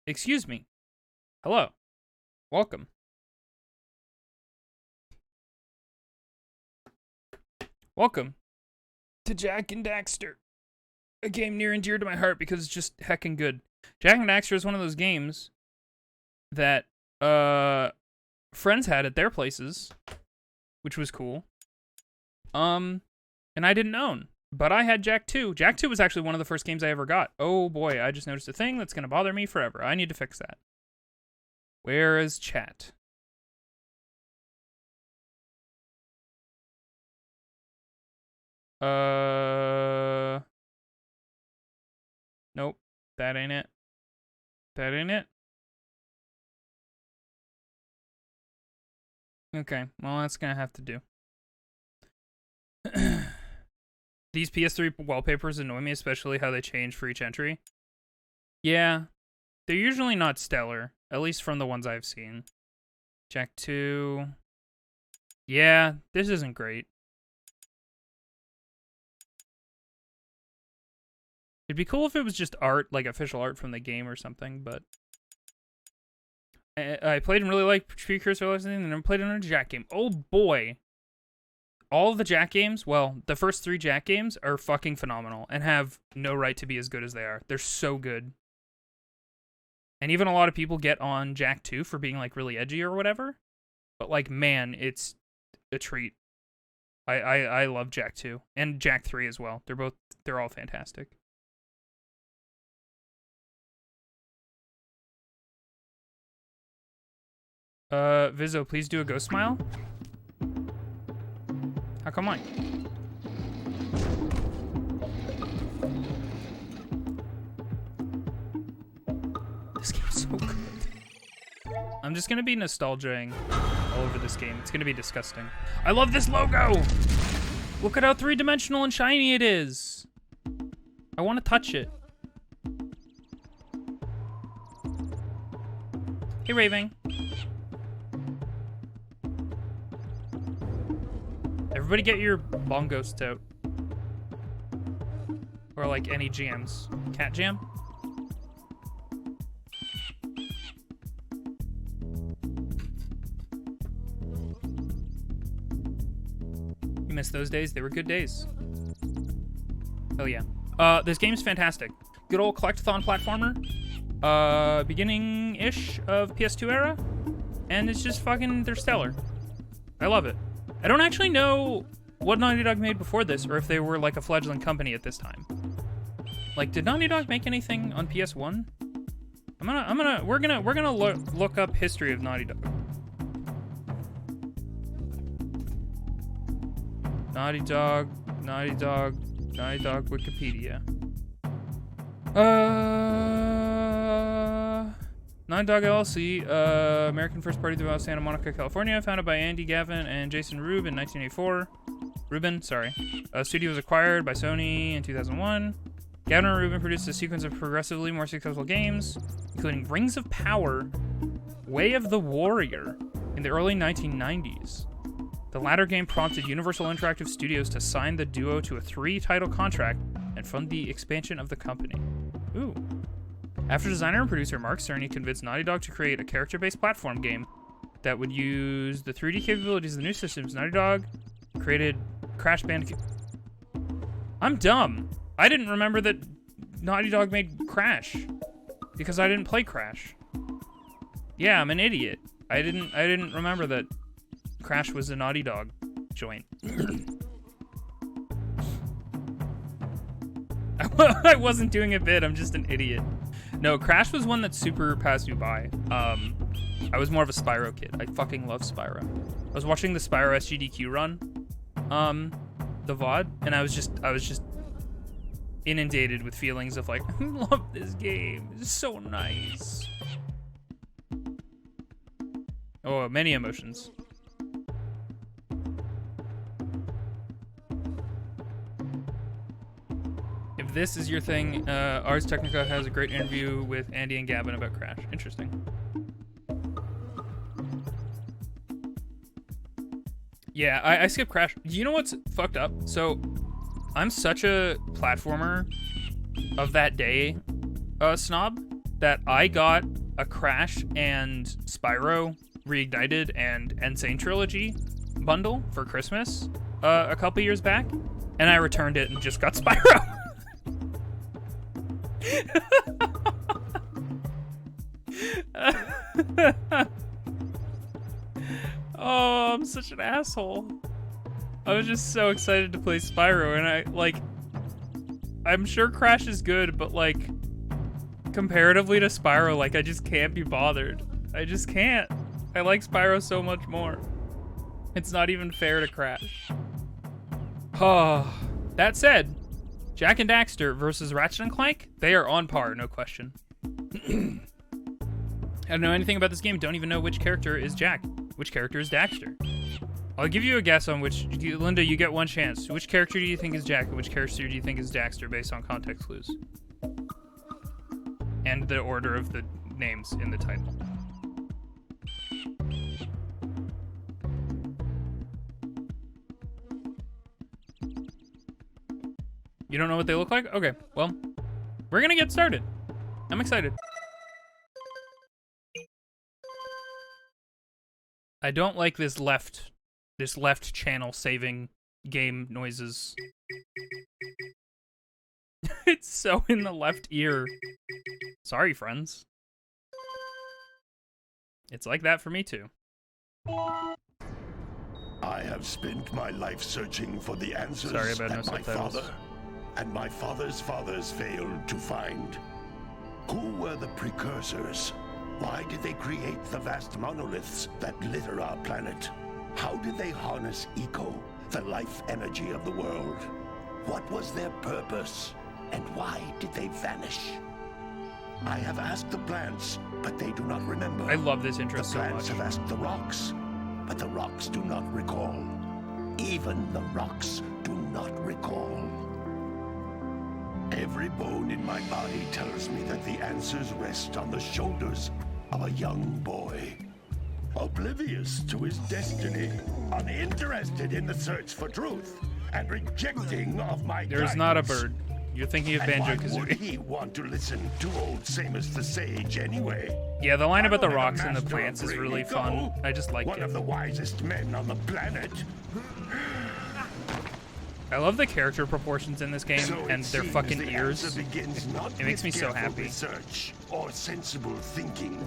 Excuse me. Hello. Welcome. Welcome to Jak and Daxter, a game near and dear to my heart because it's just heckin' good. Jak and Daxter is one of those games that friends had at their places, which was cool. And I didn't own, but I had Jak 2. Jak 2 was actually one of the first games I ever got. Oh boy, I just noticed a thing that's gonna bother me forever. I need to fix that. Where is chat? Nope. That ain't it. That ain't it. Okay, well, that's gonna have to do. These PS3 wallpapers annoy me, especially how they change for each entry. Yeah, they're usually not stellar, at least from the ones I've seen. Jak 2. Yeah, this isn't great. It'd be cool if it was just art, like official art from the game or something, but... I played and really liked Precursor and then played another Jak game. Oh boy! All of the Jak games, well, the first 3 Jak games are fucking phenomenal and have no right to be as good as they are. They're so good. And even a lot of people get on Jak 2 for being like really edgy or whatever. But like, man, it's a treat. I love Jak 2 and Jak 3 as well. They're all fantastic. Vizo, please do a ghost smile. How come mine? This game's so good. I'm just gonna be nostalgiaing all over this game. It's gonna be disgusting. I love this logo! Look at how three-dimensional and shiny it is. I want to touch it. Hey, Raving. Everybody get your long ghosts out. Or like any jams. Cat jam? You miss those days? They were good days. Oh yeah. This game's fantastic. Good old collectathon platformer. Beginning-ish of PS2 era. And it's just fucking, they're stellar. I love it. I don't actually know what Naughty Dog made before this, or if they were like a fledgling company at this time. Like, did Naughty Dog make anything on PS1? We're gonna look up history of Naughty Dog. Naughty Dog Wikipedia. Naughty Dog LLC, American first-party developer, Santa Monica, California, founded by Andy Gavin and Jason Rubin in 1984. Studio was acquired by Sony in 2001. Gavin and Rubin produced a sequence of progressively more successful games, including Rings of Power, Way of the Warrior, in the early 1990s. The latter game prompted Universal Interactive Studios to sign the duo to a 3-title contract and fund the expansion of the company. Ooh. After designer and producer Mark Cerny convinced Naughty Dog to create a character-based platform game that would use the 3D capabilities of the new systems, Naughty Dog created Crash Bandicoot. I'm dumb. I didn't remember that Naughty Dog made Crash because I didn't play Crash. Yeah, I'm an idiot. I didn't remember that Crash was a Naughty Dog joint. I wasn't doing a bit. I'm just an idiot. No, Crash was one that super passed me by. I was more of a Spyro kid. I fucking love Spyro. I was watching the Spyro SGDQ run, the VOD, and I was just inundated with feelings of like, I love this game. It's so nice. Oh, many emotions. If this is your thing, Ars Technica has a great interview with Andy and Gavin about Crash. Interesting. Yeah, I skipped Crash. You know what's fucked up? So, I'm such a platformer of that day snob that I got a Crash and Spyro Reignited and Insane Trilogy bundle for Christmas a couple years back, and I returned it and just got Spyro. Oh, I'm such an asshole. I was just so excited to play Spyro, and I'm sure Crash is good, but like, comparatively to Spyro, like, I just can't be bothered. I just can't. I like Spyro so much more. It's not even fair to Crash. Oh, that said, Jak and Daxter versus Ratchet and Clank, they are on par, no question. I don't know anything about this game, don't even know which character is Jak, which character is Daxter. I'll give you a guess on which, Linda, you get one chance. Which character do you think is Jak, and which character do you think is Daxter based on context clues? And the order of the names in the title. You don't know what they look like? Okay, well, we're gonna get started. I'm excited. I don't like this left channel saving game noises. It's so in the left ear. Sorry, friends. It's like that for me too. I have spent my life searching for the answers that my father and my father's fathers failed to find. Who were the Precursors? Why did they create the vast monoliths that litter our planet? How did they harness eco, the life energy of the world? What was their purpose? And why did they vanish? I have asked the plants, but they do not remember. I love this intro so much. The plants have asked the rocks, but the rocks do not recall. Even the rocks do not recall. Every bone in my body tells me that the answers rest on the shoulders of a young boy. Oblivious to his destiny, uninterested in the search for truth, and rejecting of my There's guidance. not a bird. You're thinking of Banjo-Kazooie. Why would he want to listen to old Samus the Sage anyway? Yeah, the line about the Not rocks a and the master plants of is really ego, fun. I just like one it. of the wisest men on the planet. I love the character proportions in this game So and their seems fucking the ears. answer begins not It makes me with so careful happy. Research or sensible thinking.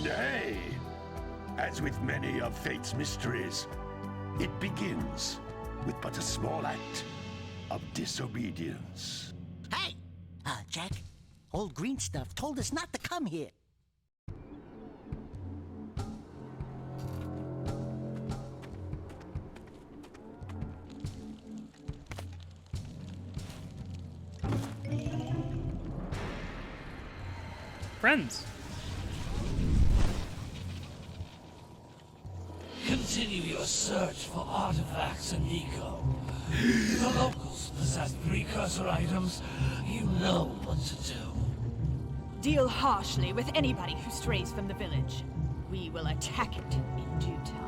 Nay, as with many of fate's mysteries, it begins with but a small act of disobedience. Hey! Jack, old green stuff told us not to come here. Friends. Continue your search for artifacts and eco. The locals possess precursor items. You know what to do. Deal harshly with anybody who strays from the village. We will attack it in due time.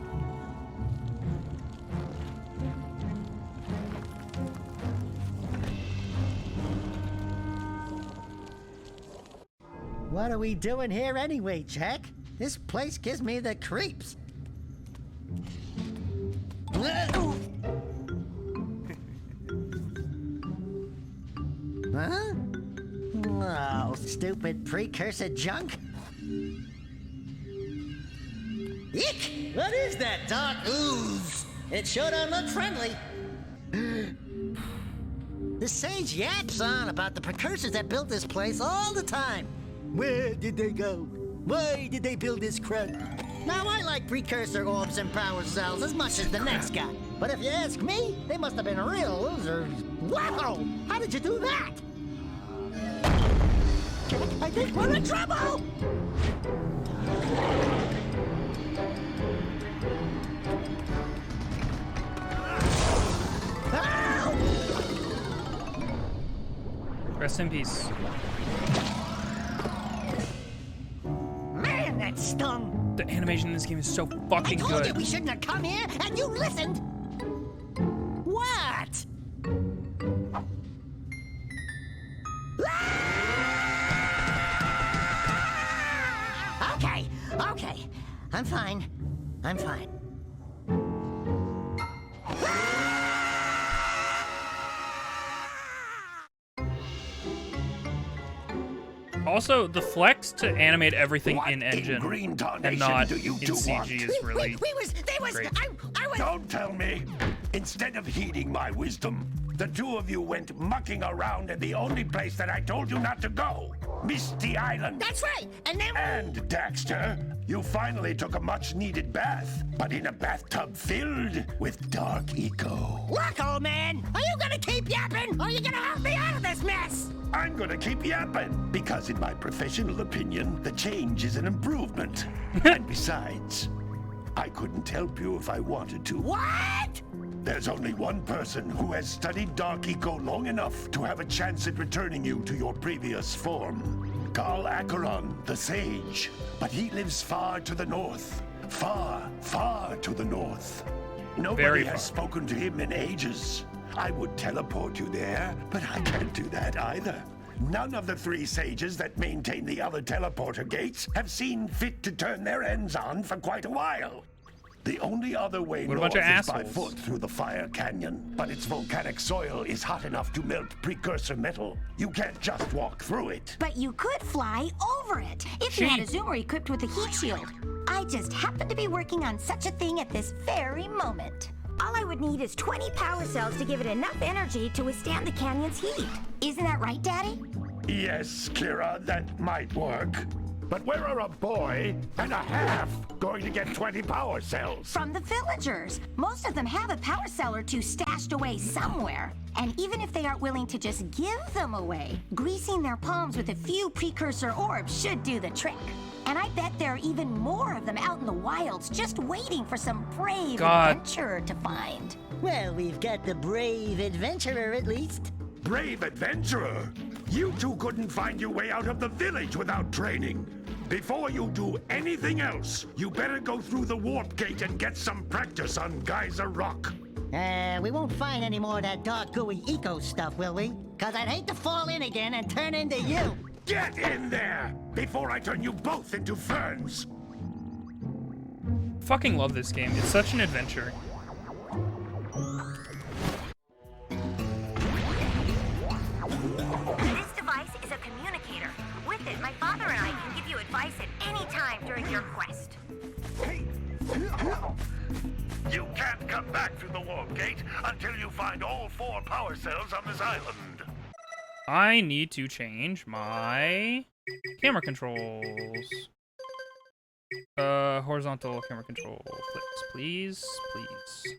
What are we doing here anyway, Jack? This place gives me the creeps. Huh? Oh, stupid precursor junk. Eek! What is that dark ooze? It sure don't look friendly. The sage yaps on about the precursors that built this place all the time. Where did they go? Why did they build this crud? Now, I like precursor orbs and power cells as much as the next guy. But if you ask me, they must have been real losers. Wow! How did you do that? I think we're in trouble! Ow! Rest in peace. Man, that stung! The animation in this game is so I fucking told you good. we shouldn't have come here, and you listened! What? Okay, I'm fine. I'm fine. Also, the flex to animate everything What in engine green and tarnation not do you in two CG want? is really great. I was. Don't tell me. Instead of heeding my wisdom, the two of you went mucking around in the only place that I told you not to go. Misty Island. That's right. And then. And, Daxter, you finally took a much-needed bath, but in a bathtub filled with dark eco. Look, old man. Are you gonna keep yapping, or are you gonna help me out of this mess? I'm gonna keep yapping, because in my professional opinion, the change is an improvement. And besides, I couldn't help you if I wanted to. What? There's only one person who has studied Dark Eco long enough to have a chance at returning you to your previous form. Carl Acheron, the Sage. But he lives far to the north. Far, far to the north. Nobody has spoken to him in ages. I would teleport you there, but I can't do that either. None of the 3 sages that maintain the other teleporter gates have seen fit to turn their ends on for quite a while. The only other way north is by foot through the Fire Canyon, but its volcanic soil is hot enough to melt precursor metal. You can't just walk through it. But you could fly over it if you had a zoomer equipped with a heat shield. I just happen to be working on such a thing at this very moment. All I would need is 20 power cells to give it enough energy to withstand the canyon's heat. Isn't that right, Daddy? Yes, Kira, that might work. But where are a boy and a half going to get 20 power cells? From the villagers. Most of them have a power cell or two stashed away somewhere. And even if they aren't willing to just give them away, greasing their palms with a few precursor orbs should do the trick. And I bet there are even more of them out in the wilds just waiting for some brave adventurer to find. Well, we've got the brave adventurer at least. Brave adventurer? You two couldn't find your way out of the village without training. Before you do anything else, you better go through the warp gate and get some practice on Geyser Rock. We won't find any more of that dark gooey eco stuff, will we? Cause I'd hate to fall in again and turn into you. Get in there before I turn you both into ferns. Fucking love this game. It's such an adventure. This device is a communicator. With it, my father and I can give you advice at any time during your quest. You can't come back through the warp gate until you find all 4 power cells on this island. I need to change my camera controls. Horizontal camera control flips, please, please.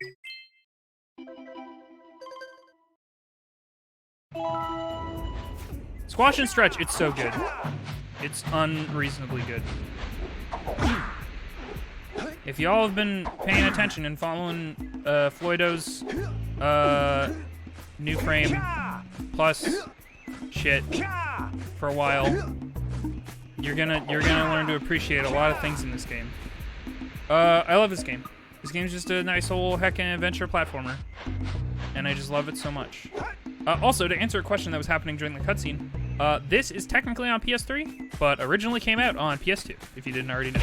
Squash and stretch, it's so good. It's unreasonably good. If y'all have been paying attention and following Floydo's new frame plus shit for a while, you're gonna learn to appreciate a lot of things in this game. I love this game. This game's just a nice whole heckin' adventure platformer, and I just love it so much. Also, to answer a question that was happening during the cutscene, this is technically on PS3, but originally came out on PS2, if you didn't already know.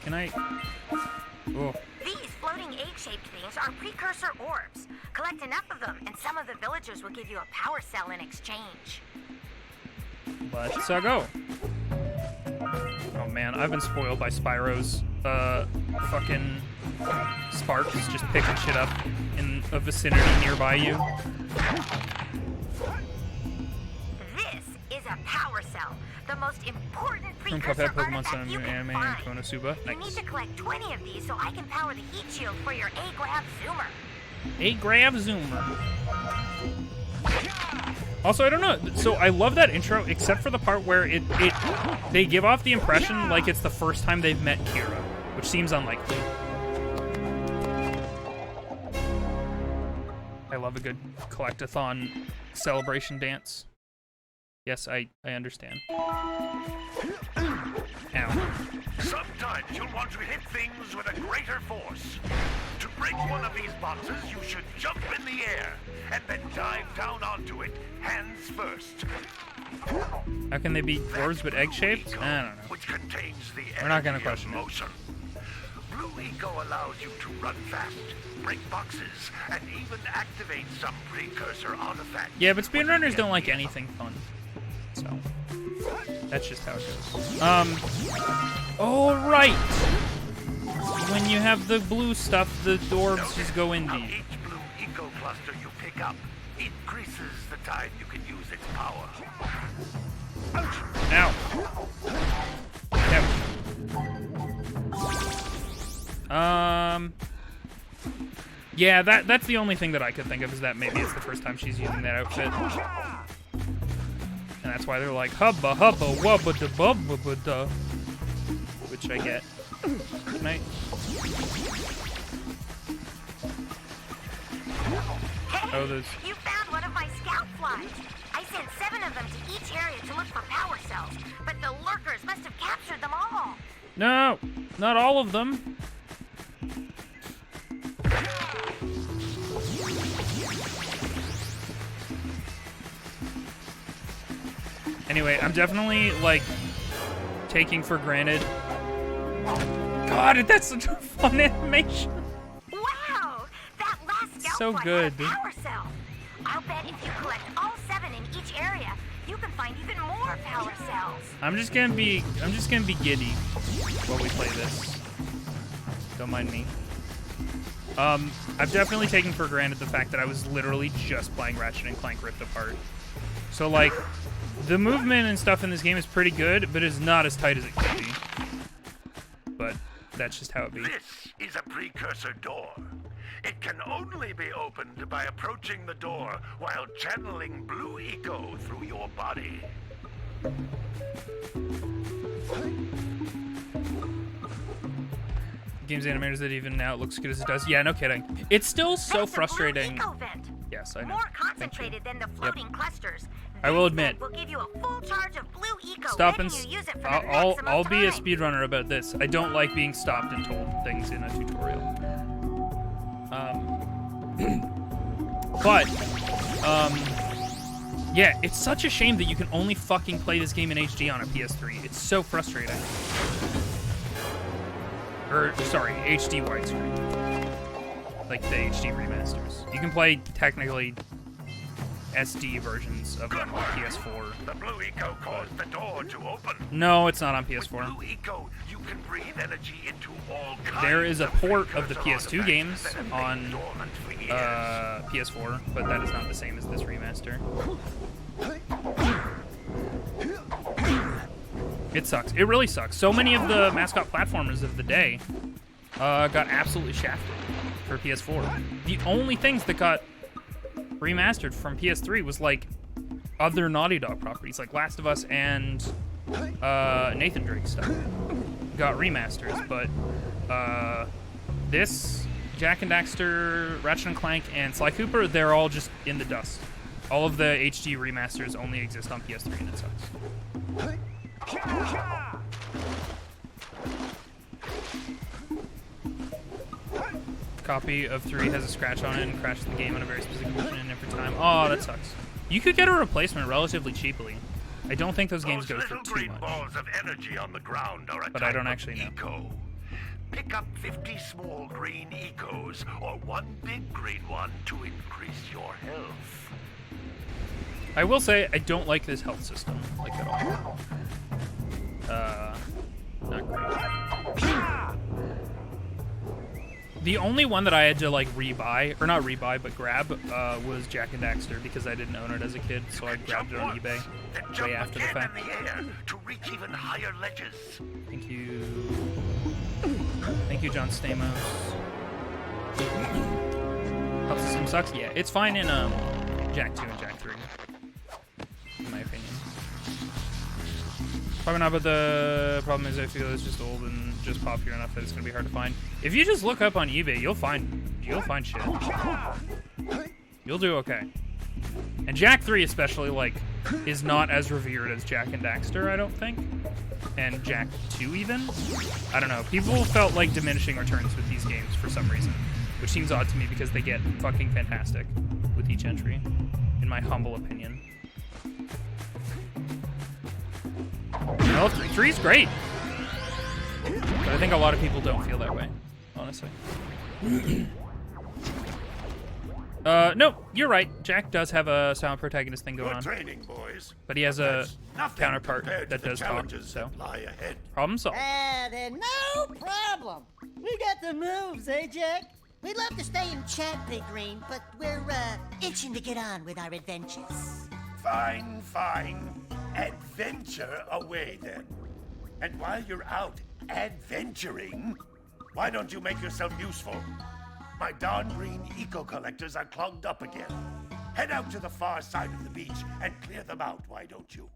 Can I... Oh. These floating egg-shaped things are precursor orbs. Collect enough of them, and some of the villagers will give you a power cell in exchange. Let's go. Oh man, I've been spoiled by Spyro's fucking sparks just picking shit up in a vicinity nearby you. This is a power cell, the most important From precursor Cuphead, Pokemon artifact Sun, you can Anime, and find. Konosuba. You need Nice. to collect 20 of these so I can power the heat shield for your A-Grab Zoomer. A grab zoomer. Also, I don't know. So I love that intro, except for the part where they give off the impression like it's the first time they've met Kira, which seems unlikely. I love a good collectathon celebration dance. Yes, I understand. Ow. Sometimes you'll want to hit things with a greter force. To break one of these boxes, you should jump in the air and then dive down onto it, hands first. How can they be dwarves but egg-shaped? I don't know. Which contains the We're not gonna energy of question it. motion. Blue Eco allows you to run fast, break boxes, and even activate some precursor artifacts. Yeah, but speedrunners don't like anything fun. So, that's just how it goes. Oh, right! When you have the blue stuff, the orbs just go in deep. Each Blue Eco cluster you pick up increases the time you can use its power. Ow. Yeah, that's the only thing that I could think of, is that maybe it's the first time she's using that outfit. And that's why they're like, hubba hubba wubba da bubba da. Which I get. Good night. Oh, those. You found one of my scout flies. I sent 7 of them to each area to look for power cells, but the lurkers must have captured them all. No, not all of them. Anyway, I'm definitely, like, taking for granted. God, that's such a fun animation. Wow! That last scout So fly good. had a power cell. I'll bet if you collect all 7 in each area, you can find even more power cells. I'm just gonna be giddy while we play this. Don't mind me. I've definitely taken for granted the fact that I was literally just playing Ratchet and Clank Rift Apart. So, like, the movement and stuff in this game is pretty good, but it's not as tight as it could be. But that's just how it be. This is a precursor door. It can only be opened by approaching the door while channeling Blue Eco through your body. Game's animators that even now it looks good as it does. Yeah, no kidding. It's still so That's a frustrating. Blue Eco vent. Yes, I know. More Thank you. concentrated than the floating clusters. I will This admit. vent will give you a full charge of Blue Eco, Stop letting and you use it for the I'll maximum be a time. speedrunner about this. I don't like being stopped and told things in a tutorial. Yeah, it's such a shame that you can only fucking play this game in HD on a PS3. It's so frustrating. Or, sorry, HD widescreen. Like the HD remasters. You can play, technically, SD versions of them on PS4. The Blue Eco caused the door to open. No, it's not on With PS4. Blue Eco, you can breathe energy into all kinds There is a of port of the precursor PS2 games artifacts that have on been dormant for years. PS4, but that is not the same as this remaster. It sucks. It really sucks. So many of the mascot platformers of the day got absolutely shafted for PS4. The only things that got remastered from PS3 was like other Naughty Dog properties, like Last of Us and Nathan Drake stuff got remasters, but this, Jak and Daxter, Ratchet and Clank, and Sly Cooper, they're all just in the dust. All of the HD remasters only exist on PS3, and it sucks. Copy of 3 has a scratch on it and crashes the game on a very specific mission and every time. Oh, that sucks. You could get a replacement relatively cheaply. I don't think those games go for little too green much. balls of energy on the ground are a But I type don't of actually know. Eco. Pick up 50 small green ecos or one big green one to increase your health. I will say I don't like this health system, like at all. Not great. The only one that I had to like rebuy, or not rebuy, but grab, was Jak and Daxter because I didn't own it as a kid, so I grabbed it on eBay Then jump way after the again fact. in the air to reach even higher ledges. Thank you. Thank you, John Stamos. Health system sucks? Yeah, it's fine in Jak 2 and Jak 3, in my opinion. Probably not, but the problem is I feel it's just old and just popular enough that it's gonna be hard to find. If you just look up on eBay, you'll find shit. You'll do okay. And Jak 3 especially, like, is not as revered as Jak and Daxter, I don't think. And Jak 2 even. I don't know. People felt like diminishing returns with these games for some reason. which seems odd to me because they get fucking fantastic with each entry, in my humble opinion. Well, 3's great, but I think a lot of people don't feel that way, honestly. No, you're right. Jak does have a silent protagonist thing going on. Training, boys. But he has a Nothing counterpart compared to that the does talk, challenges so that lie ahead. problem solved. Then no problem. We got the moves, eh, Jak? We'd love to stay and chat, Big Green, but we're, itching to get on with our adventures. Fine, fine. Adventure away, then. And while you're out adventuring, why don't you make yourself useful? My darn green eco-collectors are clogged up again. Head out to the far side of the beach and clear them out, why don't you?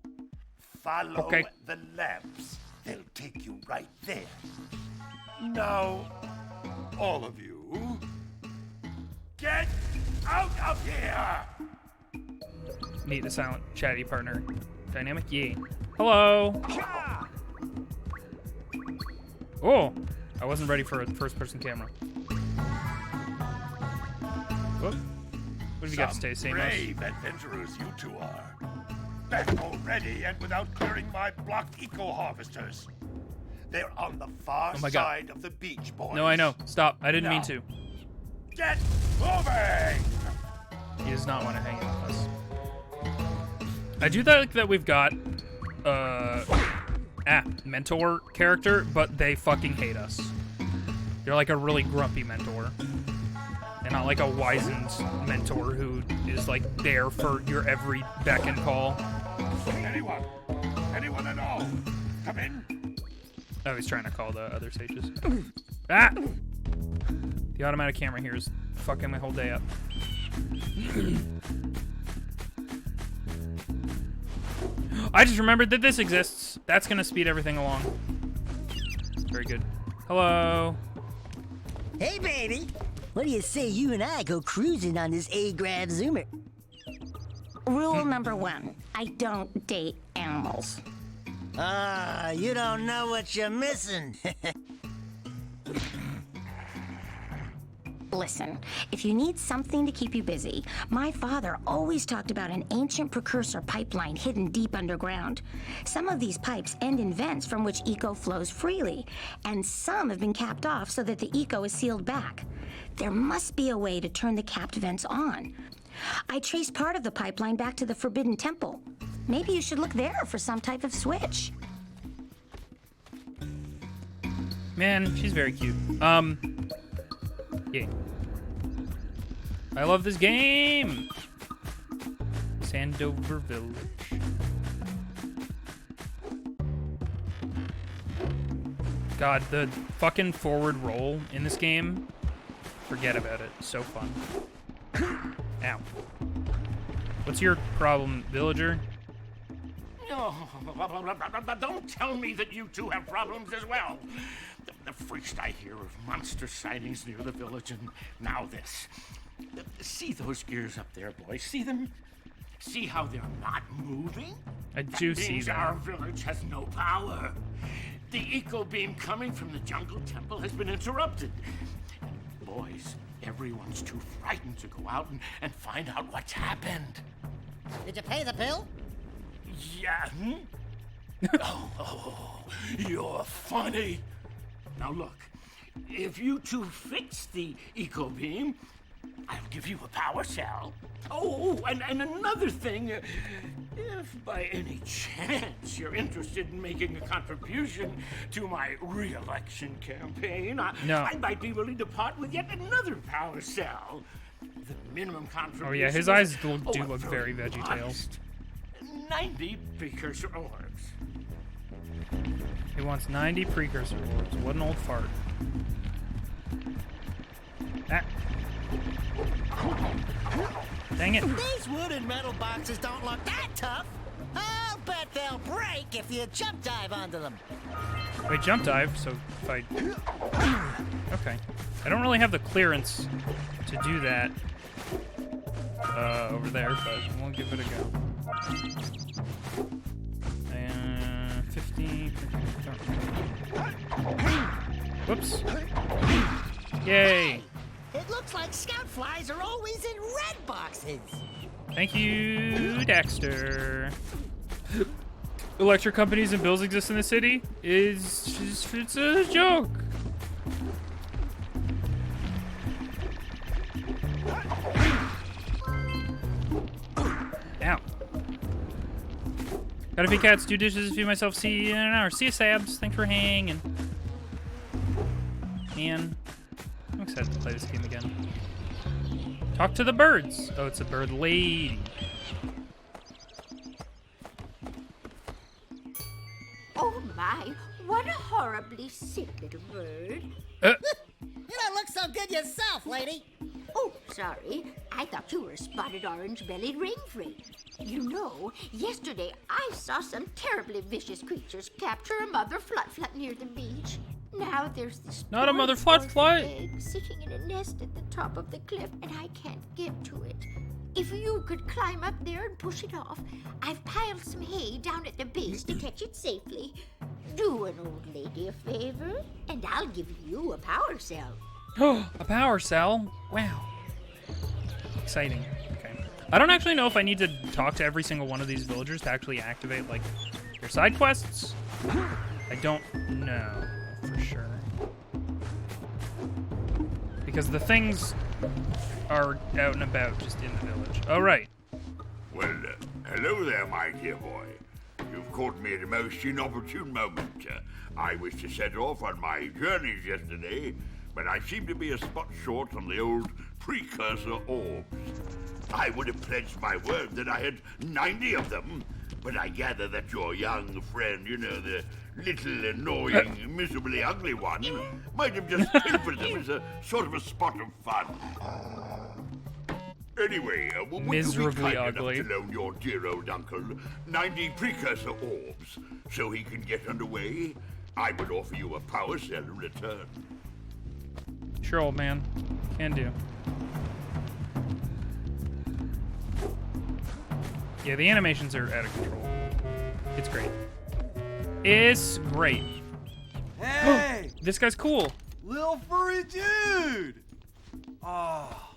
Follow the lamps. They'll take you right there. Now, all of you, get out of here! Meet the silent chatty partner dynamic. Yay. Hello. Oh, I wasn't ready for a first-person camera. What have you got to say, Samos? Brave adventurers you two are. Back already and without clearing my blocked eco-harvesters. They're on the far side of the beach, boys. No, I know. Stop. I didn't mean to. Get moving! He does not want to hang out with us. I do like that we've got mentor character, but they fucking hate us. They're like a really grumpy mentor. And not like a wizened mentor who is like there for your every beck and call. Anyone at all? Come in. Oh, he's trying to call the other sages. Ah! The automatic camera here is fucking my whole day up. I just remembered that this exists. That's gonna speed everything along. Very good. Hello. Hey, baby. What do you say you and I go cruising on this A-Grav Zoomer? Rule number 1, I don't date animals. Ah, you don't know what you're missing. Listen, if you need something to keep you busy, my father always talked about an ancient precursor pipeline hidden deep underground. Some of these pipes end in vents from which eco flows freely, and some have been capped off so that the eco is sealed back. There must be a way to turn the capped vents on. I traced part of the pipeline back to the Forbidden Temple. Maybe you should look there for some type of switch. Man, she's very cute. Yeah. I love this game! Sandover Village. God, the fucking forward roll in this game, forget about it. So fun. Ow. What's your problem, villager? No, don't tell me that you two have problems as well. The first I hear of monster sightings near the village, and now this. See those gears up there, boys? See them? See how they're not moving? I do see that. Our village has no power. The eco beam coming from the jungle temple has been interrupted. Boys, everyone's too frightened to go out and find out what's happened. Did you pay the bill? Yeah. Oh, you're funny. Now look, if you two fix the eco beam, I'll give you a power cell. Oh, and another thing, if by any chance you're interested in making a contribution to my re-election campaign, I might be willing to part with yet another power cell. The minimum contribution. Oh yeah, his eyes do look very VeggieTales. 90 precursor orbs. He wants 90 precursor orbs. What an old fart. Ah. Dang it. These wood and metal boxes don't look that tough. I'll bet they'll break if you jump dive onto them. Wait, jump dive, so if I... Okay. I don't really have the clearance to do that over there, but we'll give it a go. And 50... Whoops. Yay! It's It looks like scout flies are always in red boxes. Thank you, Daxter. Electric companies and bills exist in the city? It's a joke. Ow. Gotta feed cats, do dishes, feed myself, see you in an hour. See you, Sabs. Thanks for hanging. Man, I'm excited to play this game again. Talk to the birds. Oh, it's a bird lady. Oh my, what a horribly sick little bird. You don't look so good yourself, lady. Oh, sorry. I thought you were a spotted orange-bellied rainfrey. You know, yesterday I saw some terribly vicious creatures capture a mother flut-flut near the beach. Now there's this Not a poor mother flut-flut. egg sitting in a nest at the top of the cliff, and I can't get to it. If you could climb up there and push it off, I've piled some hay down at the base to catch it safely. Do an old lady a favor, and I'll give you a power cell. A power cell? Wow. Exciting. Okay. I don't actually know if I need to talk to every single one of these villagers to actually activate, like, their side quests. I don't know for sure. Because the things are out and about just in the village. Oh, right. Well, hello there, my dear boy. You've caught me at a most inopportune moment. I was to set off on my journeys yesterday, but I seem to be a spot short on the old Precursor orbs. I would have pledged my word that I had 90 of them, but I gather that your young friend, you know, the little annoying, miserably ugly one, might have just pilfered them as a sort of a spot of fun. Anyway, would you be Miserably kind ugly. enough to loan your dear old uncle 90 Precursor orbs so he can get underway? I would offer you a power cell in return. Sure, old man. Can do. Yeah, the animations are out of control. It's great. It's great. Hey! This guy's cool. Lil furry dude! Oh,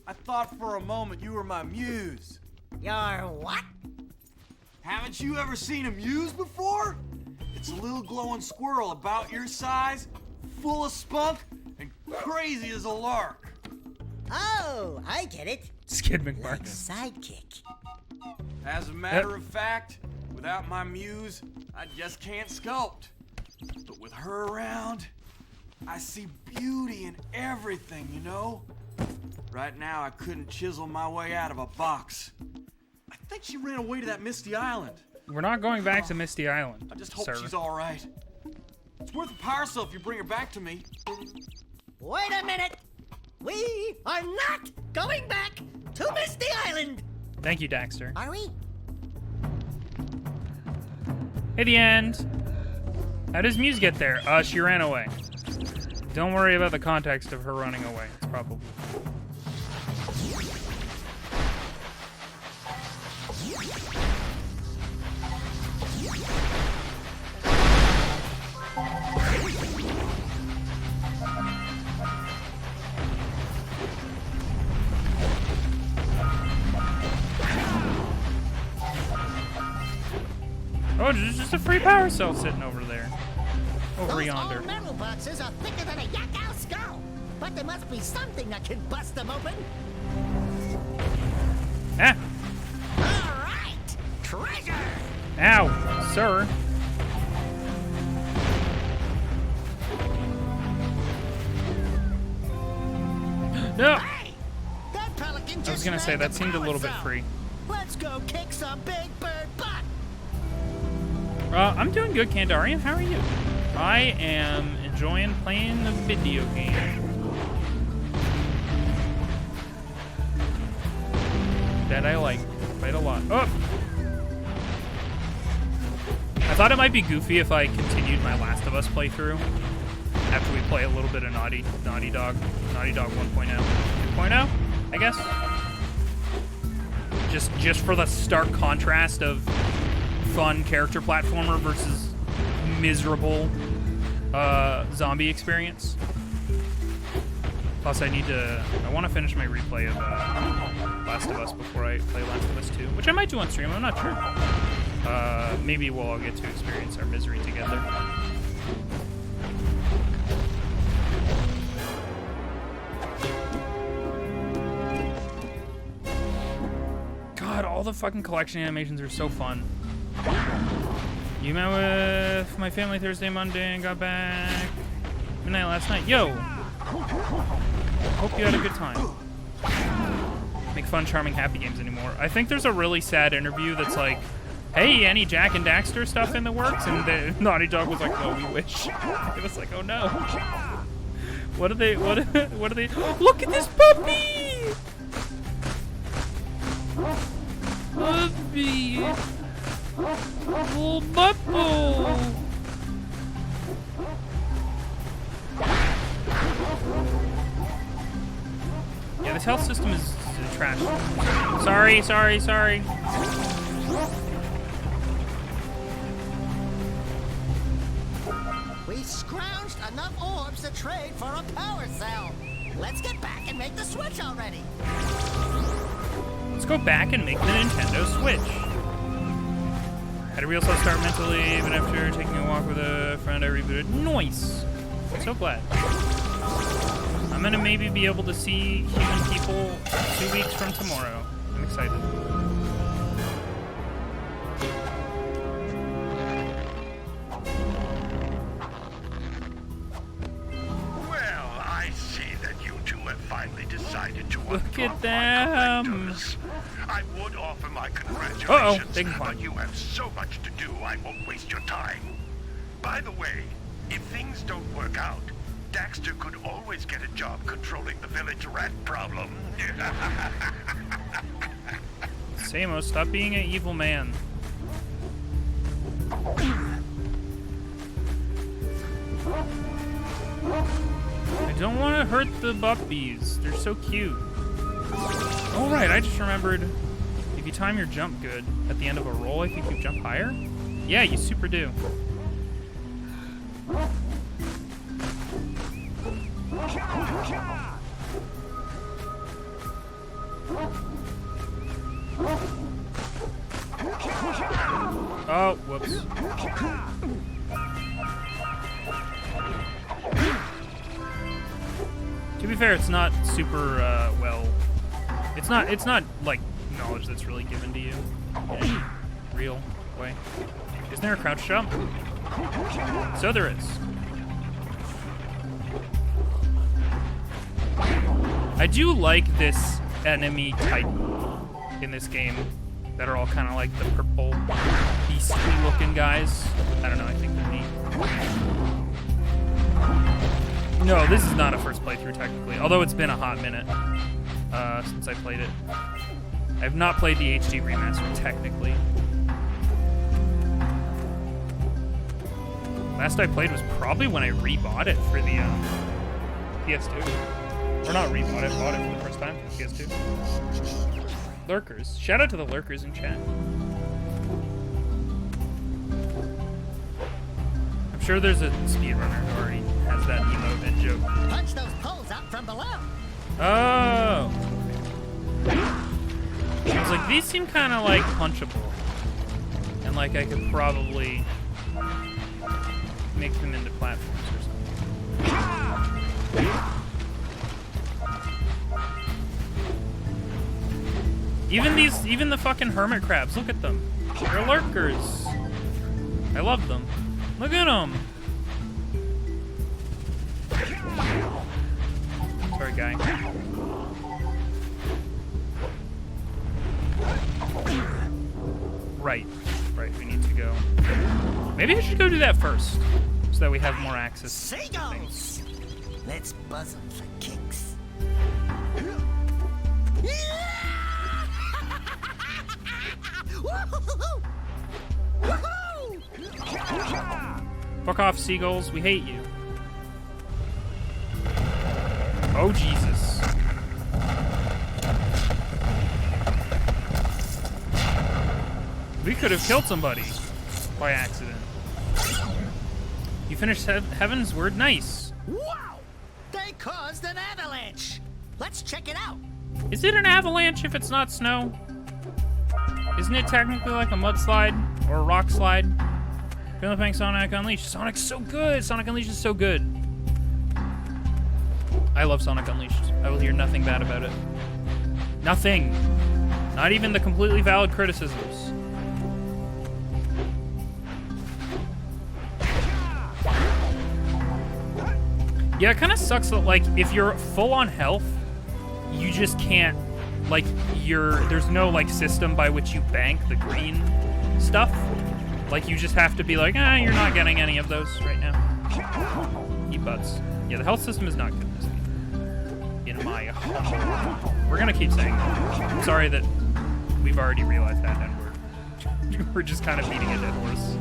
I thought for a moment you were my muse. You're what? Haven't you ever seen a muse before? It's a little glowing squirrel about your size, full of spunk, and crazy as a lark. Oh, I get it. Skid Like a McMarks. sidekick. As a matter of fact, without my muse, I just can't sculpt. But with her around, I see beauty in everything, you know? Right now, I couldn't chisel my way out of a box. I think she ran away to that Misty Island. We're not going back to Misty Island, I just hope sir. she's all right. It's worth a power cell if you bring her back to me. Wait a minute. We are not going back to Misty Island. Thank you, Daxter. Are we? At the end. How does Muse get there? She ran away. Don't worry about the context of her running away. It's probably... Oh, there's just a free power cell sitting over there. Over Those yonder. old metal boxes are thicker than a yak-owl skull. But there must be something that can bust them open. Ah! All right, treasure. Ow, sir. No! Hey, that pelican just I was gonna say, snagged that a seemed a power little bit cell. free. Let's go kick some big bird butt. I'm doing good, Kandarian. How are you? I am enjoying playing a video game that I like quite a lot. Oh! I thought it might be goofy if I continued my Last of Us playthrough after we play a little bit of Naughty Dog 1.0. 2.0, I guess. Just for the stark contrast of fun character platformer versus miserable zombie experience. Plus, I want to finish my replay of Last of Us before I play Last of Us 2, which I might do on stream. I'm not sure. Maybe we'll all get to experience our misery together. God, all the fucking collection animations are so fun. You met with my family Thursday, Monday, and got back midnight last night. Yo! Hope you had a good time. Make fun, charming, happy games anymore. I think there's a really sad interview that's like, hey, any Jak and Daxter stuff in the works? And the Naughty Dog was like, oh, we wish. It was like, oh no. What are they? Look at this puppy! Puppy! Little bubble! Yeah, this health system is trash. Sorry. We scrounged enough orbs to trade for a power cell. Let's get back and make the switch already. Let's go back and make the Nintendo Switch. Had a real slow start mentally, even after taking a walk with a friend, I rebooted. Nice! I'm so glad. I'm gonna maybe be able to see human people 2 weeks from tomorrow. I'm excited. Well, I see that you two have finally decided to Look at unblock them. my collectors. I would offer my congratulations, They can climb. but you have so much to do, I won't waste your time. By the way, if things don't work out, Daxter could always get a job controlling the village rat problem. Samo, stop being an evil man. I don't want to hurt the buppies. They're so cute. Oh, right, I just remembered. If you time your jump good at the end of a roll, I think you jump higher? Yeah, you super do. Oh, whoops. To be fair, it's not super, well... It's not, like, knowledge that's really given to you in any real way. Isn't there a crouch jump? So there is. I do like this enemy type in this game that are all kind of like the purple, beastly looking guys. I don't know, I think they're neat. No, this is not a first playthrough technically, although it's been a hot minute since I played it. I have not played the HD remaster technically. Last I played was probably when I rebought it for the PS2. Or not rebought it, bought it for the first time for the PS2. Lurkers. Shout out to the lurkers in chat. I'm sure there's a speedrunner who already has that emote and joke. Punch those poles out from below. Oh! I was like, these seem kind of like punchable. And like I could probably make them into platforms or something. Even the fucking hermit crabs, look at them. They're lurkers. I love them. Look at them. Sorry, guy. Right, we need to go. Maybe I should go do that first, so that we have more access to things. Let's buzz them for kicks. Fuck off, seagulls. We hate you. Oh, Jesus. We could have killed somebody by accident. You finished Heaven's Word? Nice. Wow! They caused an avalanche! Let's check it out. Is it an avalanche if it's not snow? Isn't it technically like a mudslide or a rock slide? Feeling playing Sonic Unleashed. Sonic's so good. Sonic Unleashed is so good. I love Sonic Unleashed. I will hear nothing bad about it. Nothing. Not even the completely valid criticisms. Yeah, it kind of sucks that, like, if you're full on health, you just can't, like, there's no, like, system by which you bank the green stuff. Like, you just have to be like, you're not getting any of those right now. Eat butts. Yeah, the health system is not good in this game. In my humble... We're gonna keep saying that. I'm sorry that we've already realized that, and we're just kind of beating a dead horse.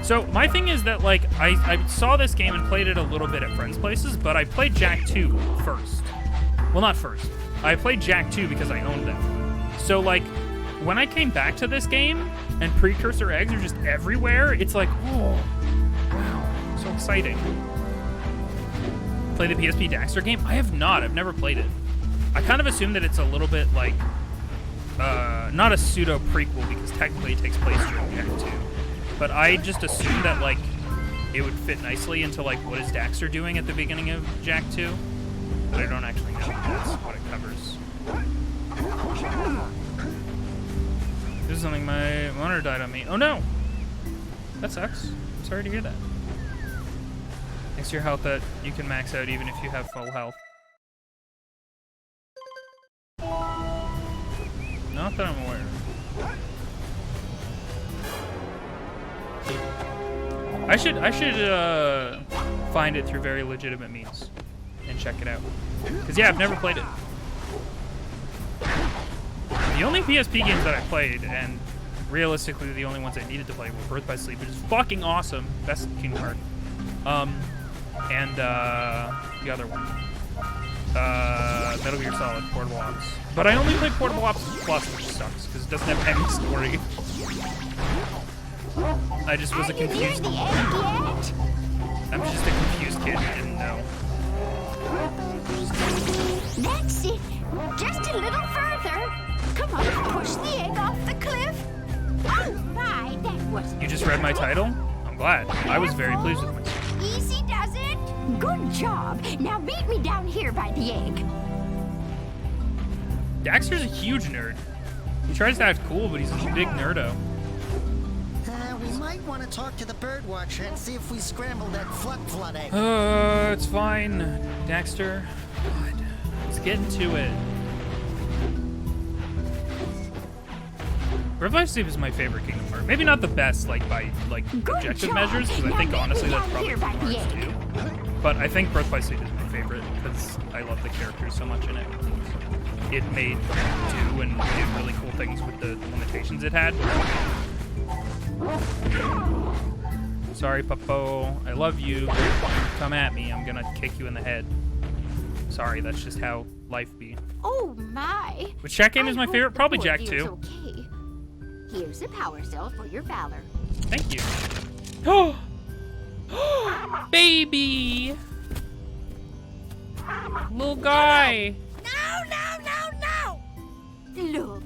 So, my thing is that, like, I saw this game and played it a little bit at friends' places, but I played Jak 2 first. Well, not first. I played Jak 2 because I owned them. So, like, when I came back to this game, and Precursor eggs are just everywhere, it's like, oh, wow, so exciting. Play the PSP Daxter game? I have not. I've never played it. I kind of assume that it's a little bit, like, not a pseudo-prequel, because technically it takes place during Jak 2. But I just assumed that, like, it would fit nicely into, like, what is Daxter doing at the beginning of Jak 2? But I don't actually know if that's what it covers. This is something, my monitor died on me. Oh no! That sucks. I'm sorry to hear that. Thanks to your health that you can max out even if you have full health. Not that I'm aware of. I should find it through very legitimate means and check it out. Cause yeah, I've never played it. The only PSP games that I played, and realistically the only ones I needed to play, were Birth by Sleep, which is fucking awesome, best Kingdom Hearts, and the other one, Metal Gear Solid Portable Ops. But I only played Portable Ops Plus, which sucks because it doesn't have any story. I just was a confused kid. I'm just a confused kid who didn't know. That's it. Just a little further. Come on, push the egg off the cliff. Oh my, that wasn't... You just read my title? I'm glad. I was very pleased with myself. Easy does it. Good job. Now meet me down here by the egg. Daxter's a huge nerd. He tries to act cool, but he's a big nerdo. We might want to talk to the birdwatcher and see if we scrambled that flood egg. It's fine, Daxter. God, let's get into it. Birth by Sleep is my favorite Kingdom Hearts. Maybe not the best, like by objective measures, because I think honestly that's probably Kingdom Hearts too. But I think Birth by Sleep is my favorite because I love the characters so much in it. It made do and did really cool things with the limitations it had. Sorry, Papo. I love you. Come at me. I'm gonna kick you in the head. Sorry, that's just how life be. Oh my! Which Jak game is my favorite? Probably Jak 2. Okay. Here's a power cell for your valor. Thank you. Oh, baby, little guy. No! Look,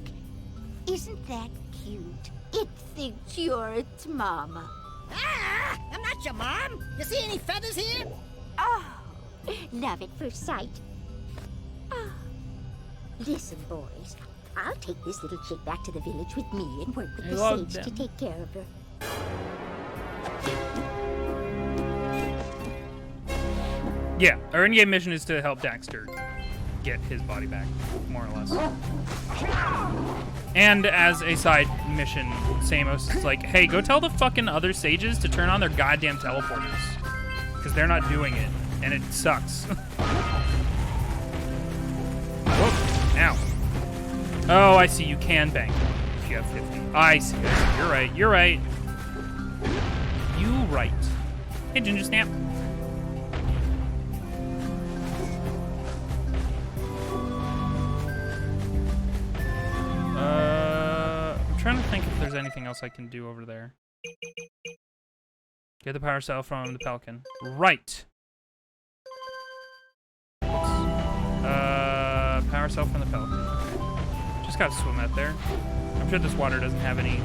isn't that cute? It thinks you're its mama. Ah, I'm not your mom. You see any feathers here? Oh, love at first sight. Oh. Listen, boys. I'll take this little chick back to the village with me and work with the sage to take care of her. Yeah, our in-game mission is to help Daxter get his body back, more or less. And as a side mission, Samos is like, hey, go tell the fucking other sages to turn on their goddamn teleporters. Because they're not doing it, and it sucks. Whoa, ow. Oh, I see, you can bank if you have 50. I see. You're right. You right. Hey, Ginger Snap. I'm trying to think if there's anything else I can do over there. Get the power cell from the Pelican. Right. power cell from the Pelican. Okay. Just gotta swim out there. I'm sure this water doesn't have any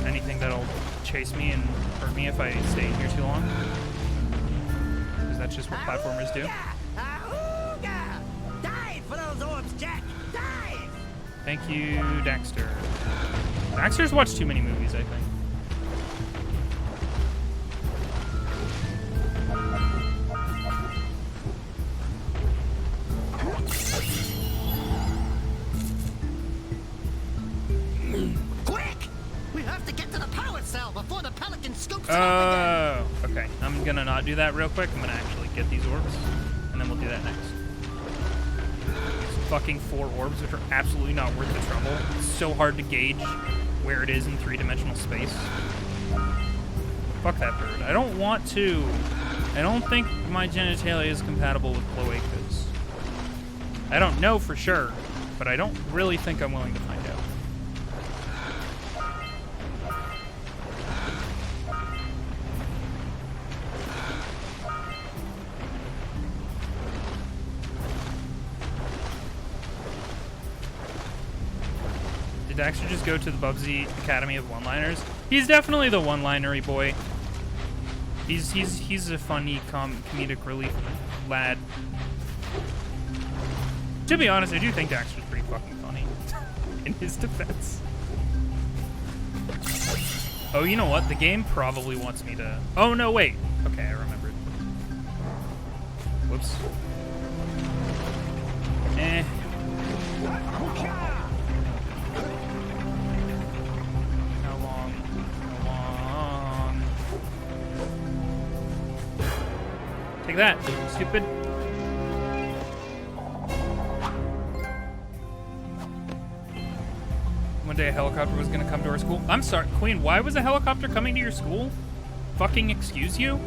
anything that'll chase me and hurt me if I stay in here too long. Because that's just what platformers do. Dive for those orbs, Jak! Dive! Thank you, Daxter. Daxter's watched too many movies, I think. Before the Pelican scoops it up again. Okay. I'm gonna not do that real quick. I'm gonna actually get these orbs, and then we'll do that next. These fucking 4 orbs, which are absolutely not worth the trouble. It's so hard to gauge where it is in 3-dimensional space. Fuck that bird. I don't want to. I don't think my genitalia is compatible with cloacas. I don't know for sure, but I don't really think I'm willing to find out. Did Daxter just go to the Bubsy Academy of One-Liners? He's definitely the one-linery boy. He's a funny comedic relief lad. To be honest, I do think Daxter's pretty fucking funny. In his defense. Oh, you know what? The game probably wants me to... Oh, no, wait. Okay, I remembered. Whoops. Eh. How long? How long? Take that, stupid. One day a helicopter was gonna come to our school. I'm sorry, Queen, why was a helicopter coming to your school? Fucking excuse you?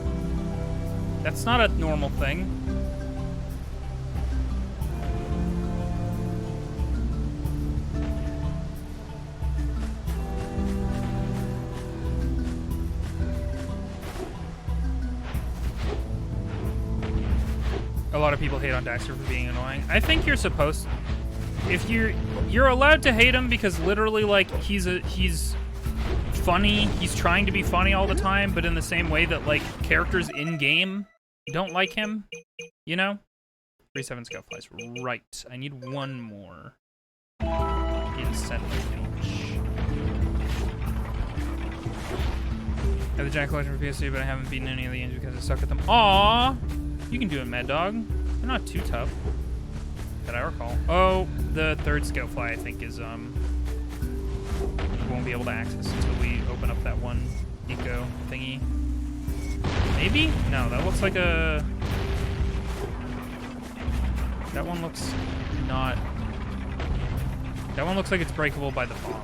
That's not a normal thing. A lot of people hate on Daxter for being annoying. I think you're supposed to. If you're allowed to hate him because literally, like, he's funny. He's trying to be funny all the time, but in the same way that, like, characters in game don't like him, you know? 3-7 scout flies. Right. I need one more. Incentive page. I have the giant collection for PS3, but I haven't beaten any of the games because I suck at them. Aww! You can do it, Mad Dog. They're not too tough, that I recall. Oh, the 3rd scout fly, I think, is, we won't be able to access until we open up that one eco thingy. Maybe? No, that looks like a... That one looks not... That one looks like it's breakable by the bomb.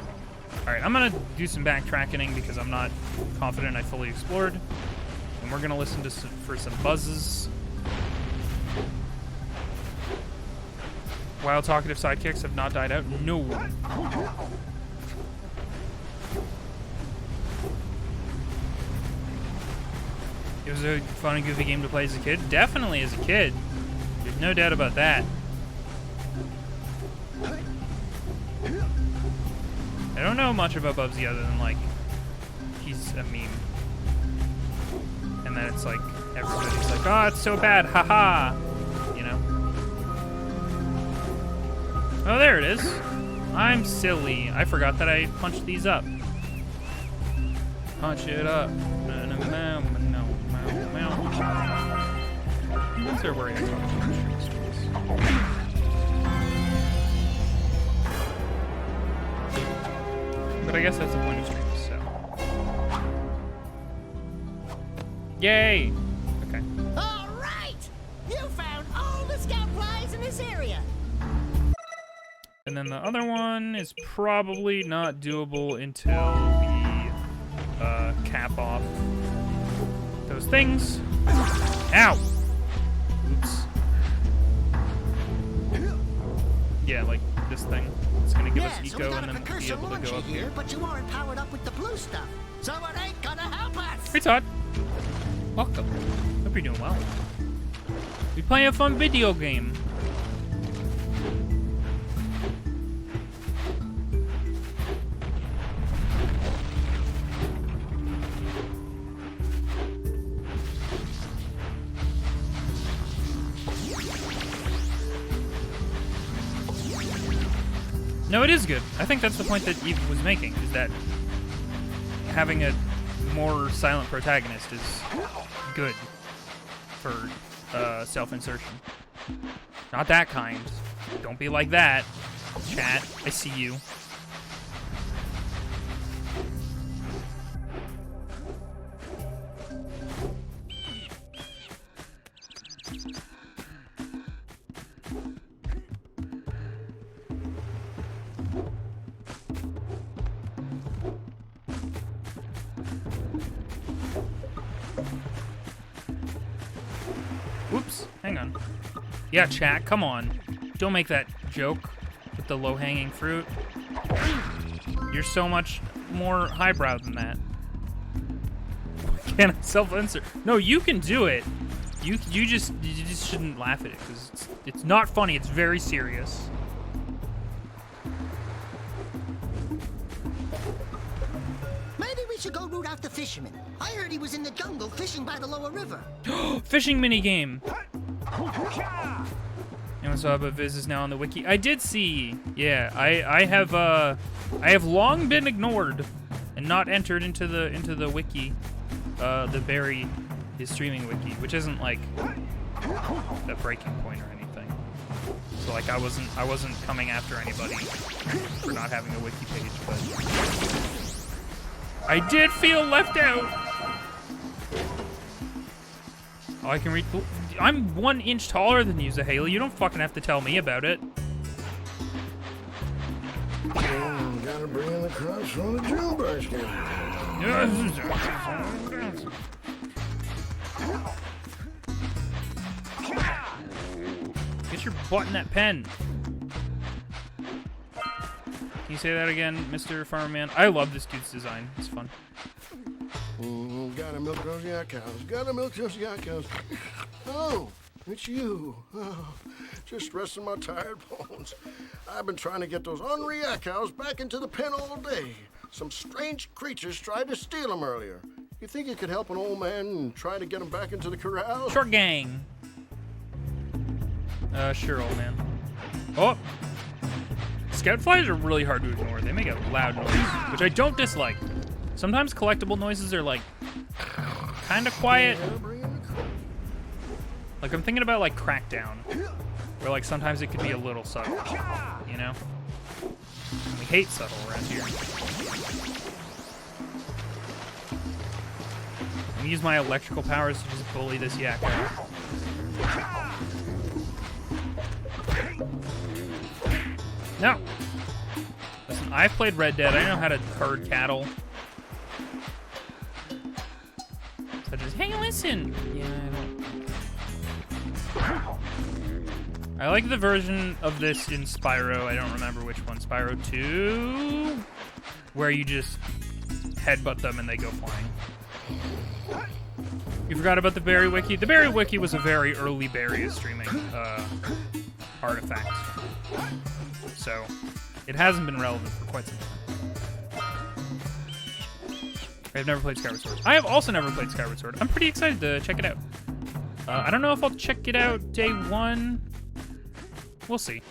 Alright, I'm gonna do some backtracking because I'm not confident I fully explored. And we're gonna listen to for some buzzes. Wild talkative sidekicks have not died out. No. It was a fun and goofy game to play as a kid. Definitely as a kid. There's no doubt about that. I don't know much about Bubsy other than, like, he's a meme. And then it's like, everybody's like, oh, it's so bad, haha. You know? Oh, there it is. I'm silly. I forgot that I punched these up. Punch it up. What's their worry? But I guess that's the point of streams, so. Yay! Okay. All right! You found all the scout flies in this area. And then the other one is probably not doable until we cap off those things. Ow! Oops. Yeah, like this thing. It's gonna give us eco and then we'll be able to go up here. But you aren't powered up with the blue stuff, so it ain't gonna help us. Hey Todd. Welcome. Hope you're doing well. We play a fun video game. No, it is good. I think that's the point that Eve was making, is that having a more silent protagonist is good for self-insertion. Not that kind. Don't be like that. Chat, I see you. Whoops, hang on. Yeah, chat, come on. Don't make that joke with the low-hanging fruit. You're so much more highbrow than that. Can't I self-insert? No, you can do it. You just shouldn't laugh at it, because it's not funny, it's very serious. Maybe we should go root out the fisherman. I heard he was in the jungle fishing by the lower river. Fishing minigame. Anyone saw but Viz is now on the wiki? I did see. Yeah, I have long been ignored and not entered into the wiki. The Barry is streaming wiki, which isn't like a breaking point or anything. So like I wasn't coming after anybody for not having a wiki page, but I did feel left out. Oh, I can read. I'm 1 inch taller than you, Zahali. You don't fucking have to tell me about it. Gotta bring in the crops from the June basket. Get your butt in that pen. Can you say that again, Mr. Farmerman? I love this dude's design. It's fun. Gotta milk those yak cows. Gotta milk those yak cows. Oh, it's you. Oh, just resting my tired bones. I've been trying to get those ornery yak cows back into the pen all day. Some strange creatures tried to steal them earlier. You think you could help an old man and try to get them back into the corral? Short gang. Sure, old man. Oh! Scout flies are really hard to ignore. They make a loud noise, which I don't dislike. Sometimes collectible noises are like kind of quiet. Like I'm thinking about like Crackdown, where like sometimes it could be a little subtle, you know? We hate subtle around here. I'm gonna use my electrical powers to just bully this yak out. No! Listen, I've played Red Dead. I know how to herd cattle. Such as, hey, listen! Yeah, I like the version of this in Spyro. I don't remember which one. Spyro 2? Where you just headbutt them and they go flying. You forgot about the Barry Wiki? The Barry Wiki was a very early Barry streaming artifact. So, it hasn't been relevant for quite some time. I've never played Skyward Sword. I have also never played Skyward Sword. I'm pretty excited to check it out. I don't know if I'll check it out day one. We'll see.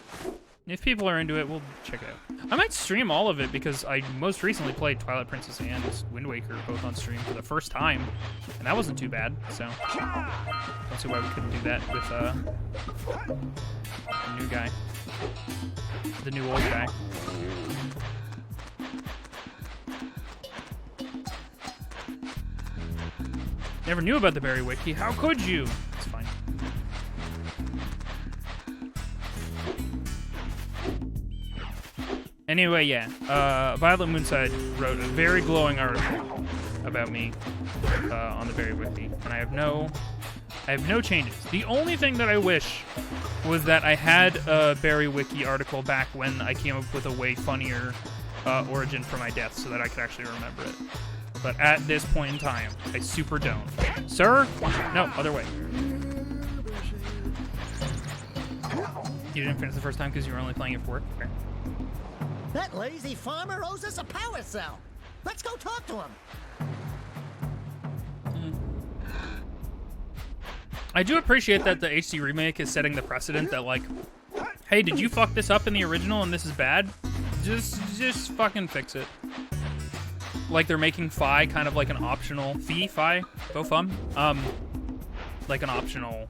If people are into it, we'll check it out. I might stream all of it because I most recently played Twilight Princess and Wind Waker both on stream for the first time, and that wasn't too bad, so don't see why we couldn't do that with the new guy. The new old guy. Never knew about the Barry Wiki. How could you? It's fine. Anyway, yeah. Violet Moonside wrote a very glowing article about me on the Barry Wiki, and I have no changes. The only thing that I wish was that I had a Barry Wiki article back when I came up with a way funnier origin for my death so that I could actually remember it. But at this point in time, I super don't. Sir? No, other way. You didn't finish the first time because you were only playing it for work? Okay. That lazy farmer owes us a power cell. Let's go talk to him. I do appreciate that the HD remake is setting the precedent that, like, hey, did you fuck this up in the original and this is bad? Just fucking fix it. Like they're making Phi kind of like an optional Phi, Bo-Fum. Like an optional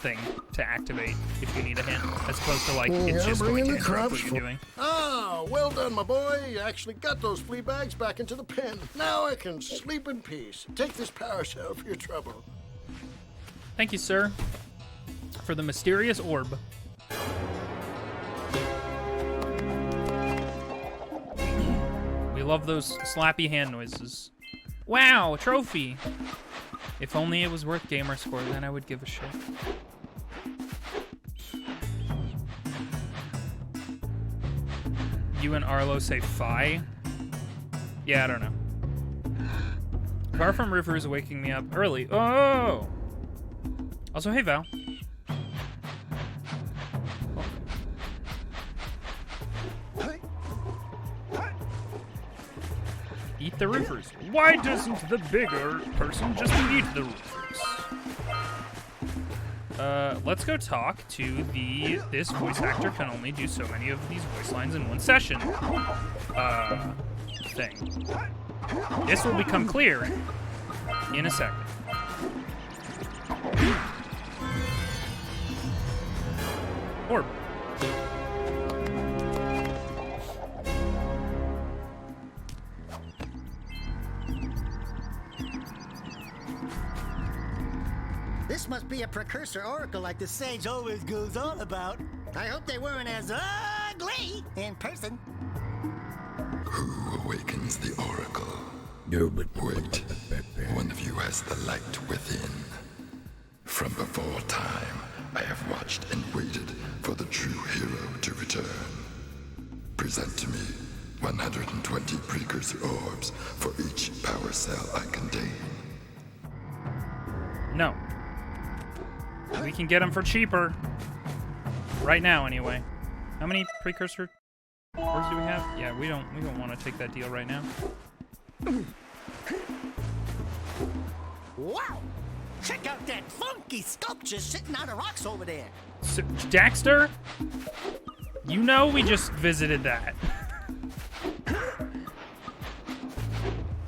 thing to activate if you need a hint, as opposed to like it's just going to interrupt what you're doing. Ah, well done, my boy. You actually got those flea bags back into the pen. Now I can sleep in peace. Take this power cell for your trouble. Thank you, sir, for the mysterious orb. We love those slappy hand noises. Wow, a trophy. If only it was worth gamer score, then I would give a shit. You and Arlo say Phi? Yeah, I don't know. Apart from Rivers waking me up early. Oh! Also, hey, Val. Eat the roofers. Why doesn't the bigger person just eat the roofers? Let's go talk to this voice actor can only do so many of these voice lines in one session. Thing. This will become clear in a second. Orb. This must be a Precursor oracle like the sage always goes on about. I hope they weren't as ugly in person. Who awakens the oracle? No, but wait. One of you has the light within. From before time, I have watched and waited for the true hero to return. Present to me 120 Precursor orbs for each power cell I contain. No. We can get them for cheaper. Right now, anyway. How many Precursor orbs do we have? Yeah, we don't want to take that deal right now. Wow! Check out that funky sculpture sitting on the rocks over there. So, Daxter? You know we just visited that.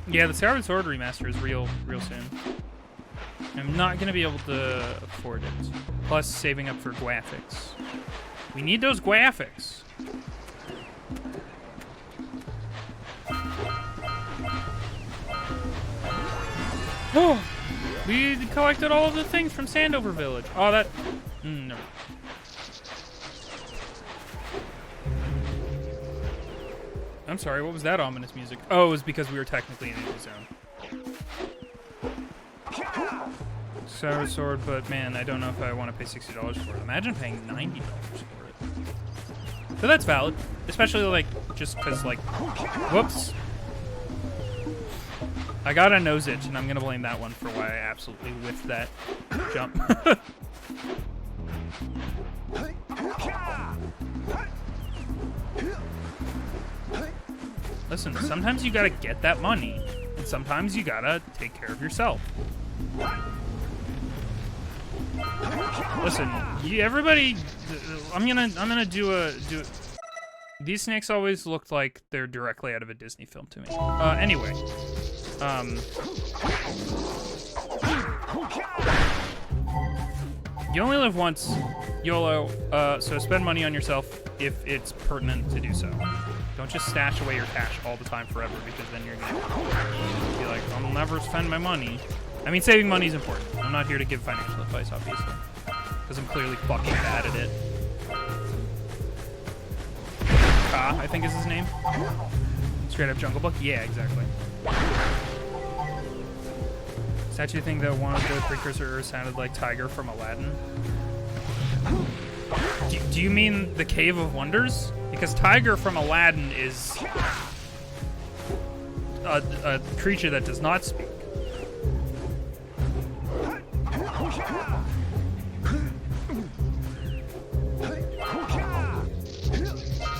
Yeah, the Skyward Sword remaster is real soon. I'm not going to be able to afford it. Plus, saving up for graphics. We need those graphics. Oh! We collected all of the things from Sandover Village. Oh, that... no. I'm sorry, what was that ominous music? Oh, it was because we were technically in the zone. Sour Sword, but man, I don't know if I want to pay $60 for it. Imagine paying $90 for it. But that's valid, especially like just because like, whoops. I got a nose itch, and I'm gonna blame that one for why I absolutely whiffed that jump. Listen, sometimes you gotta get that money, and sometimes you gotta take care of yourself. Listen, everybody, I'm gonna do it. These snakes always looked like they're directly out of a Disney film to me. Anyway, you only live once, YOLO. So spend money on yourself if it's pertinent to do so. Don't just stash away your cash all the time forever, because then you're gonna be like, I'll never spend my money. I mean, saving money is important. I'm not here to give financial advice, obviously, because I'm clearly fucking bad at it. Ka, I think is his name. Straight up Jungle Book? Yeah, exactly. Statue thing that one of the Precursor sounded like Tiger from Aladdin. Do you mean the Cave of Wonders? Because Tiger from Aladdin is a creature that does not speak.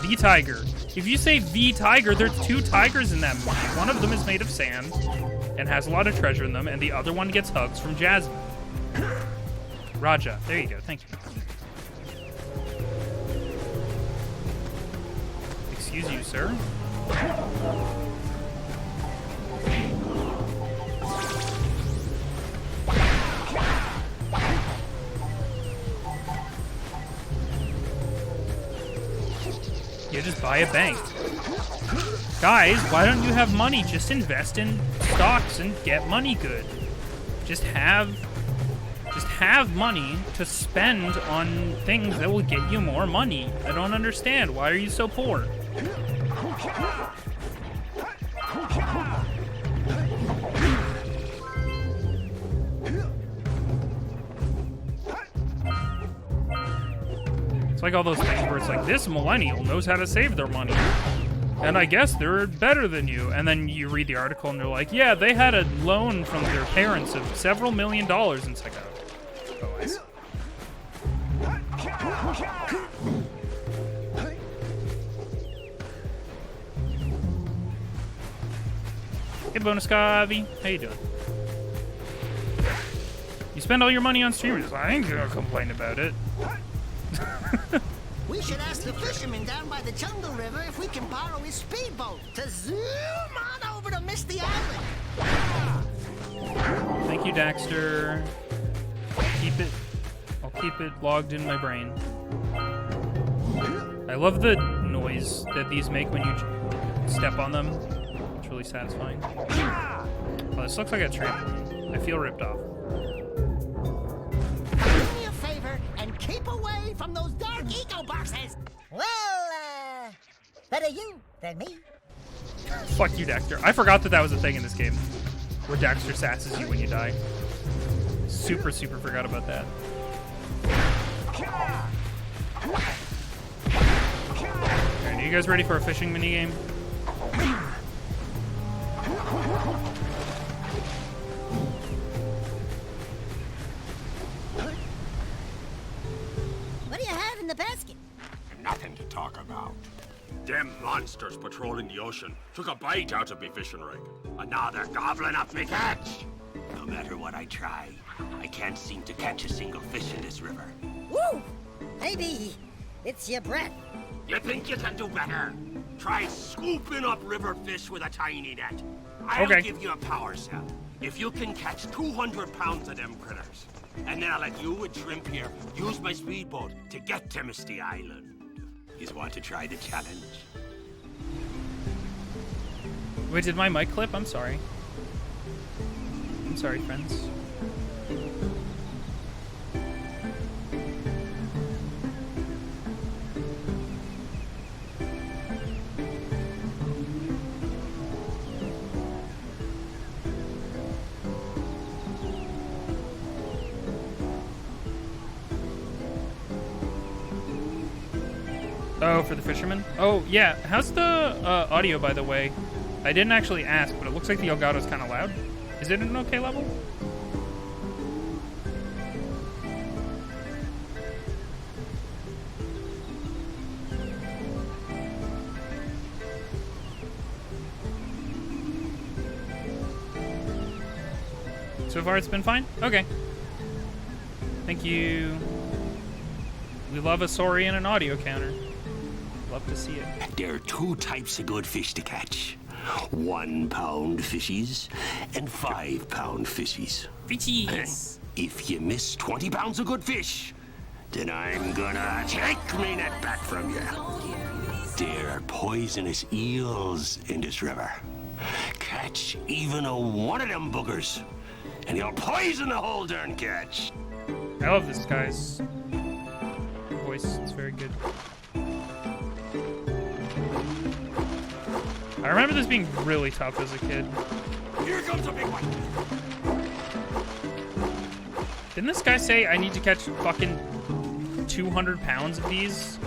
The tiger. If you say the tiger, there's two tigers in that movie. One of them is made of sand and has a lot of treasure in them, and the other one gets hugs from Jasmine. Raja. There you go. Thank you. Excuse you, sir. You just buy a bank. Guys, why don't you have money? Just invest in stocks and get money good. Just have money to spend on things that will get you more money. I don't understand. Why are you so poor? It's like all those things where it's like, this millennial knows how to save their money. And I guess they're better than you. And then you read the article and they're like, yeah, they had a loan from their parents of several $1 million. And it's like, oh, I see. Hey, Bonus Cavi. How you doing? You spend all your money on streamers. I ain't gonna complain about it. We should ask the fisherman down by the Jungle River if we can borrow his speedboat to zoom on over to Misty Island. Thank you, Daxter. I'll keep it logged in my brain. I love the noise that these make when you step on them. It's really satisfying. Oh, this looks like a trampoline. I feel ripped off. Do me a favor and keep away from those dark eco boxes. Well, better you than me. Fuck you, Daxter. I forgot that was a thing in this game. Where Daxter sasses you when you die. Super forgot about that. Alright, are you guys ready for a fishing minigame? What do you have in the basket? Nothing to talk about. Them monsters patrolling the ocean took a bite out of me fishing rig. And now they're gobbling up me catch. No matter what I try, I can't seem to catch a single fish in this river. Woo! Maybe it's your breath. You think you can do better? Try scooping up river fish with a tiny net. I'll give you a power cell. If you can catch 200 pounds of them critters. And then I'll let you and Shrimp here use my speedboat to get to Misty Island. You want to try the challenge? Wait, did my mic clip? I'm sorry. I'm sorry, friends. Oh, for the fisherman? Oh, yeah. How's the audio, by the way? I didn't actually ask, but it looks like the Elgato's kind of loud. Is it an okay level? So far, it's been fine? Okay. Thank you. We love a sorry and an audio counter. Love to see it. There are two types of good fish to catch. 1 pound fishies and 5 pound fishies. Fishies. If you miss 20 pounds of good fish, then I'm gonna take me net back from you. There are poisonous eels in this river. Catch even one of them boogers, and you'll poison the whole darn catch. I love this guy's voice. It's very good. I remember this being really tough as a kid. Here comes a big one. Didn't this guy say I need to catch fucking 200 pounds of these?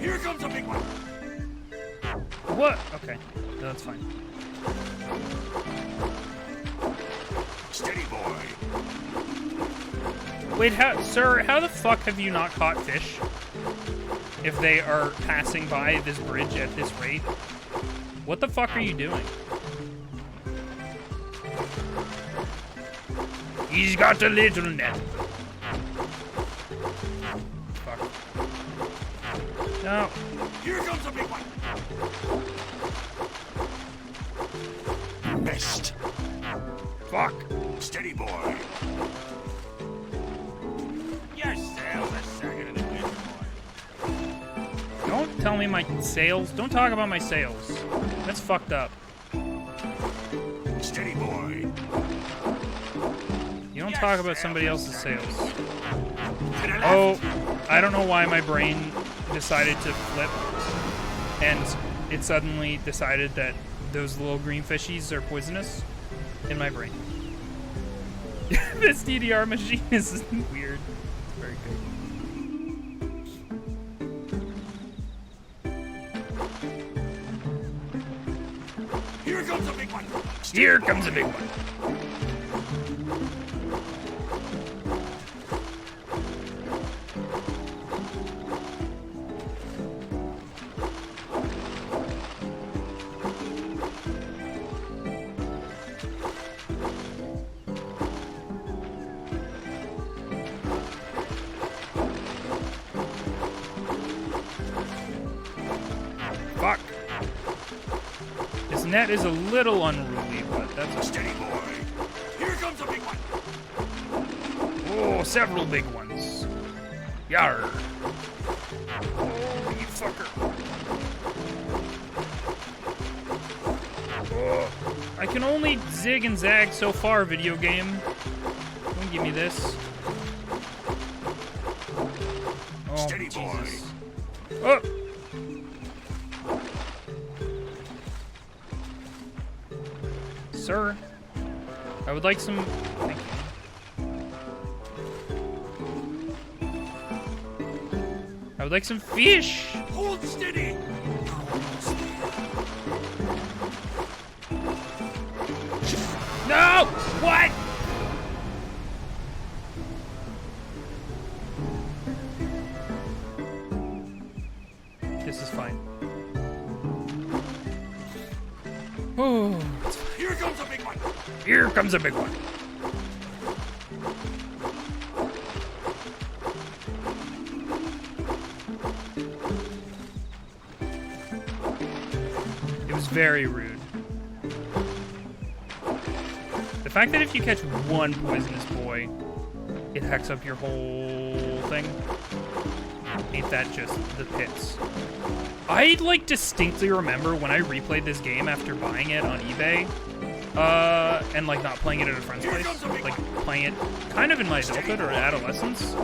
Here comes a big one. What? Okay, that's fine. Steady, boy. Wait, sir, how the fuck have you not caught fish? If they are passing by this bridge at this rate? What the fuck are you doing? He's got a little net. Fuck. No. Here comes a big one. Missed. Fuck. Steady, boy. Your sails are sagging in the wind, boy. Don't tell me my sails. Don't talk about my sails. That's fucked up. Steady, boy. You don't talk about somebody else's sails. Oh, I don't know why my brain decided to flip and it suddenly decided that those little green fishies are poisonous in my brain. This DDR machine is weird. It's very good. Here comes a big one. Here comes a big one. Fuck. This net is a little unruly, but that's a steady boy. Here comes a big one. Oh, several big ones. Yarr. Oh, you fucker. Oh, I can only zig and zag so far, video game. Don't give me this. Oh, steady Jesus. boy. Oh. Sir, I would like some. Thank you. I would like some fish. Hold steady. No! What? This is fine. Oh. Here comes a big one. Here comes a big one. It was very rude. The fact that if you catch one poisonous boy, it hacks up your whole thing. Ain't that just the pits? I, like, distinctly remember when I replayed this game after buying it on eBay, and, like, not playing it at a friend's place, like, playing it kind of in my adulthood or adolescence.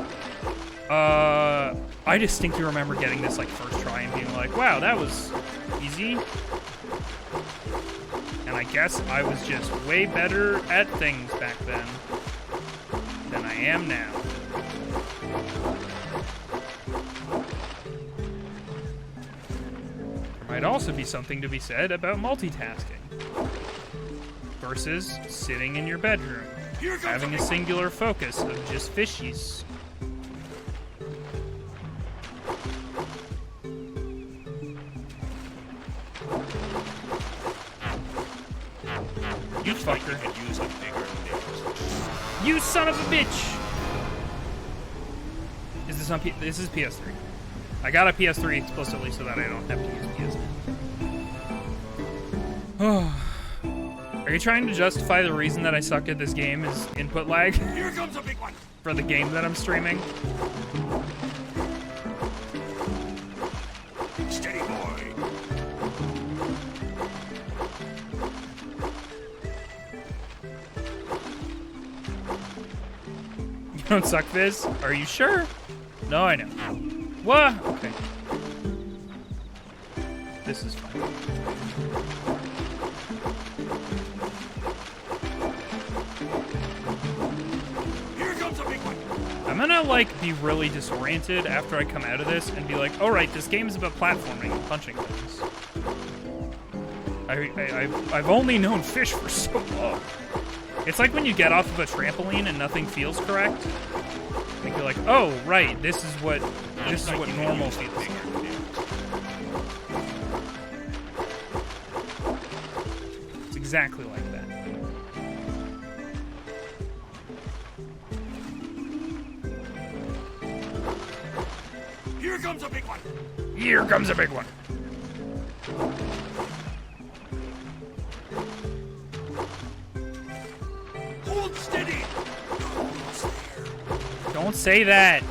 I distinctly remember getting this, like, first try and being like, wow, that was easy. And I guess I was just way better at things back then than I am now. Might also be something to be said about multitasking versus sitting in your bedroom, having a singular focus of just fishies. You fucker. Could use a bigger net. You son of a bitch! Is this on this is PS3. I got a PS3 explicitly so that I don't have to use PS3. Are you trying to justify the reason that I suck at this game is input lag? Here comes a big one. For the game that I'm streaming? Steady boy. You don't suck, Viz? Are you sure? No, I know. What? Okay. This is fine. Here comes a big one. I'm I'm gonna, like, be really disoriented after I come out of this and be like, all right, this game is about platforming and punching things. I've only known fish for so long. It's like when you get off of a trampoline and nothing feels correct. And you're like, oh, right, this is what normal feels like. It's exactly like that. Here comes a big one. Here comes a big one. Hold steady. Don't say that.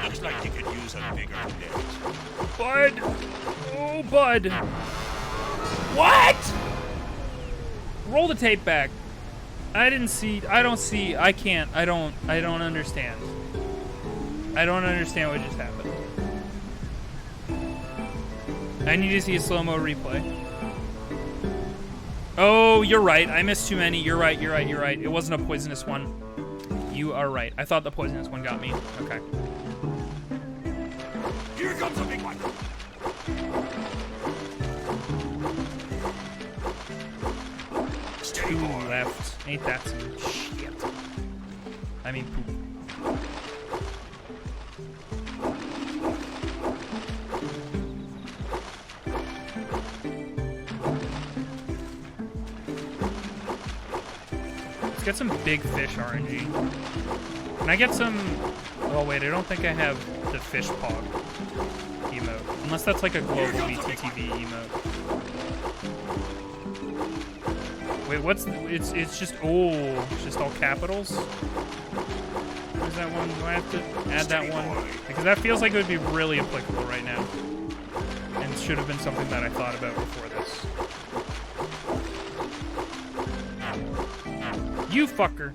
Looks like you could use a bigger net. Bud. Oh, Bud. What? Roll the tape back. I don't understand. I don't understand what just happened. I need to see a slow-mo replay. Oh, you're right. I missed too many. You're right. It wasn't a poisonous one. You are right. I thought the poisonous one got me. Okay. Here comes a big one. Two left. Ain't that some shit? I mean, poop. Let's get some big fish RNG. Can I get some... Oh, wait, I don't think I have the fish pog emote. Unless that's like a global BTTV emote. Wait, what's... It's just... Oh, it's just all capitals? Where's that one? Do I have to add that one? Because that feels like it would be really applicable right now. And should have been something that I thought about before this. You fucker.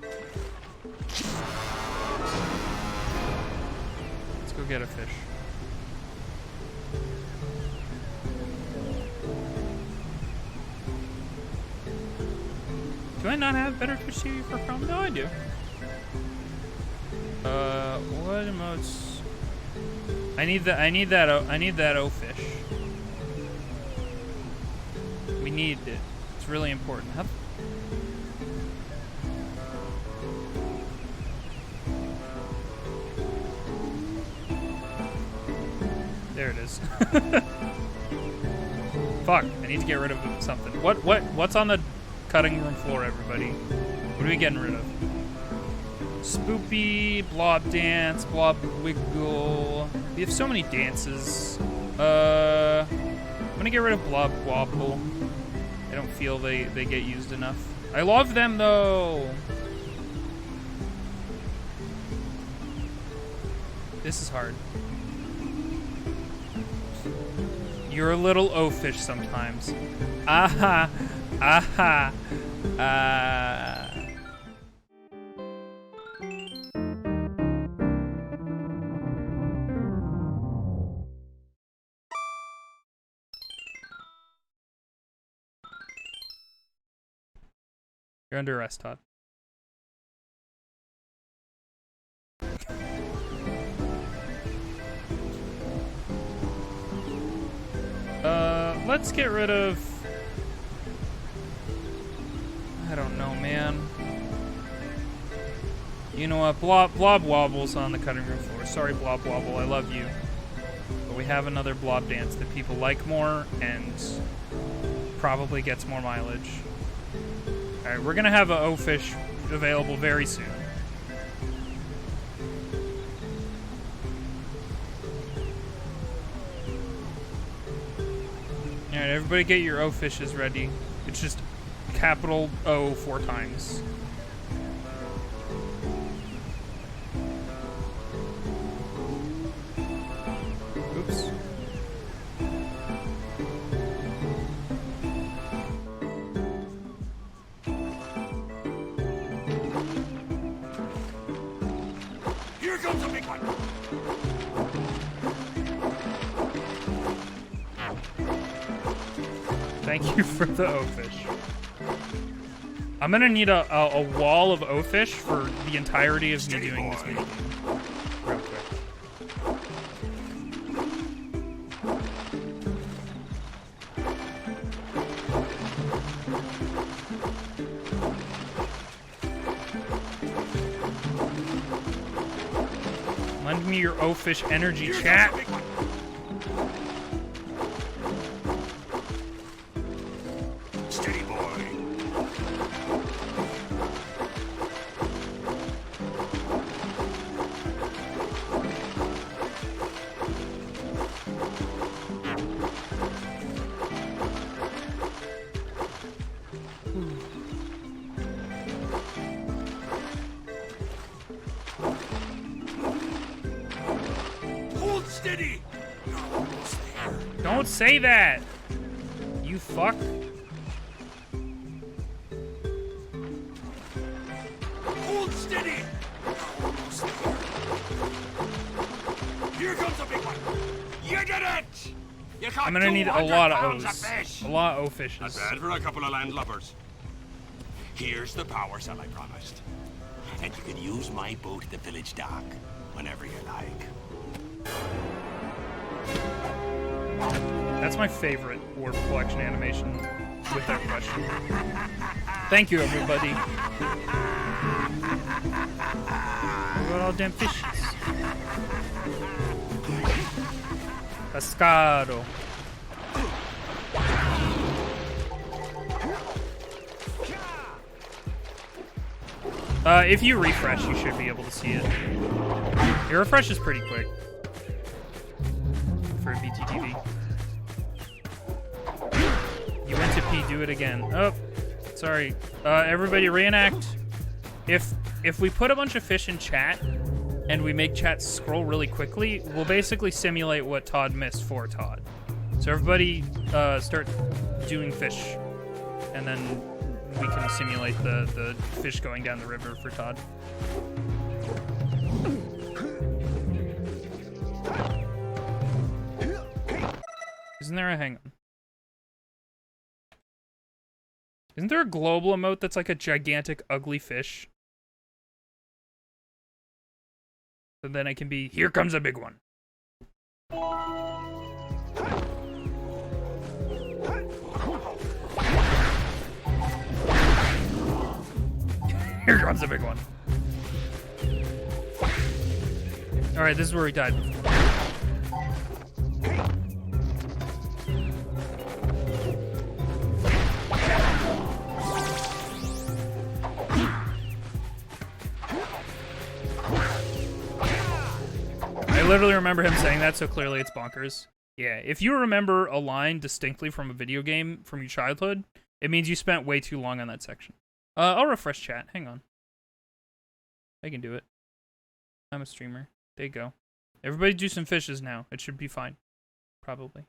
Let's go get a fish. Do I not have better fish TV for Chrome? No, I do. What emotes? I need that O fish. We need it. It's really important. How There it is. Fuck, I need to get rid of something. What's on the cutting room floor, everybody? What are we getting rid of? Spoopy, blob dance, blob wiggle. We have so many dances. I'm gonna get rid of blob wobble. I don't feel they get used enough. I love them though. This is hard. You're a little O-fish sometimes. Aha! Aha! You're under arrest, Todd. Let's get rid of... I don't know, man. You know what? Blob Wobble's on the cutting room floor. Sorry, Blob Wobble, I love you. But we have another blob dance that people like more and probably gets more mileage. Alright, we're gonna have a O-fish available very soon. Alright, everybody get your O-fishes ready. It's just capital O 4 times. Oops. Here comes a big one. Thank you for the O-fish. I'm gonna need a wall of O-fish for the entirety of me doing this minigame. Send me your O-Fish energy, chat. Steady, boy. Hold steady. You're almost there. Don't say that. You fuck. Hold steady. You're almost there. Here comes a big one. You did it. You caught I'm gonna need a 200 lot of pounds O's. fish. A lot of O-Fishes. Not bad for a couple of landlubbers. Here's the power cell I promised. And you can use my boat at the village dock whenever you like. That's my favorite orb collection animation, without question. Thank you, everybody. Look at all damn fishes. Pescado. If you refresh, you should be able to see it. Your refresh is pretty quick for BTTV. You went to P, do it again. Oh, sorry. Everybody reenact. If we put a bunch of fish in chat and we make chat scroll really quickly, we'll basically simulate what Todd missed for Todd. So everybody start doing fish, and then we can simulate the fish going down the river for Todd. Isn't there a hang on? Isn't there a global emote that's like a gigantic ugly fish? So then it can be, here comes a big one. Here comes a big one. Alright, this is where we died before. I literally remember him saying that, so clearly it's bonkers. Yeah, if you remember a line distinctly from a video game from your childhood, it means you spent way too long on that section. I'll refresh chat. Hang on. I can do it. I'm a streamer. There you go. Everybody do some fishes now. It should be fine. Probably.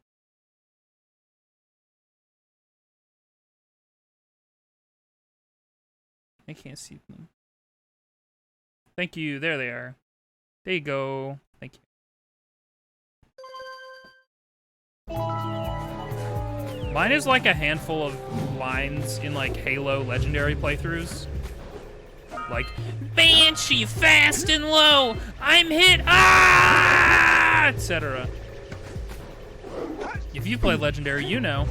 I can't see them. Thank you. There they are. There you go. Thank you. Mine is like a handful of lines in like Halo Legendary playthroughs. Like, Banshee, fast and low, I'm hit, ah, etc. If you play Legendary, you know.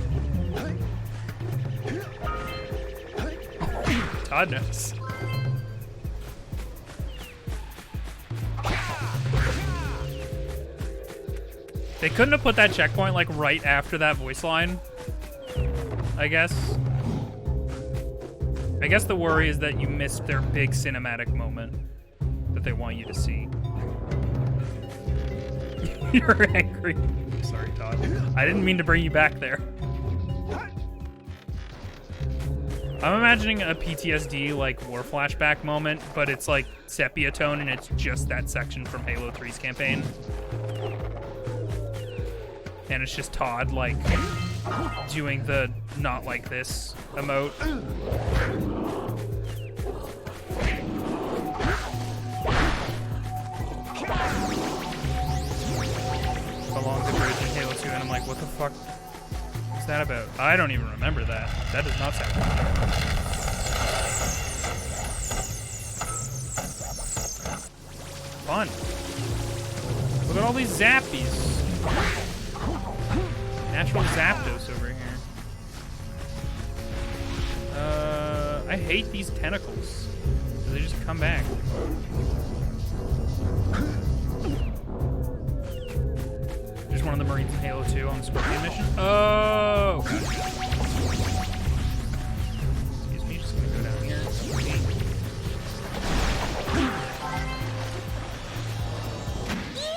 Todd knows. They couldn't have put that checkpoint like right after that voice line, I guess. I guess the worry is that you missed their big cinematic moment that they want you to see. You're angry. I'm sorry, Todd. I didn't mean to bring you back there. I'm imagining a PTSD like war flashback moment, but it's like sepia tone and it's just that section from Halo 3's campaign. And it's just Todd like doing the not like this emote. Along the bridge in Halo 2, and I'm like, what the fuck is that about? I don't even remember that. That does not sound good. Fun. Look at all these zappies. Natural Zapdos over here. I hate these tentacles. They just come back. one of the Marines in Halo 2 on the Scorpion mission. Oh! Okay. Excuse me, just gonna go down here.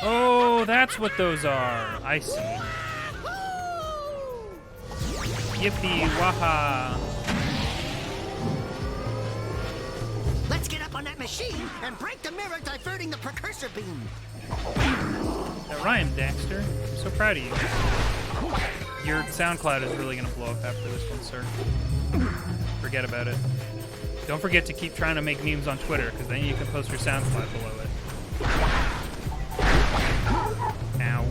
Oh, that's what those are. I see. Yippee, waha. Let's get up on that machine and break the mirror diverting the Precursor beam. That rhymed, Daxter. I'm so proud of you. Your SoundCloud is really gonna blow up after this one, sir. Forget about it. Don't forget to keep trying to make memes on Twitter, because then you can post your SoundCloud below it. Ow.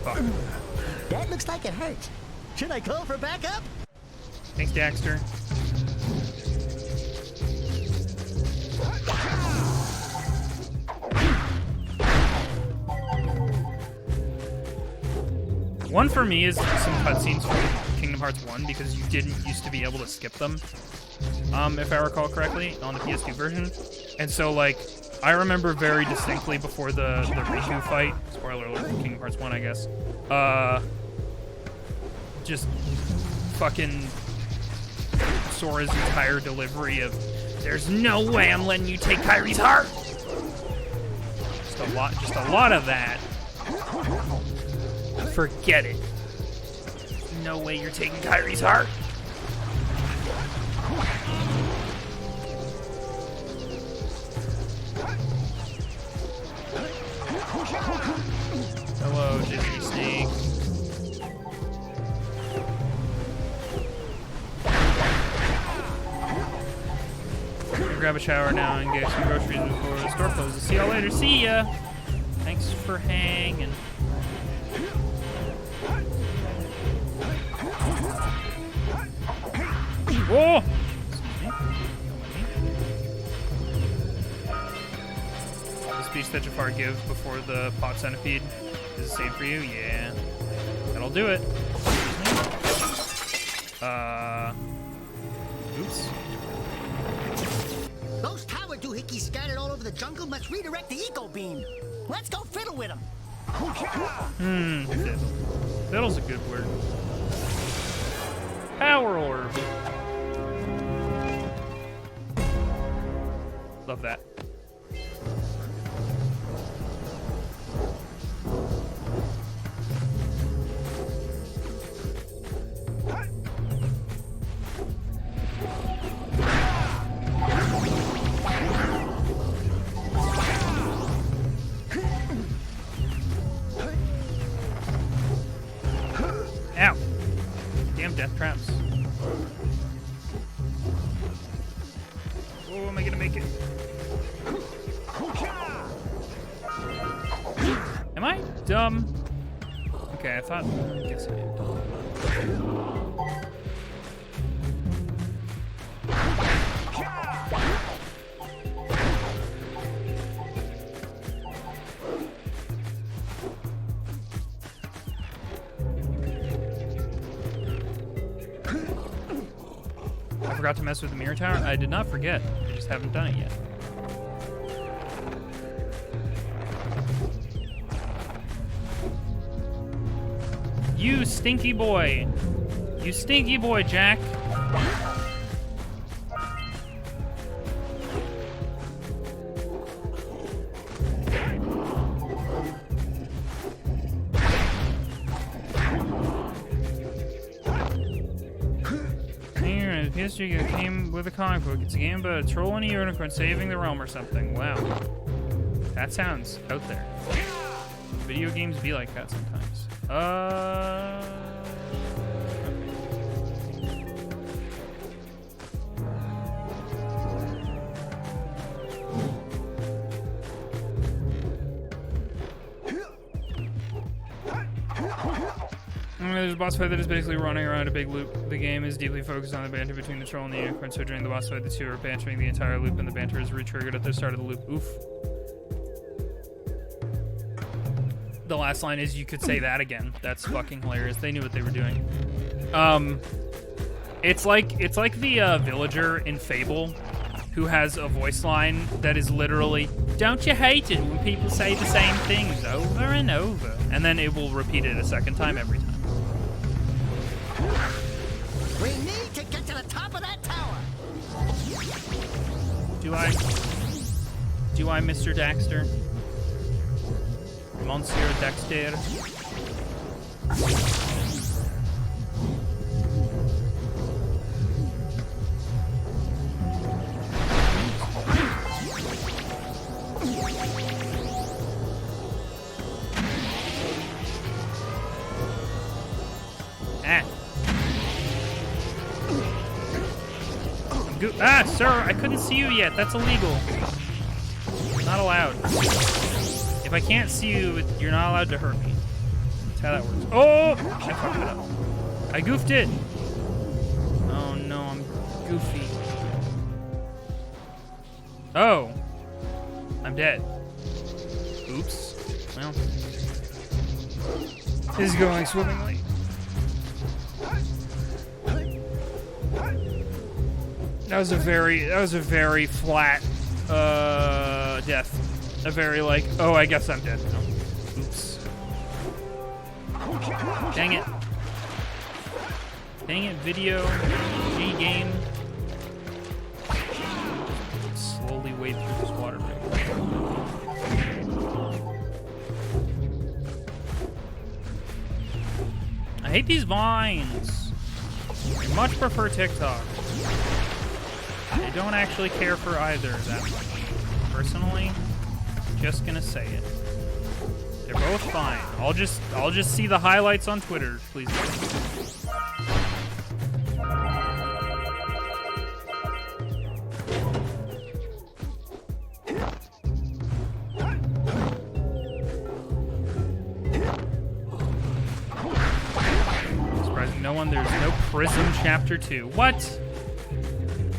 Fuck. That looks like it hurts. Should I call for backup? Thanks, Daxter. One for me is some cutscenes from Kingdom Hearts 1 because you didn't used to be able to skip them, if I recall correctly, on the PS2 version. And so, like, I remember very distinctly before the Riku fight, spoiler alert for Kingdom Hearts 1, I guess, just fucking Sora's entire delivery of, "There's no way I'm letting you take Kairi's heart!" Just a lot of that. Forget it. No way you're taking Kairi's heart. Hello, Disney Snake. Grab a shower now and get some groceries before the store closes. See y'all later. See ya. Thanks for hanging. Whoa! The speech that Jafar gives before the pot centipede is the same for you? Yeah. That'll do it. Oops. Those tower doohickeys scattered all over the jungle must redirect the eco beam. Let's go fiddle with them. Fiddle. Fiddle's a good word. Power orb. Love that. Ow. Damn death traps. Oh, am I gonna make it? Am I dumb? Okay, I thought. I guess I am dumb. I forgot to mess with the mirror tower. I did not forget. I just haven't done it yet. You stinky boy. You stinky boy, Jak. Here, the PS3 came with a comic book. It's a game about a troll and a unicorn saving the realm or something. Wow. That sounds out there. Video games be like that sometimes. There's a boss fight that is basically running around a big loop. The game is deeply focused on the banter between the troll and the unicorn, so during the boss fight, the two are bantering the entire loop, and the banter is re-triggered at the start of the loop. Oof. The last line is, "You could say that again." That's fucking hilarious. They knew what they were doing. It's like the villager in Fable who has a voice line that is literally, "Don't you hate it when people say the same things over and over?" And then it will repeat it a second time every time. We need to get to the top of that tower. Do I, Mr. Daxter? Monsieur Daxter? Sir, I couldn't see you yet. That's illegal. Not allowed. If I can't see you, you're not allowed to hurt me. That's how that works. Oh! I fucked it up. I goofed it. Oh no, I'm goofy. Oh. I'm dead. Oops. Well. This is going swimmingly. That was a very flat death. A very like, oh, I guess I'm dead now. Oops. Dang it. Dang it, video. G game. Slowly wade through this water break. I hate these vines. I much prefer TikTok. I don't actually care for either that much. Personally, just gonna say it. They're both fine. I'll just see the highlights on Twitter, please. Surprising no one. There's no Prism Chapter 2. What?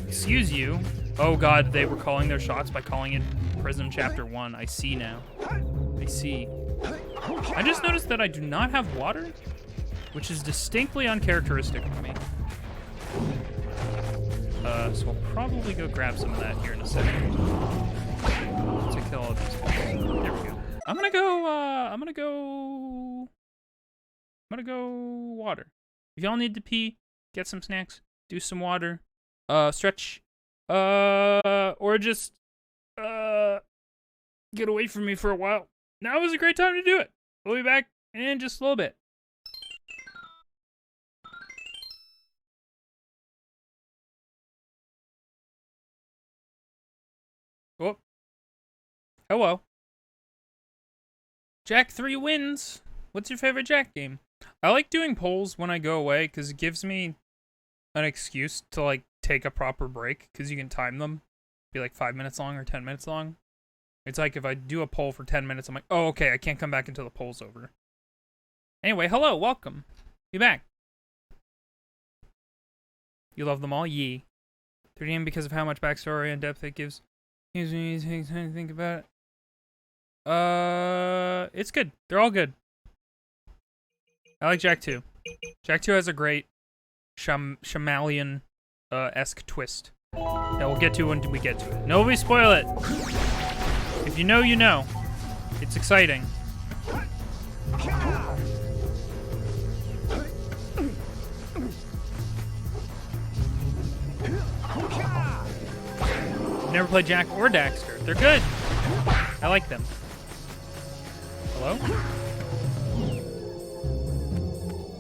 Excuse you. Oh god, they were calling their shots by calling it Prism Chapter 1. I see now. I see. I just noticed that I do not have water, which is distinctly uncharacteristic of me. So I'll probably go grab some of that here in a second. To kill all these guys. There we go. I'm gonna go water. If y'all need to pee, get some snacks, do some water. Stretch, or just, get away from me for a while. Now is a great time to do it. We'll be back in just a little bit. Oh. Hello. Jak 3 wins. What's your favorite Jak game? I like doing polls when I go away because it gives me an excuse to, like, take a proper break, because you can time them. Be like 5 minutes long or 10 minutes long. It's like if I do a poll for 10 minutes, I'm like, oh, okay, I can't come back until the poll's over. Anyway, hello, welcome. Be back. You love them all? Yee. 3DM because of how much backstory and depth it gives. Gives me time to think about it. It's good. They're all good. I like Jak 2. Jak 2 has a great Shyamalan esque twist that we'll get to when we get to it. Nobody spoil it. If you know, you know. It's exciting. Never played Jak or Daxter. They're good. I like them. Hello?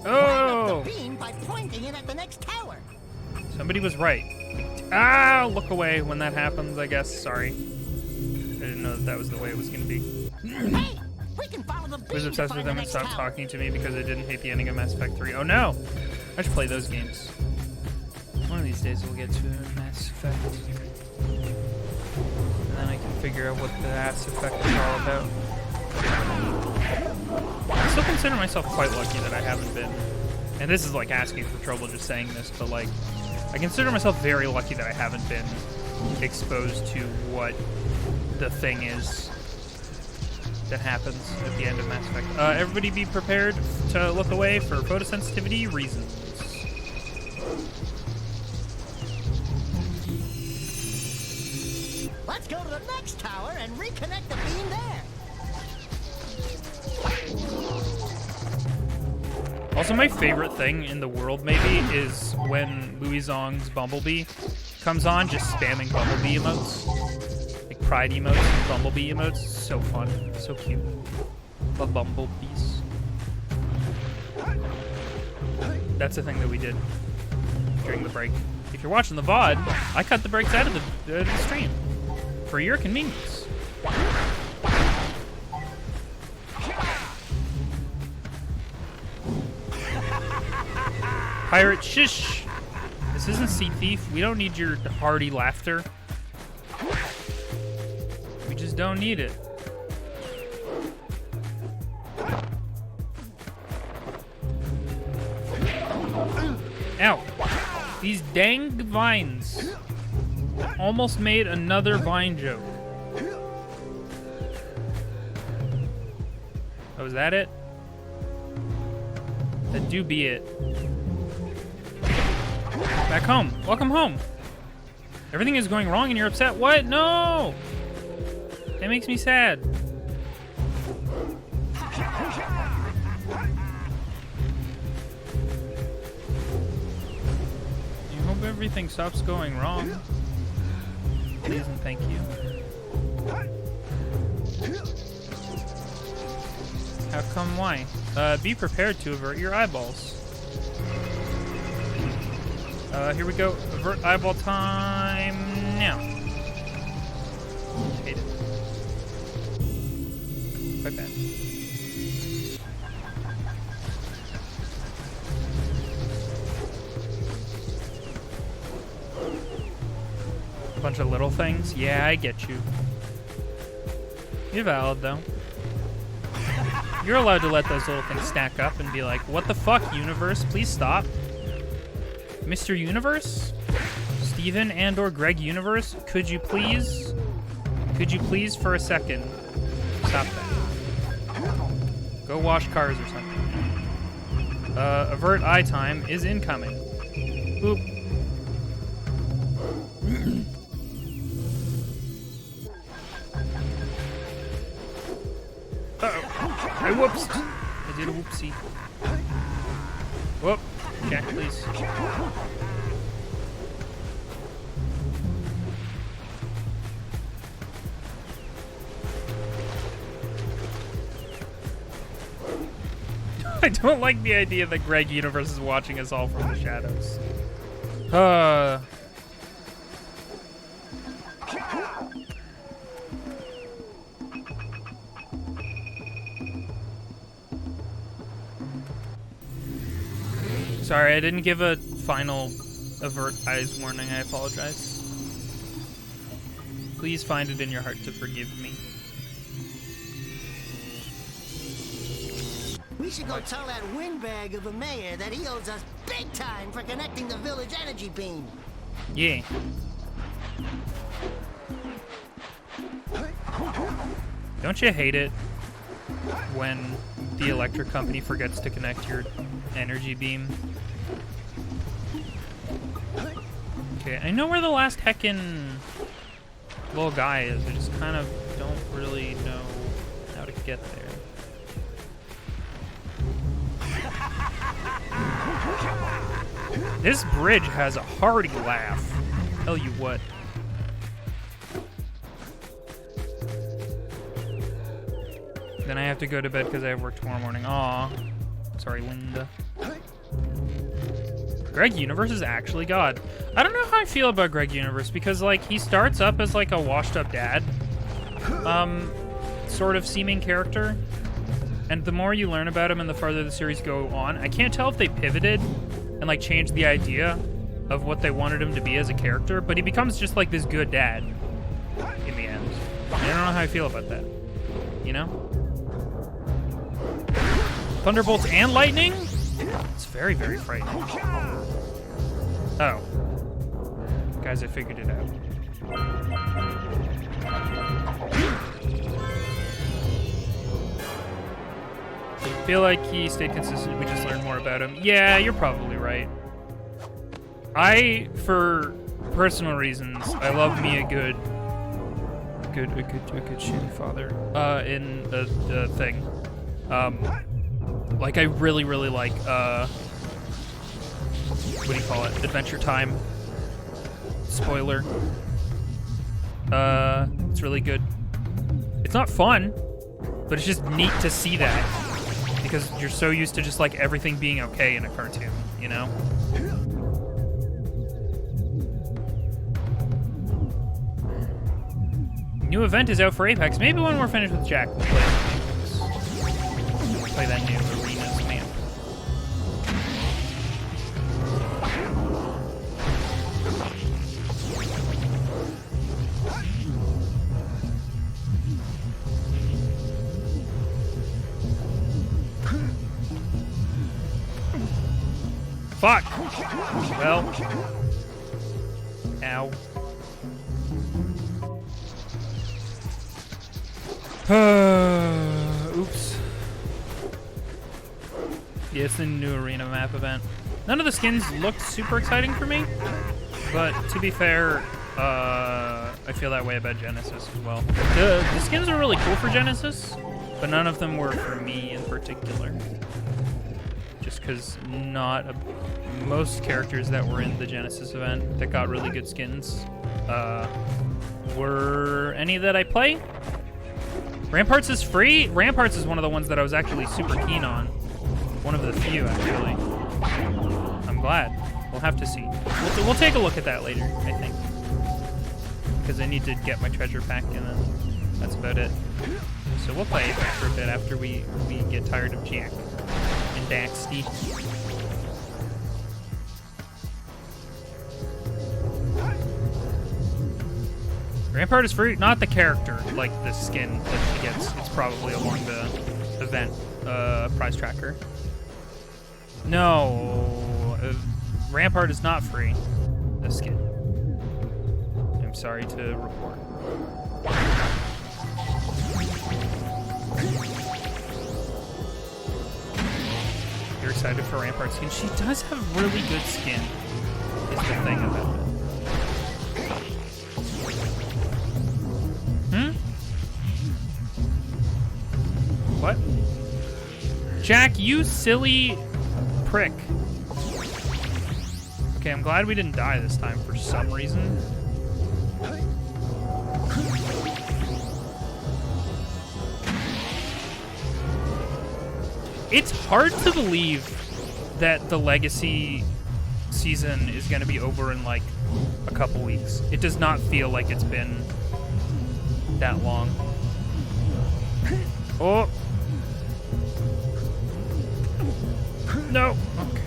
Oh! By pointing it at the next tower. Somebody was right. Ah, look away when that happens, I guess. Sorry. I didn't know that was the way it was going to be. Hey, we can follow the I was obsessed with them and stopped talking to me because I didn't hate the ending of Mass Effect 3. Oh no! I should play those games. One of these days we'll get to Mass Effect. And then I can figure out what the Mass Effect is all about. I still consider myself quite lucky that I haven't been, and this is like asking for trouble just saying this, but like, I consider myself very lucky that I haven't been exposed to what the thing is that happens at the end of Mass Effect. Everybody be prepared to look away for photosensitivity reasons. Let's go to the next tower and reconnect the beam there. Also, my favorite thing in the world, maybe, is when Louis Zong's Bumblebee comes on, just spamming Bumblebee emotes. Like Pride emotes and Bumblebee emotes. So fun. So cute. Love Bumblebees. That's the thing that we did during the break. If you're watching the VOD, I cut the breaks out of the stream for your convenience. Pirate shish! This isn't Sea Thief. We don't need your hearty laughter. We just don't need it. Ow. These dang vines almost made another vine joke. Oh, is that it? That do be it. Back home. Welcome home. Everything is going wrong and you're upset. What? No! That makes me sad. I hope everything stops going wrong. Please and thank you. How come? Why? Be prepared to avert your eyeballs. Here we go. Avert eyeball time now. Hate it. Quite bad. A bunch of little things. Yeah, I get you. You're valid, though. You're allowed to let those little things stack up and be like, what the fuck, universe? Please stop. Mr. Universe? Steven and or Greg Universe? Could you please for a second stop that? Go wash cars or something. Avert eye time is incoming. Boop. Uh-oh. I whoopsed. I did a whoopsie. Whoop. Jack, please. I don't like the idea that Greg Universe is watching us all from the shadows. Sorry, I didn't give a final avert eyes warning. I apologize. Please find it in your heart to forgive me. We should go tell that windbag of a mayor that he owes us big time for connecting the village energy beam. Yeah. Don't you hate it when the electric company forgets to connect your energy beam? Okay, I know where the last heckin' little guy is. I just kind of don't really know how to get there. This bridge has a hearty laugh. Tell you what. Then I have to go to bed because I have work tomorrow morning. Aw. Sorry, Linda. Greg Universe is actually God. I don't know how I feel about Greg Universe because, like, he starts up as, like, a washed-up dad. Sort of seeming character. And the more you learn about him and the farther the series go on, I can't tell if they pivoted and, like, changed the idea of what they wanted him to be as a character, but he becomes just, like, this good dad in the end. I don't know how I feel about that. You know? Thunderbolts and lightning? It's very, very frightening. Oh. Guys, I figured it out. I feel like he stayed consistent. We just learned more about him. Yeah, you're probably right. For personal reasons, I love me a good good shitty father. In the thing. Like I really like what do you call it? Adventure Time. Spoiler. It's really good. It's not fun, but it's just neat to see that because you're so used to just like everything being okay in a cartoon, you know? New event is out for Apex. Maybe when we're finished with Jak, we'll play that new arenas map. Fuck! Well. Ow. Oops. Yeah, it's the new arena map event. None of the skins looked super exciting for me, but to be fair, I feel that way about Genesis as well. The skins are really cool for Genesis, but none of them were for me in particular. Just because most characters that were in the Genesis event that got really good skins were any that I play. Ramparts is free? Ramparts is one of the ones that I was actually super keen on. One of the few, actually. I'm glad. We'll have to see. We'll take a look at that later, I think. Because I need to get my treasure pack, and then that's about it. So we'll play Apex for a bit after we get tired of Jak and Daxter. Rampart is free, not the character, like the skin that she gets. It's probably along the event prize tracker. No, Rampart is not free. The skin. I'm sorry to report. You're excited for Rampart skin? She does have really good skin. Is the thing about it. What? Jak, you silly prick. Okay, I'm glad we didn't die this time for some reason. It's hard to believe that the Legacy season is going to be over in like a couple weeks. It does not feel like it's been that long. Oh! No. Okay.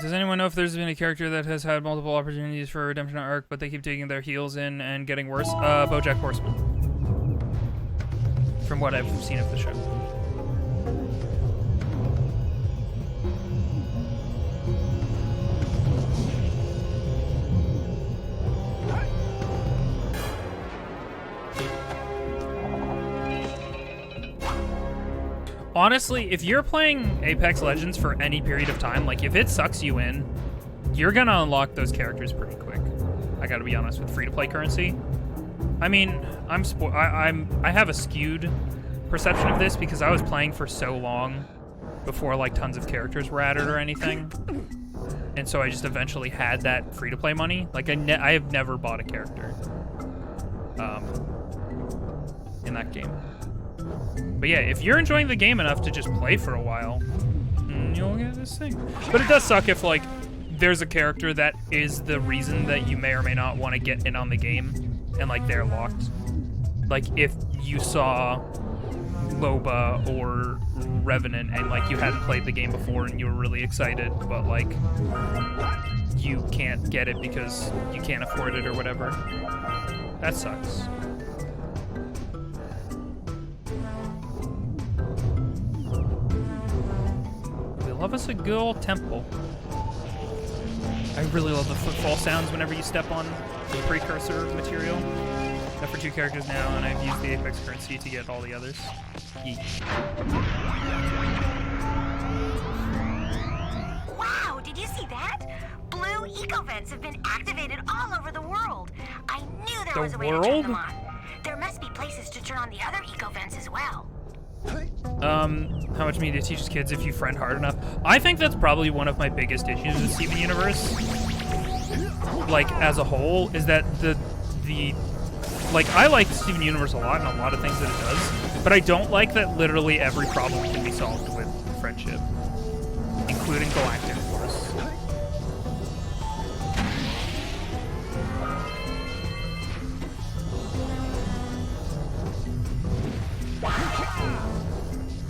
Does anyone know if there's been a character that has had multiple opportunities for a redemption arc, but they keep digging their heels in and getting worse? BoJack Horseman. From what I've seen of the show. Honestly, if you're playing Apex Legends for any period of time, like if it sucks you in, you're gonna unlock those characters pretty quick. I gotta be honest, with free-to-play currency. I mean, I have a skewed perception of this because I was playing for so long before like tons of characters were added or anything, and so I just eventually had that free-to-play money. Like I have never bought a character in that game. But yeah, if you're enjoying the game enough to just play for a while, you'll get this thing. But it does suck if, like, there's a character that is the reason that you may or may not want to get in on the game, and, like, they're locked. Like, if you saw Loba or Revenant and, like, you hadn't played the game before and you were really excited, but, like, you can't get it because you can't afford it or whatever. That sucks. Love us a good old temple. I really love the footfall sounds whenever you step on the Precursor material. Except for 2 characters now, and I've used the Apex currency to get all the others. Yeet. eco-vents have been activated all over the world. I knew there was a way to world? turn them on. There must be places to turn on the other eco-vents as well. How much media teaches kids if you friend hard enough? I think that's probably one of my biggest issues with Steven Universe. Like, as a whole, is that like, I like Steven Universe a lot and a lot of things that it does, but I don't like that literally every problem can be solved with friendship, including Galactic Force.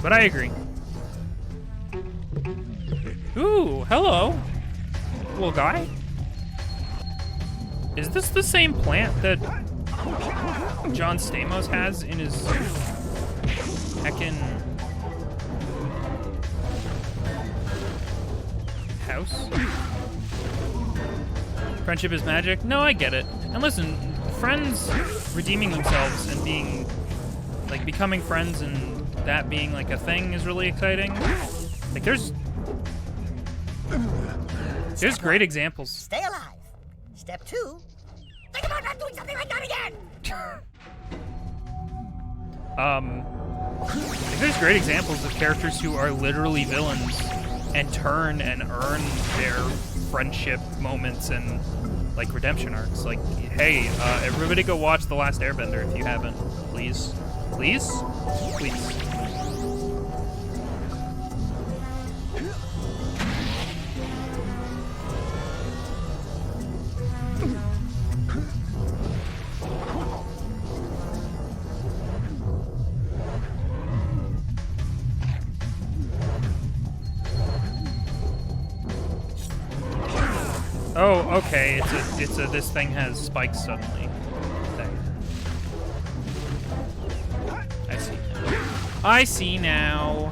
But I agree. Ooh, hello, little guy. Is this the same plant that John Stamos has in his heckin' house? Friendship is magic? No, I get it. And listen, friends redeeming themselves and being, like, becoming friends and that being, like, a thing is really exciting. Like, there's great examples. Stay alive. Step 2. Think about not doing something like that again. Like, there's great examples of characters who are literally villains and turn and earn their friendship moments and, like, redemption arcs. Like, hey, everybody go watch The Last Airbender if you haven't. Please. Please? Please. Oh, okay. It's a this thing has spikes suddenly thing. I see. I see now.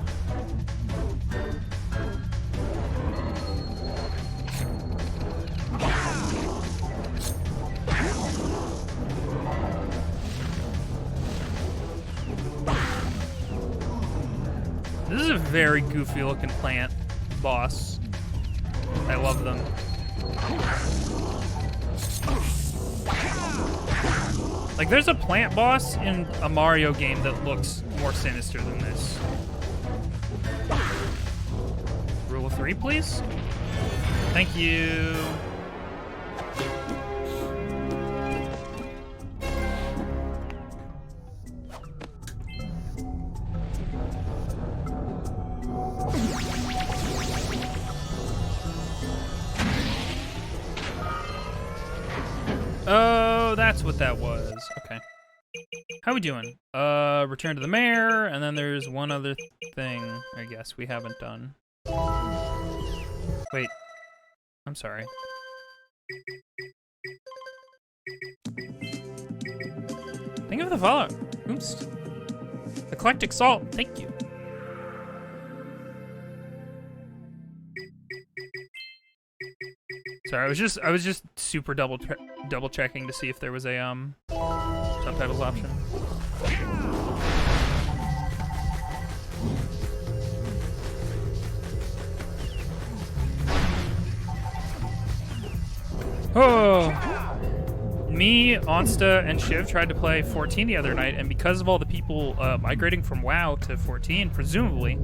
This is a very goofy looking plant boss. I love them. Like, there's a plant boss in a Mario game that looks more sinister than this. Rule of 3, please? Thank you. Oh, that's what that was. Okay. How we doing? Return to the mayor, and then there's one other thing I guess we haven't done. Wait. I'm sorry. Think of the Fallout. Oops. Eclectic salt. Thank you. Sorry, I was just super double checking to see if there was a subtitles option. Oh, me, Onsta, and Shiv tried to play 14 the other night, and because of all the people migrating from WoW to 14, presumably,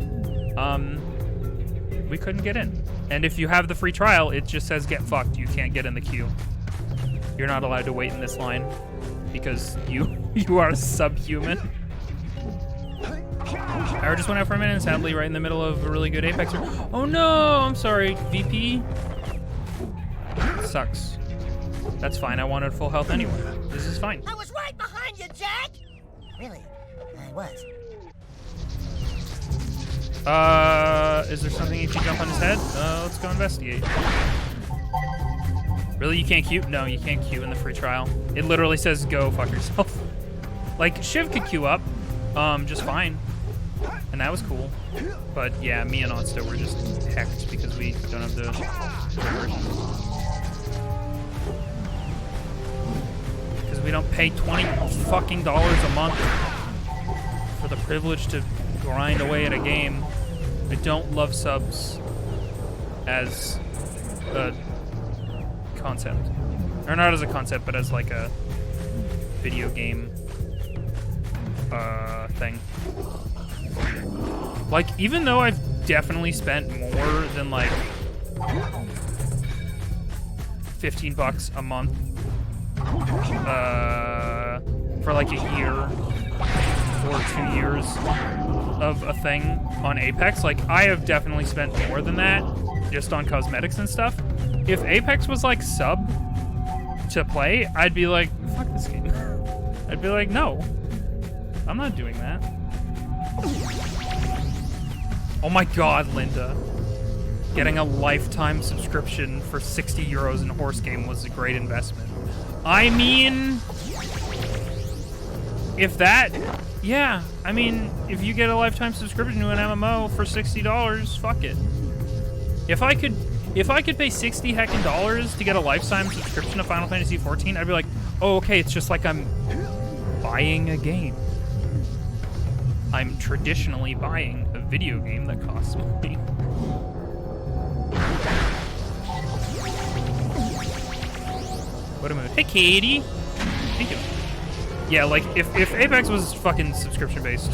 we couldn't get in. And if you have the free trial, it just says get fucked. You can't get in the queue. You're not allowed to wait in this line because you are subhuman. I just went out for a minute and sadly right in the middle of a really good Apex. Oh no, I'm sorry, VP. Sucks. That's fine, I wanted full health anyway. This is fine. I was right behind you, Jak! Really, I was. Is there something if you jump on his head? Let's go investigate. Really, you can't queue? No, you can't queue in the free trial. It literally says go fuck yourself. Like, Shiv could queue up, just fine. And that was cool. But yeah, me and Onsta were just hecked because we don't have the version. Because we don't pay $20 fucking a month for the privilege to grind away at a game. I don't love subs as a concept. Or not as a concept, but as like a video game thing. Like, even though I've definitely spent more than like $15 a month for like a year or 2 years of a thing on Apex, like I have definitely spent more than that just on cosmetics and stuff. If Apex was like sub to play, I'd be like, fuck this game. I'd be like, no, I'm not doing that. Oh my god, Linda. Getting a lifetime subscription for 60 euros in Horse Game was a great investment. I mean, if that, yeah, I mean, if you get a lifetime subscription to an MMO for $60, fuck it. If I could pay 60 heckin' dollars to get a lifetime subscription to Final Fantasy XIV, I'd be like, oh, okay, it's just like I'm buying a game. I'm traditionally buying a video game that costs money. What a move. Hey, Katie. Thank you. Yeah, like, if Apex was fucking subscription-based,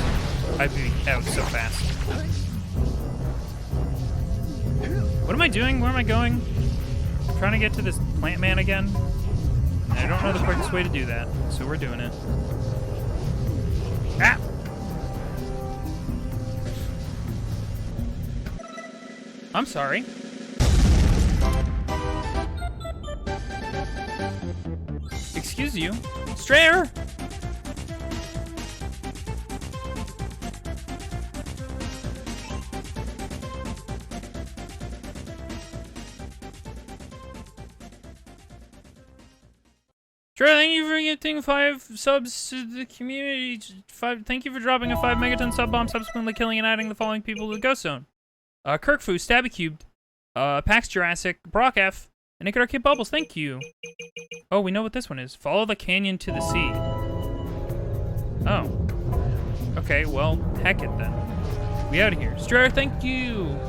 I'd be out so fast. What am I doing? Where am I going? I'm trying to get to this plant man again. And I don't know the quickest way to do that, so we're doing it. Ah! I'm sorry. Excuse you. Strayer! Strayer, thank you for gifting 5 subs to the community. Thank you for dropping a 5 megaton sub bomb, subsequently killing and adding the following people to the Ghost Zone. Kirkfu, Stabby Cubed, Pax Jurassic, Brock F, and Naked Arcade Bubbles, thank you. Oh, we know what this one is. Follow the canyon to the sea. Oh. Okay, well, heck it then. We out of here. Strayer, thank you.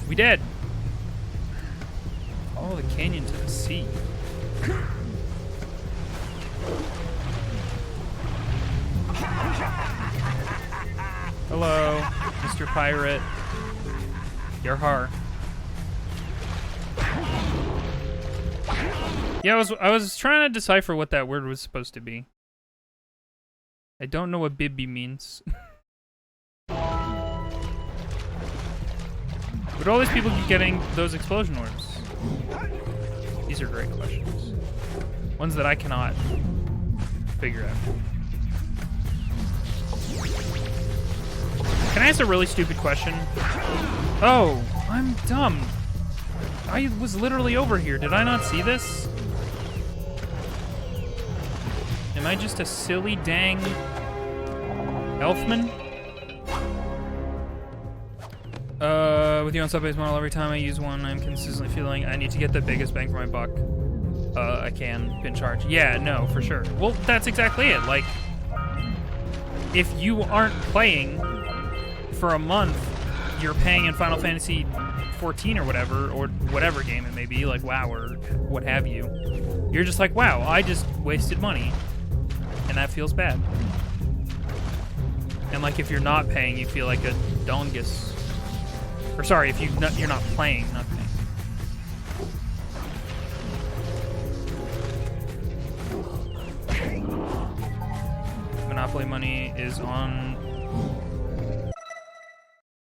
We dead. Follow the canyon to the sea. Hello, Mr. Pirate. Your har. Yeah, I was trying to decipher what that word was supposed to be. I don't know what Bibby means. Would all these people be getting those explosion orbs? These are great questions. Ones that I cannot figure out. Can I ask a really stupid question? Oh, I'm dumb. I was literally over here. Did I not see this? Am I just a silly dang elfman? With you on sub-base model, every time I use one, I'm consistently feeling I need to get the biggest bang for my buck. I can pin charge. Yeah, no, for sure. Well, that's exactly it. Like, if you aren't playing for a month, you're paying in Final Fantasy 14 or whatever game it may be, like WoW or what have you. You're just like, wow, I just wasted money, and that feels bad. And like, if you're not paying, you feel like a dongus. Or sorry, if you're not playing, not paying. Monopoly money is on.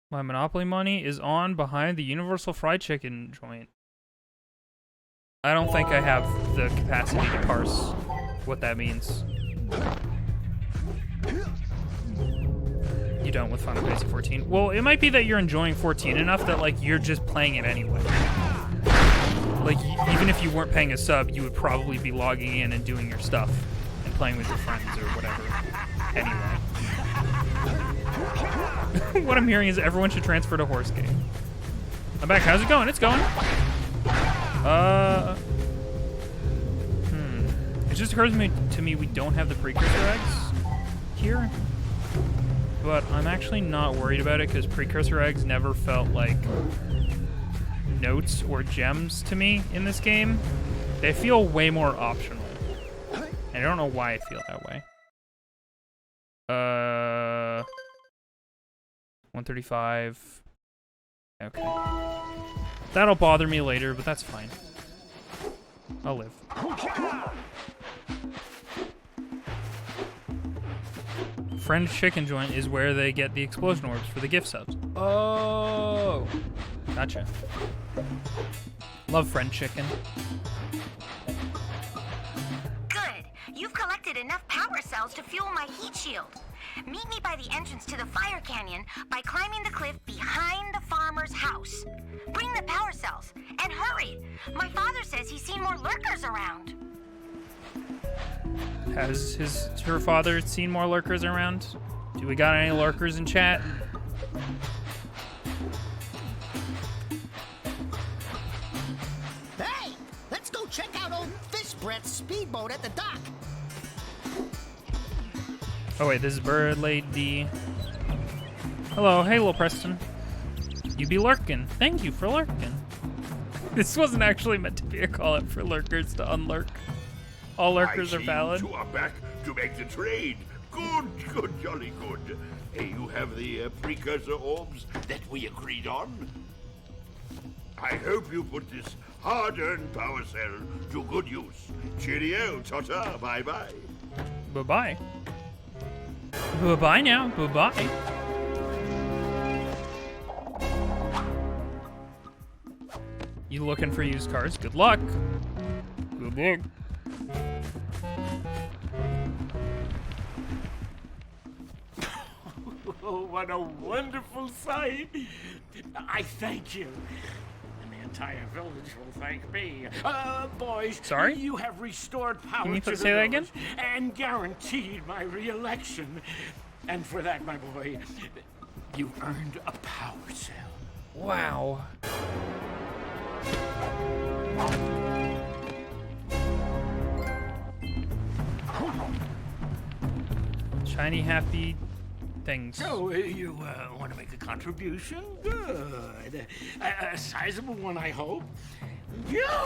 My Monopoly money is on behind the Universal Fried Chicken joint. I don't think I have the capacity to parse what that means. You don't with Final Fantasy 14. Well, it might be that you're enjoying 14 enough that like you're just playing it anyway. Like even if you weren't paying a sub, you would probably be logging in and doing your stuff and playing with your friends or whatever. Anyway. What I'm hearing is everyone should transfer to Horse Game. I'm back. How's it going? It's going. It just occurs to me we don't have the Precursor eggs here. but I'm actually not worried about it because Precursor eggs never felt like notes or gems to me in this game. They feel way more optional. I don't know why I feel that way. 135. Okay. That'll bother me later, but that's fine. I'll live. Friend Chicken Joint is where they get the explosion orbs for the gift subs. Oh, gotcha. Love Friend Chicken. Good. You've collected enough power cells to fuel my heat shield. Meet me by the entrance to the fire canyon by climbing the cliff behind the farmer's house. Bring the power cells, and hurry. My father says he's seen more lurkers around. Has her father seen more lurkers around? Do we got any lurkers in chat? Hey, let's go check out old Fish Brett's speedboat at the dock. Oh wait, this is Bird Lady. Hello, hey little Preston. You be lurking. Thank you for lurking. This wasn't actually meant to be a call out for lurkers to unlurk. All lurkers are valid. You are back to make the trade. Good, jolly good. Hey, you have the precursor orbs that we agreed on? I hope you put this hard-earned power cell to good use. Cheerio, ta-ta, bye-bye. Bye-bye. Bye-bye now, bye-bye. You looking for used cars? Good luck. Good luck. Oh, what a wonderful sight. I thank you. And the entire village will thank me. Boys, sorry? You have restored power Can you to the say that again? and guaranteed my re-election. And for that, my boy, you earned a power cell. Wow. Shiny happy things. So, you want to make a contribution? Good. A sizable one, I hope. Yeah.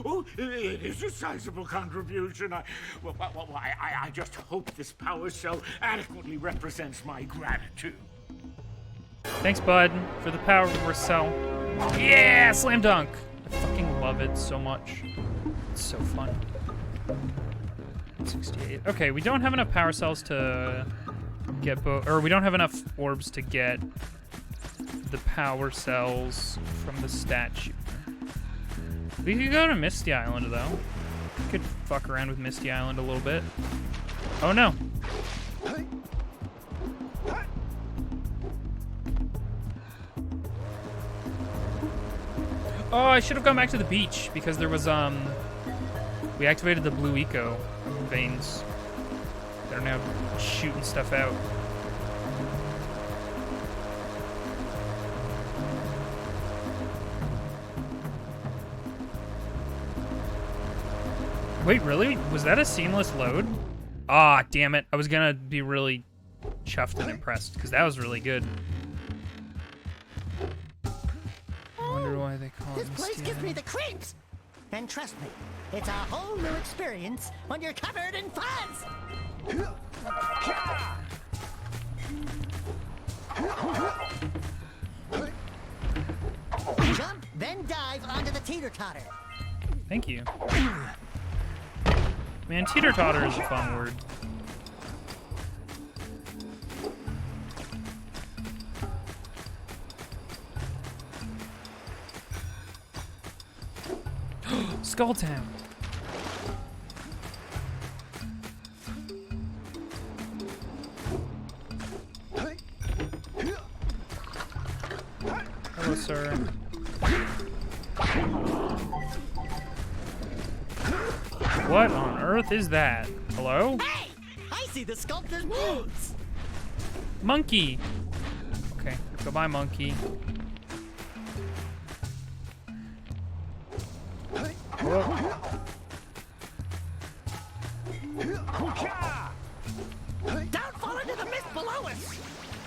Oh, it is a sizable contribution. I just hope this power cell adequately represents my gratitude. Thanks, bud, for the power cell. Yeah, slam dunk. I fucking love it so much. It's so fun. 68. Okay, we don't have enough power cells to get or we don't have enough orbs to get the power cells from the statue. We could go to Misty Island though. We could fuck around with Misty Island a little bit. Oh no. Oh, I should have gone back to the beach because there was we activated the blue eco veins that are now shooting stuff out. Wait, really? Was that a seamless load? Ah, damn it. I was gonna be really chuffed and impressed because that was really good. I wonder why they call This it place Misty gives me Island. the creeps. And trust me, it's a whole new experience when you're covered in fuzz. Jump, then dive onto the teeter-totter. Thank you. Man, teeter-totter is a fun word. Skulltown. Hello, sir. What on earth is that? Hello? Hey! I see the sculptor's moves! Monkey! Okay, goodbye, monkey. Whoa. Don't fall into the below us.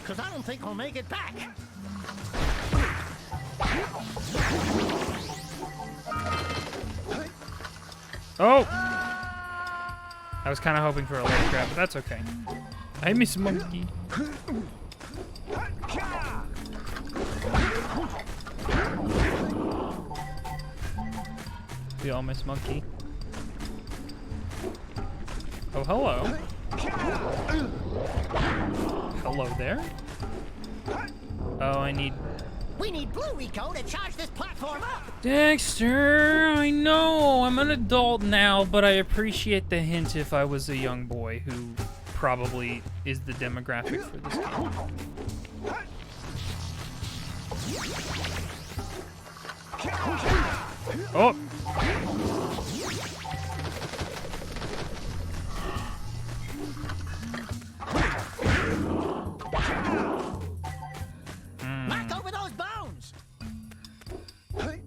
Because I don't think we'll make it back. Oh! I was kind of hoping for a leg grab, but that's okay. I miss monkey. We all miss monkey. Oh, hello. Hello there. Oh, We need Blue Rico to charge this platform up. Daxter, I know I'm an adult now, but I appreciate the hint if I was a young boy who probably is the demographic for this game. Oh! Knock over those bones. Get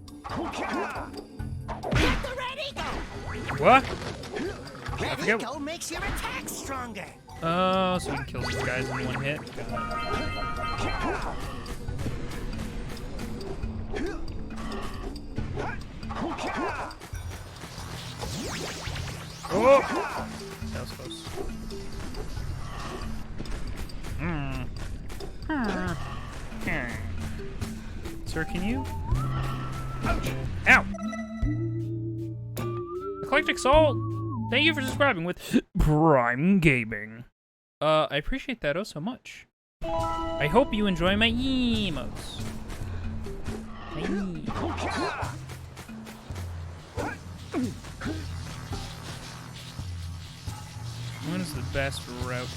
the Red Eagle. What? Red Eagle makes your attack stronger. Oh, so we can kill these guys in one hit. Got it. Oh! That was close. Sir, can you? Ow! Eclectic Salt! Thank you for subscribing with Prime Gaming. I appreciate that oh so much. I hope you enjoy my emotes. What is the best route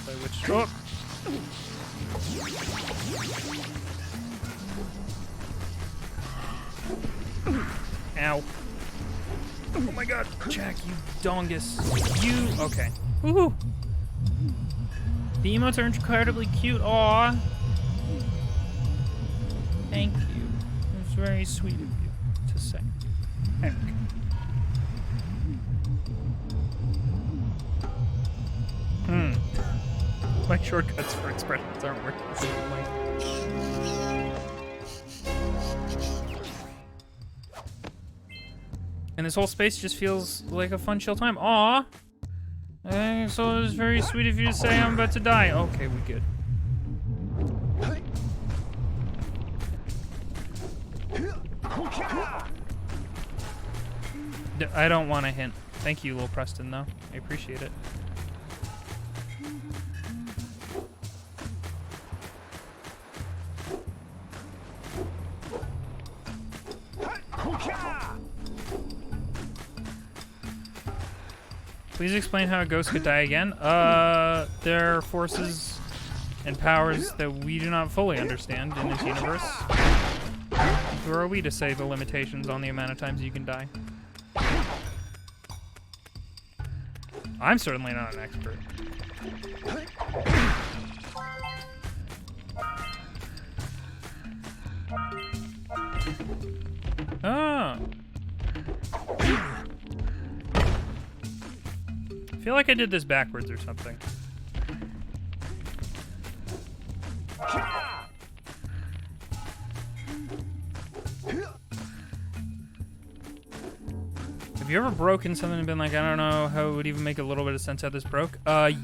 by which to... Oh! Ow. Oh my god, Jak, you dongus. You... Okay. Woohoo! The emotes are incredibly cute. Aw. Thank you. It was very sweet of you to say. Heck. My shortcuts for expressions aren't working the same way. And this whole space just feels like a fun, chill time. Aw! So it was very sweet of you to say I'm about to die. Okay, we good. I don't want a hint. Thank you, Lil Preston, though. I appreciate it. Please explain how a ghost could die again. There are forces and powers that we do not fully understand in this universe. Who are we to say the limitations on the amount of times you can die? I'm certainly not an expert. Oh. I feel like I did this backwards or something. Have you ever broken something and been like, I don't know how it would even make a little bit of sense how this broke?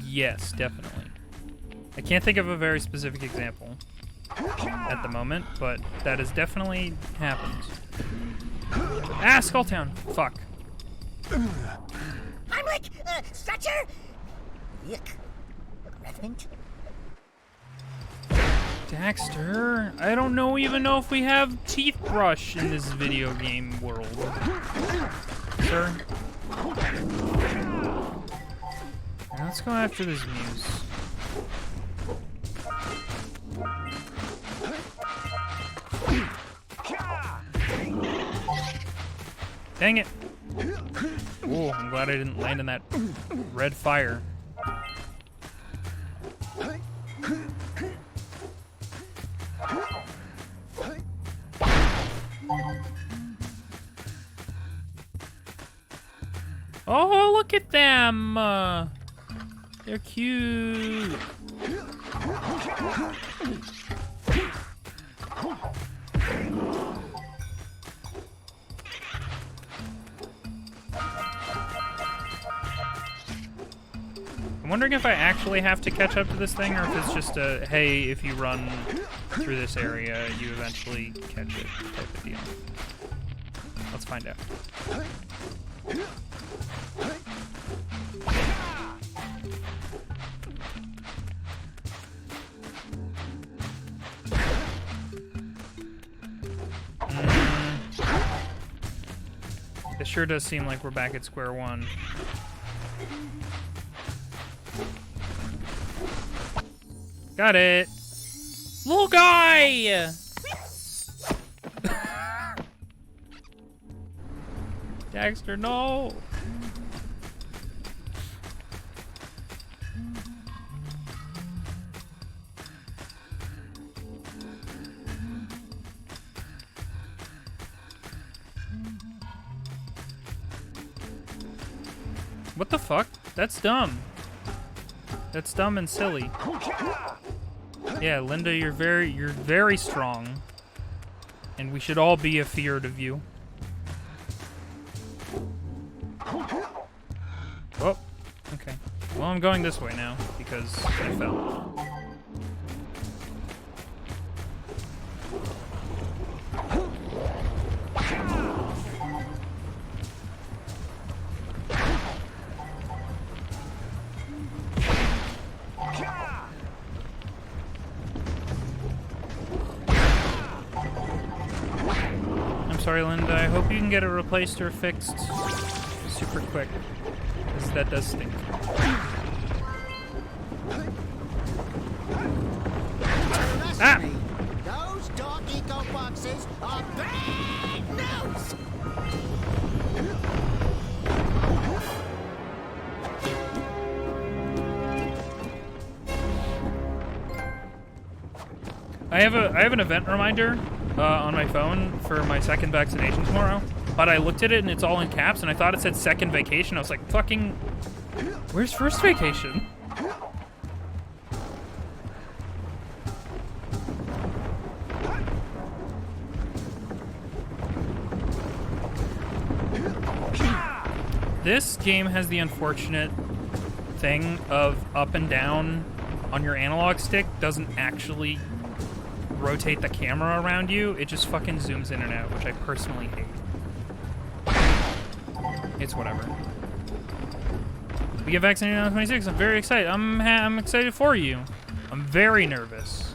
Yes, definitely. I can't think of a very specific example at the moment, but that has definitely happened. Ah, Skulltown! Fuck. Heimlich! Stretcher! Yuck. Revenant? Daxter, I don't even know if we have teeth brush in this video game world. Sir? Now let's go after this muse. Dang it! Oh, I'm glad I didn't land in that red fire. Oh, look at them! They're cute. I'm wondering if I actually have to catch up to this thing, or if it's just a, hey, if you run through this area, you eventually catch it type of deal. Let's find out. It sure does seem like we're back at square one. Got it. Little guy! Daxter, no! What the fuck? That's dumb. That's dumb and silly. Yeah, Linda, you're very strong. And we should all be afeared of you. Oh, okay. Well, I'm going this way now, because I fell. Sorry, Linda. I hope you can get it replaced or fixed super quick, because that does stink. Ah! Those dark eco boxes are bad news! I have an event reminder on my phone for my second vaccination tomorrow, but I looked at it and it's all in caps, and I thought it said second vacation. I was like, fucking, where's first vacation? This game has the unfortunate thing of up and down on your analog stick doesn't actually rotate the camera around you. It just fucking zooms in and out, which I personally hate. It's whatever. We get vaccinated on 26. I'm very excited. I'm excited for you. I'm very nervous.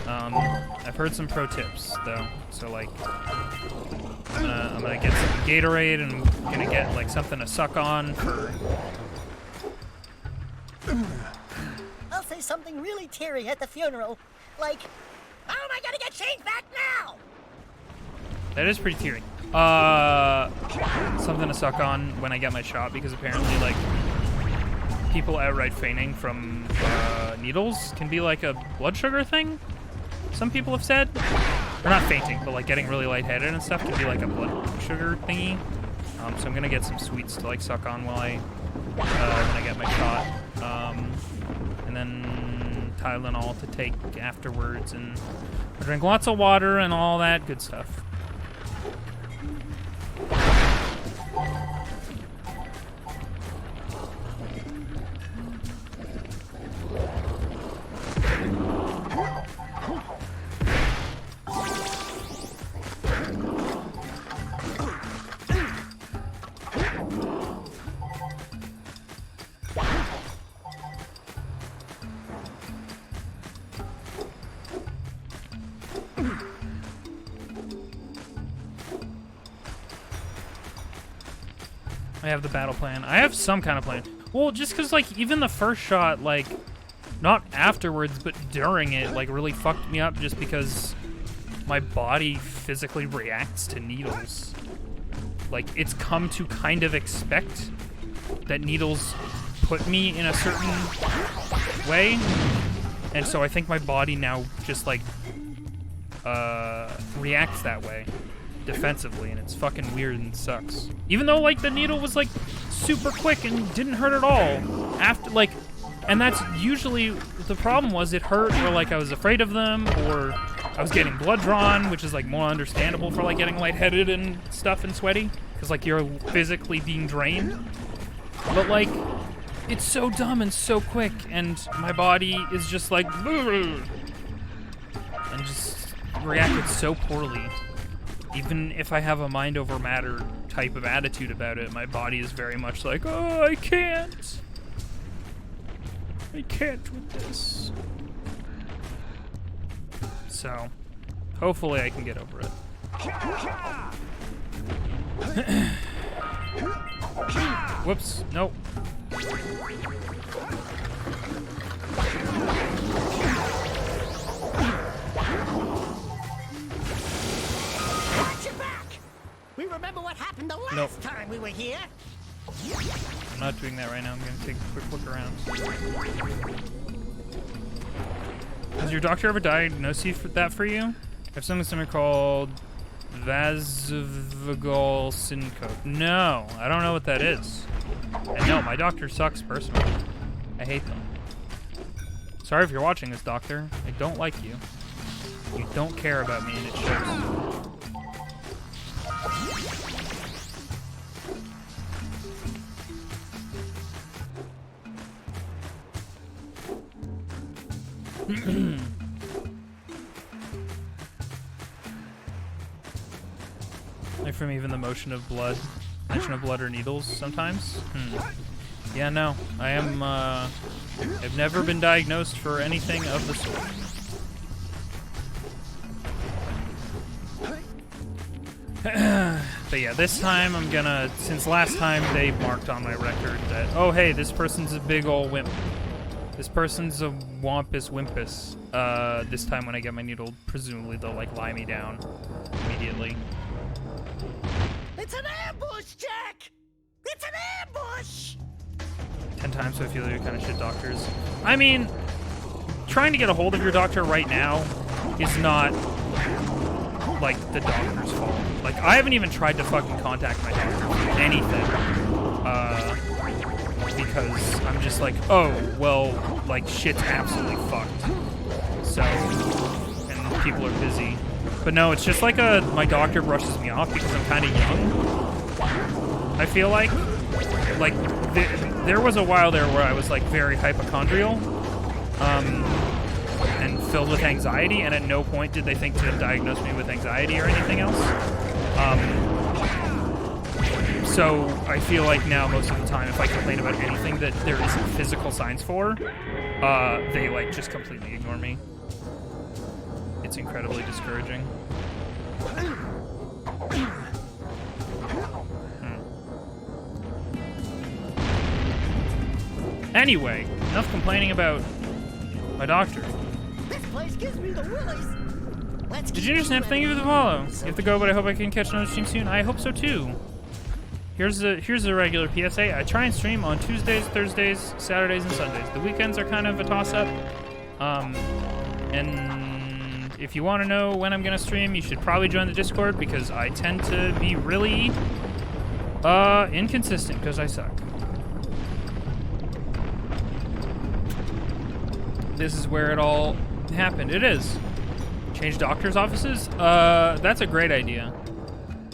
I've heard some pro tips though. So like, I'm gonna get some Gatorade, and I'm gonna get like something to suck on for. I'll say something really teary at the funeral. Like, how am I gonna get changed back now? That is pretty teary. Something to suck on when I get my shot, because apparently, like, people outright fainting from needles can be like a blood sugar thing. Some people have said. Or not fainting, but like getting really lightheaded and stuff can be like a blood sugar thingy. So I'm gonna get some sweets to like suck on while when I get my shot. And then Tylenol to take afterwards, and I drink lots of water and all that good stuff. I have the battle plan. I have some kind of plan. Well, just because, like, even the first shot, like, not afterwards, but during it, like, really fucked me up just because my body physically reacts to needles. Like, it's come to kind of expect that needles put me in a certain way. And so I think my body now just, like, reacts that way. Defensively, and it's fucking weird and sucks. Even though like the needle was like super quick and didn't hurt at all. After like And that's usually the problem was it hurt, or like I was afraid of them, or I was getting blood drawn, which is like more understandable for like getting lightheaded and stuff and sweaty, because like you're physically being drained. But like, it's so dumb and so quick, and my body is just like, and just reacted so poorly. Even if I have a mind over matter type of attitude about it, my body is very much like, oh, I can't with this. So, hopefully I can get over it. Whoops, nope. We remember what happened the last time we were here. I'm not doing that right now. I'm going to take a quick look around. Has your doctor ever diagnosed that for you? I have something called Invisoguy syndrome. No, I don't know what that is. And no, my doctor sucks personally. I hate them. Sorry if you're watching this, doctor. I don't like you. You don't care about me, and it shows. Like from even the mention of blood or needles sometimes. Yeah, no, I am. I've never been diagnosed for anything of the sort. But yeah, this time I'm gonna. Since last time they marked on my record that, oh hey, this person's a big ol' wimp. This person's a wampus wimpus. This time when I get my needle, presumably they'll like lie me down immediately. It's an ambush, Jack! It's an ambush! 10 times so I feel like kind of shit doctors. I mean, trying to get a hold of your doctor right now is not like the doctor's fault. Like I haven't even tried to fucking contact my doctor for anything. Because I'm just like, oh, well, like, shit's absolutely fucked. So, and people are busy. But no, it's just like my doctor brushes me off because I'm kind of young. I feel like there was a while there where I was, like, very hypochondrial, and filled with anxiety, and at no point did they think to diagnose me with anxiety or anything else. So I feel like now most of the time if I complain about anything that there isn't physical signs for, they like just completely ignore me. It's incredibly discouraging. Anyway, enough complaining about my doctor. This place gives me the willies. Did you understand? Thank you for the follow. You have to go, but I hope I can catch another stream soon. I hope so too. Here's a regular PSA. I try and stream on Tuesdays, Thursdays, Saturdays, and Sundays. The weekends are kind of a toss-up. And if you want to know when I'm going to stream, you should probably join the Discord because I tend to be really inconsistent because I suck. This is where it all happened. It is. Change doctor's offices? That's a great idea.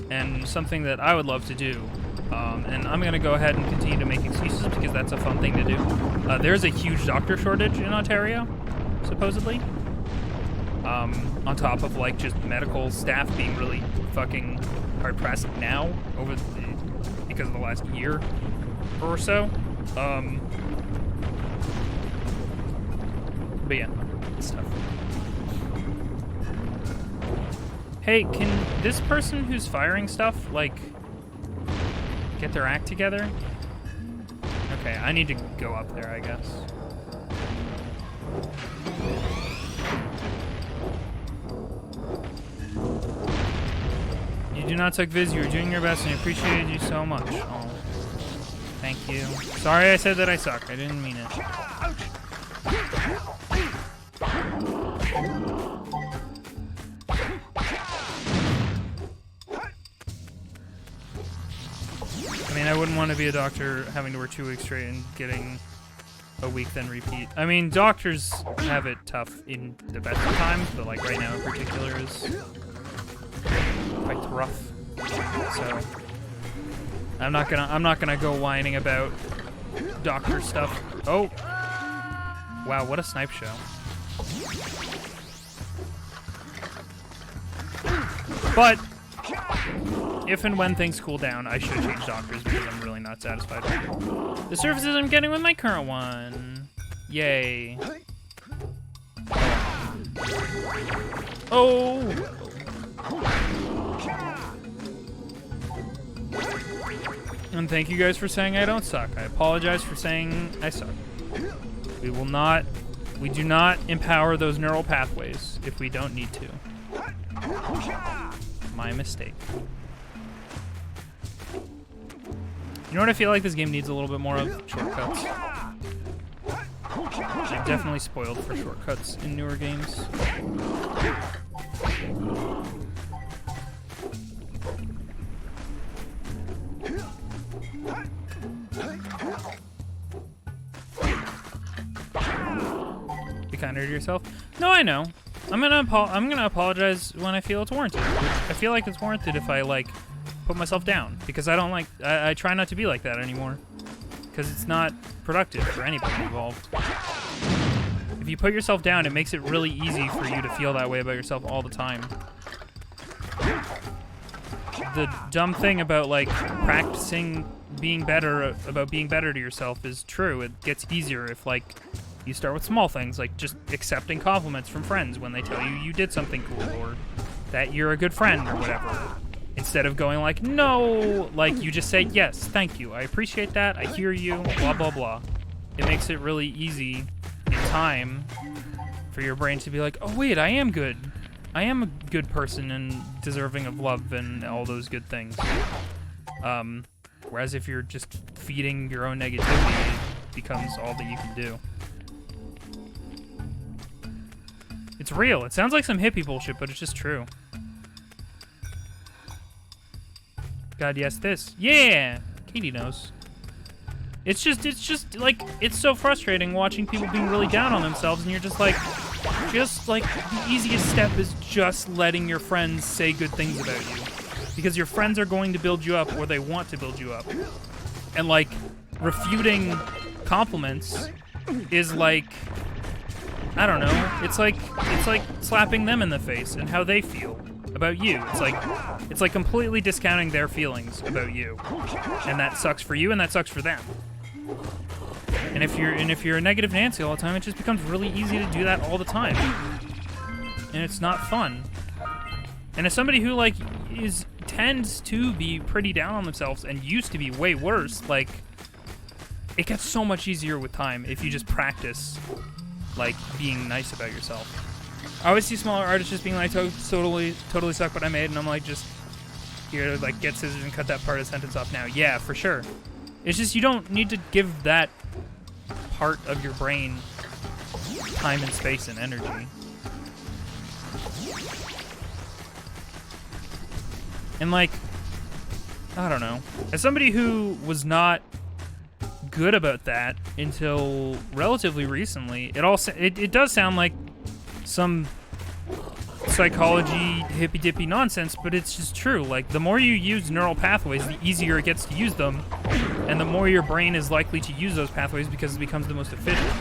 And something that I would love to do. And I'm going to go ahead and continue to make excuses because that's a fun thing to do. There's a huge doctor shortage in Ontario, supposedly. On top of, like, just medical staff being really fucking hard-pressed now because of the last year or so. But yeah, it's tough. Hey, can this person who's firing stuff, like, get their act together? Okay, I need to go up there, I guess. You do not suck, Viz. You are doing your best, and I appreciate you so much. Oh, thank you. Sorry I said that I suck. I didn't mean it. I mean, I wouldn't want to be a doctor having to work 2 weeks straight and getting a week then repeat. I mean, doctors have it tough in the best of times, but like right now in particular is quite rough. So I'm not gonna go whining about doctor stuff. Oh, wow, what a snipe show. But if and when things cool down, I should change doctors because I'm really not satisfied with the services I'm getting with my current one. Yay. Oh! And thank you guys for saying I don't suck. I apologize for saying I suck. We do not empower those neural pathways if we don't need to. My mistake. You know what I feel like this game needs a little bit more of? Shortcuts. I'm definitely spoiled for shortcuts in newer games. Be kinder to yourself. No, I know. I'm gonna apologize when I feel it's warranted. I feel like it's warranted if I like put myself down because I try not to be like that anymore because it's not productive for anybody involved. If you put yourself down, it makes it really easy for you to feel that way about yourself all the time. The dumb thing about like practicing being better to yourself is true. It gets easier if like you start with small things like just accepting compliments from friends when they tell you you did something cool or that you're a good friend or whatever. Instead of going like, no, like you just say, yes, thank you, I appreciate that, I hear you, blah, blah, blah. It makes it really easy in time for your brain to be like, oh wait, I am good. I am a good person and deserving of love and all those good things. Whereas if you're just feeding your own negativity, it becomes all that you can do. It's real. It sounds like some hippie bullshit, but it's just true. God, yes, this. Yeah! Katie knows. It's just like, it's so frustrating watching people being really down on themselves, and you're just like, the easiest step is just letting your friends say good things about you. Because your friends are going to build you up, or they want to build you up. And, like, refuting compliments is like, I don't know, it's like slapping them in the face and how they feel about you. It's like completely discounting their feelings about you. And that sucks for you and that sucks for them. And if you're a negative Nancy all the time, it just becomes really easy to do that all the time. And it's not fun. And as somebody who like tends to be pretty down on themselves and used to be way worse, like it gets so much easier with time if you just practice like being nice about yourself. I always see smaller artists just being like totally suck what I made, and I'm like, just here, like get scissors and cut that part of the sentence off now. Yeah, for sure. It's just you don't need to give that part of your brain time and space and energy. And like, I don't know. As somebody who was not good about that until relatively recently, it does sound like some psychology hippy-dippy nonsense, but it's just true. Like, the more you use neural pathways, the easier it gets to use them, and the more your brain is likely to use those pathways because it becomes the most efficient.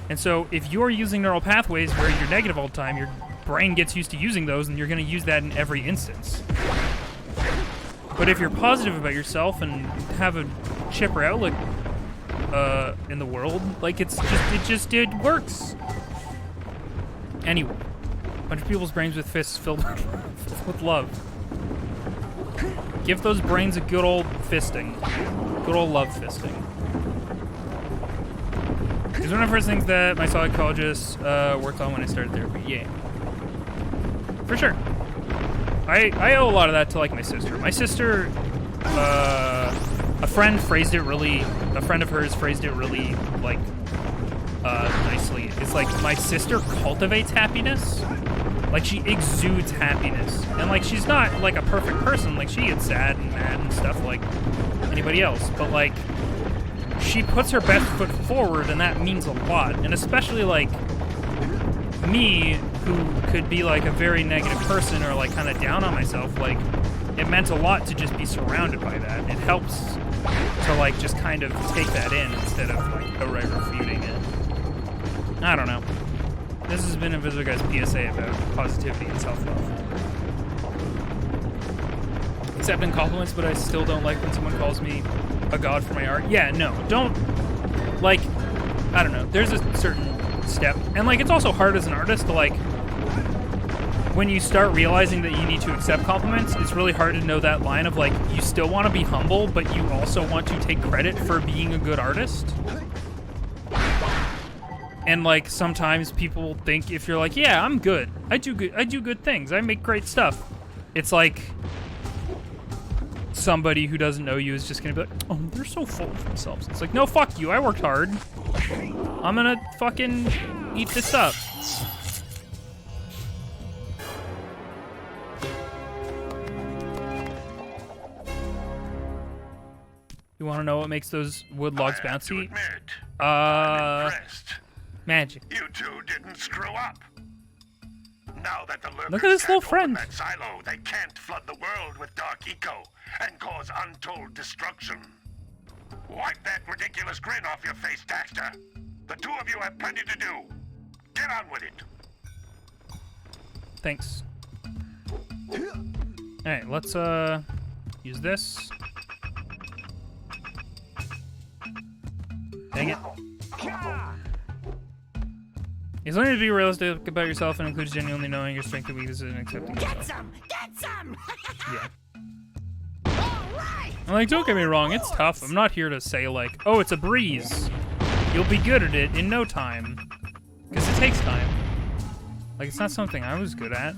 And so, if you're using neural pathways where you're negative all the time, your brain gets used to using those, and you're going to use that in every instance. But if you're positive about yourself and have a chipper outlook in the world, like, it works. Anyway, a bunch of people's brains with fists filled with love. Give those brains a good old fisting. Good old love fisting. It's one of the first things that my psychologist worked on when I started therapy. Yeah. For sure. I owe a lot of that to, like, my sister. My sister, a friend of hers phrased it really, like, nicely. It's like, my sister cultivates happiness. Like, she exudes happiness. And, like, she's not, like, a perfect person. Like, she gets sad and mad and stuff like anybody else. But, like, she puts her best foot forward, and that means a lot. And especially, like, me, who could be, like, a very negative person or, like, kind of down on myself, like, it meant a lot to just be surrounded by that. It helps to, like, just kind of take that in instead of, like, outright refuting it. I don't know. This has been Invisoguy's PSA about positivity and self-love. Accepting compliments, but I still don't like when someone calls me a god for my art. Yeah, no, don't, like, I don't know. There's a certain step. And, like, it's also hard as an artist to, like, when you start realizing that you need to accept compliments, it's really hard to know that line of, like, you still want to be humble, but you also want to take credit for being a good artist. And, like, sometimes people think if you're like, yeah, I'm good. I do good things. I make great stuff. It's like somebody who doesn't know you is just gonna be like, oh, they're so full of themselves. It's like, no, fuck you. I worked hard. I'm gonna fucking eat this up. You want to know what makes those wood logs bouncy? I'm impressed. Magic. You two didn't screw up. Now that the lurkers Look at this little can't friend. open that silo, they can't flood the world with dark eco and cause untold destruction. Wipe that ridiculous grin off your face, Daxter. The two of you have plenty to do. Get on with it. Thanks. Alright, let's use this. Dang it. It's learning to be realistic about yourself and includes genuinely knowing your strengths and weaknesses and accepting yourself. Get some! Yeah. And, like, don't get me wrong, it's tough. I'm not here to say, like, oh, it's a breeze. You'll be good at it in no time. Because it takes time. Like, it's not something I was good at.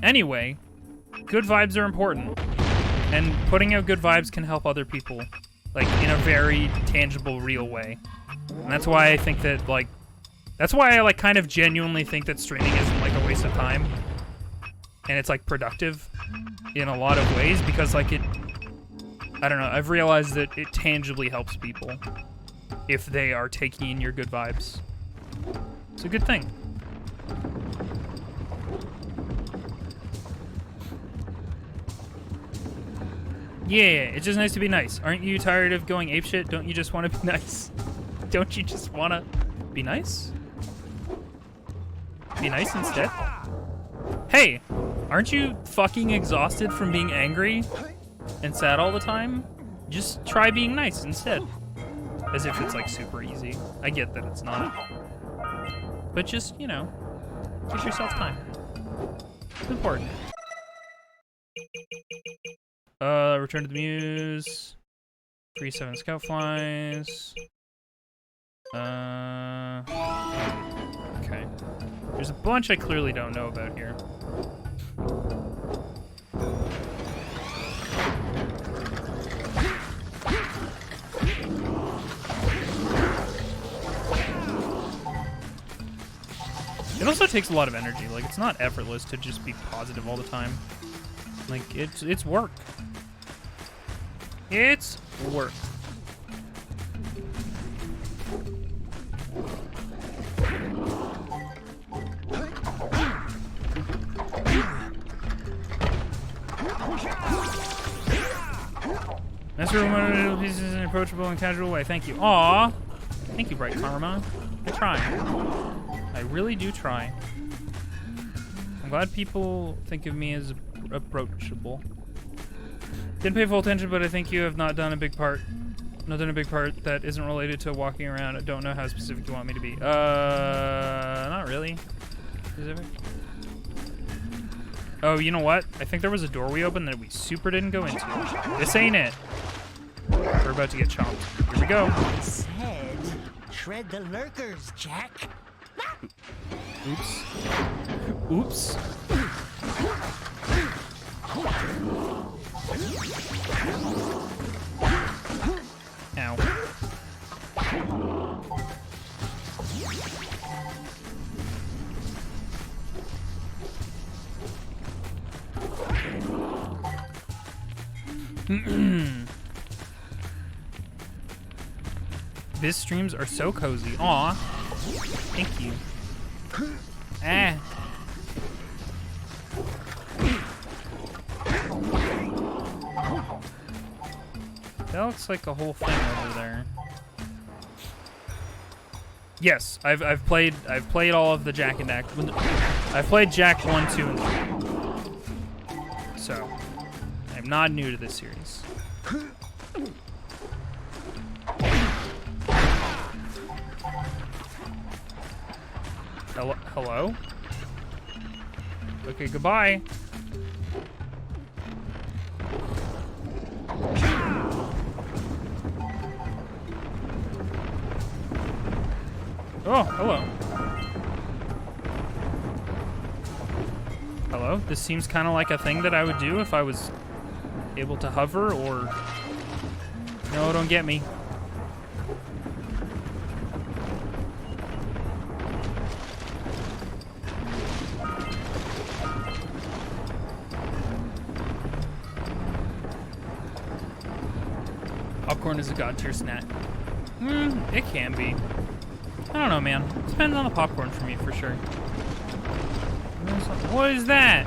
Anyway, good vibes are important. And putting out good vibes can help other people, like, in a very tangible, real way. And that's why I think that, like, that's why I, like, kind of genuinely think that streaming isn't, like, a waste of time. And it's, like, productive in a lot of ways, because, like, I don't know, I've realized that it tangibly helps people if they are taking in your good vibes. It's a good thing. Yeah, it's just nice to be nice. Aren't you tired of going apeshit? Don't you just want to be nice? Don't you just want to be nice? Be nice instead? Hey, aren't you fucking exhausted from being angry and sad all the time? Just try being nice instead. As if it's, like, super easy. I get that it's not. But just, you know, give yourself time. It's important. Return to the Muse. 3-7 scout flies. Okay. There's a bunch I clearly don't know about here. It also takes a lot of energy. Like, it's not effortless to just be positive all the time. Like, it's work. It's work. Master little pieces in an approachable and casual way. Thank you. Aw. Thank you, Bright Karma. I try. I really do try. I'm glad people think of me as approachable. Didn't pay full attention, but I think you have not done a big part. Not done a big part that isn't related to walking around. I don't know how specific you want me to be. Not really. Specific? Oh, you know what? I think there was a door we opened that we super didn't go into. This ain't it. We're about to get chomped. Here we go. I said, shred the lurkers, Jak. Oops. Oops. Ow. Viz streams are so cozy. Aw. Thank you. Ah. That looks like a whole thing over there. Yes, I've played all of the Jak and Daxter. I've played Jak 1, 2, and 3. So I'm not new to this series. Hello? Okay, goodbye. Oh, hello. Hello? This seems kind of like a thing that I would do if I was able to hover, or... No, don't get me. Popcorn is a god tier snack. It can be. I don't know, man. It depends on the popcorn for me, for sure. What is that?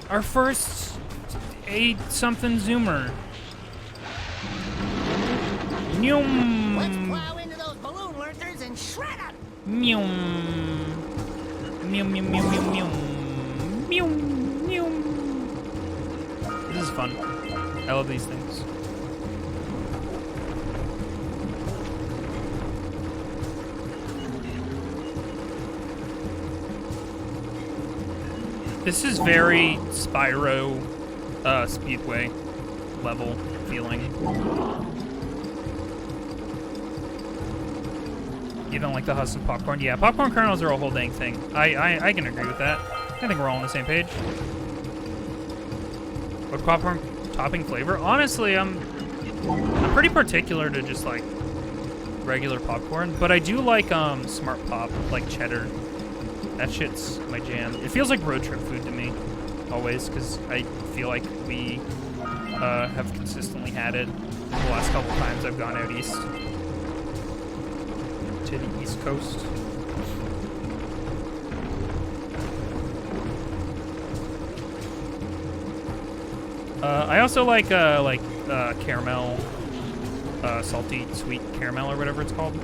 Our first 8-something zoomer. Nyum. Let's plow into those balloon lurkers and shred them. Nyum. Nyum, nyum, nyum, nyum, nyum. Nyum, nyum. This is fun. I love these things. This is very Spyro Speedway level feeling. You don't like the Hudson popcorn? Yeah, popcorn kernels are a whole dang thing. I can agree with that. I think we're all on the same page. What popcorn topping flavor? Honestly, I'm pretty particular to just like regular popcorn, but I do like Smart Pop, like cheddar. That shit's my jam. It feels like road trip food to me, always, because I feel like we have consistently had it the last couple times I've gone out east to the East Coast. I also like caramel, salty sweet caramel or whatever it's called.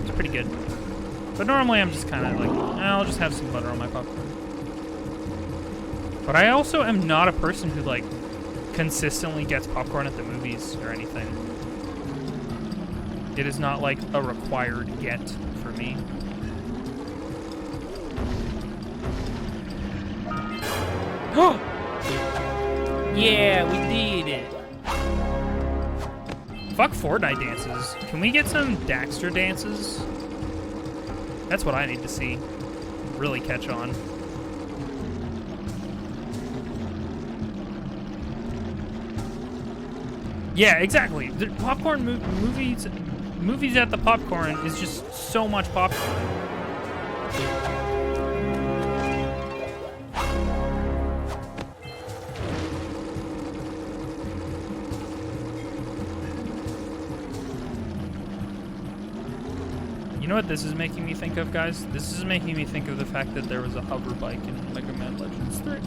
It's pretty good. But normally I'm just kind of like, I'll just have some butter on my popcorn. But I also am not a person who like consistently gets popcorn at the movies or anything. It is not like a required get for me. Yeah, we did it. Fuck Fortnite dances. Can we get some Daxter dances? That's what I need to see. Really catch on. Yeah, exactly. The popcorn movies at the popcorn is just so much popcorn. You know what this is making me think of, guys? This is making me think of the fact that there was a hover bike in Mega Man Legends 3.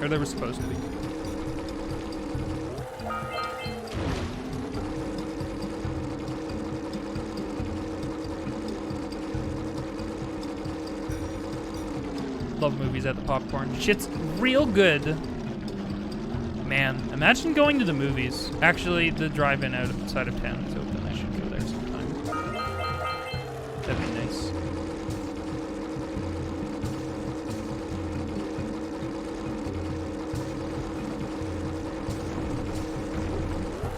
Or there was supposed to be. Love movies at the popcorn. Shit's real good. Man, imagine going to the movies. Actually, the drive-in outside of town is open. I should go there sometime. That'd be nice.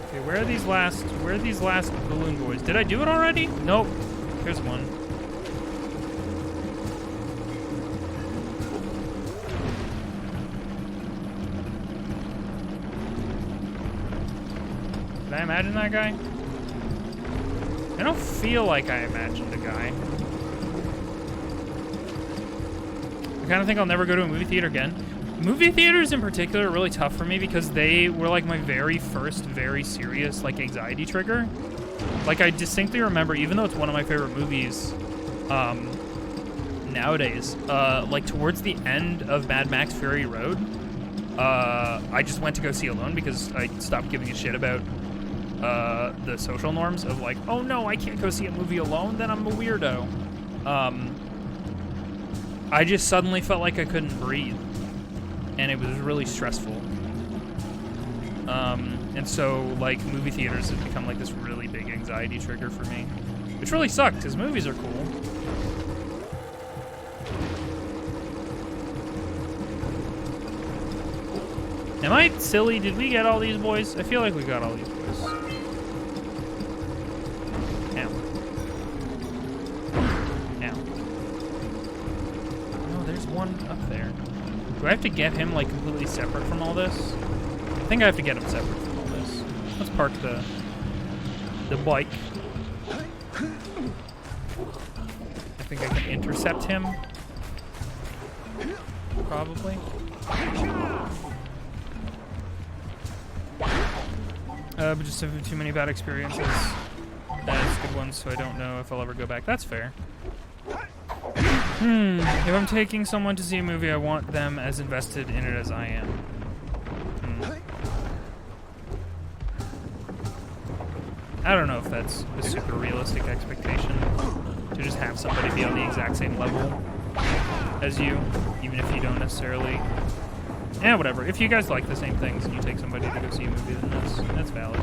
Okay, where are these last balloon boys? Did I do it already? Nope. Here's one. Did I imagine that guy? I don't feel like I imagined a guy. I kind of think I'll never go to a movie theater again. Movie theaters in particular are really tough for me because they were like my very first very serious like anxiety trigger. Like I distinctly remember, even though it's one of my favorite movies nowadays, like towards the end of Mad Max Fury Road, I just went to go see alone because I stopped giving a shit about the social norms of like, oh no, I can't go see a movie alone, then I'm a weirdo. I just suddenly felt like I couldn't breathe, and it was really stressful. And so like movie theaters have become like this really big anxiety trigger for me, which really sucked because movies are cool. Am I silly? Did we get all these boys? I feel like we got all these boys. Ow. Ow. Oh, there's one up there. Do I have to get him like completely separate from all this? I think I have to get him separate from all this. Let's park the bike. I think I can intercept him. Probably. But just have too many bad experiences as good ones, so I don't know if I'll ever go back. That's fair. If I'm taking someone to see a movie, I want them as invested in it as I am. I don't know if that's a super realistic expectation, to just have somebody be on the exact same level as you, even if you don't necessarily... Yeah, whatever. If you guys like the same things and you take somebody to go see a movie, then that's valid.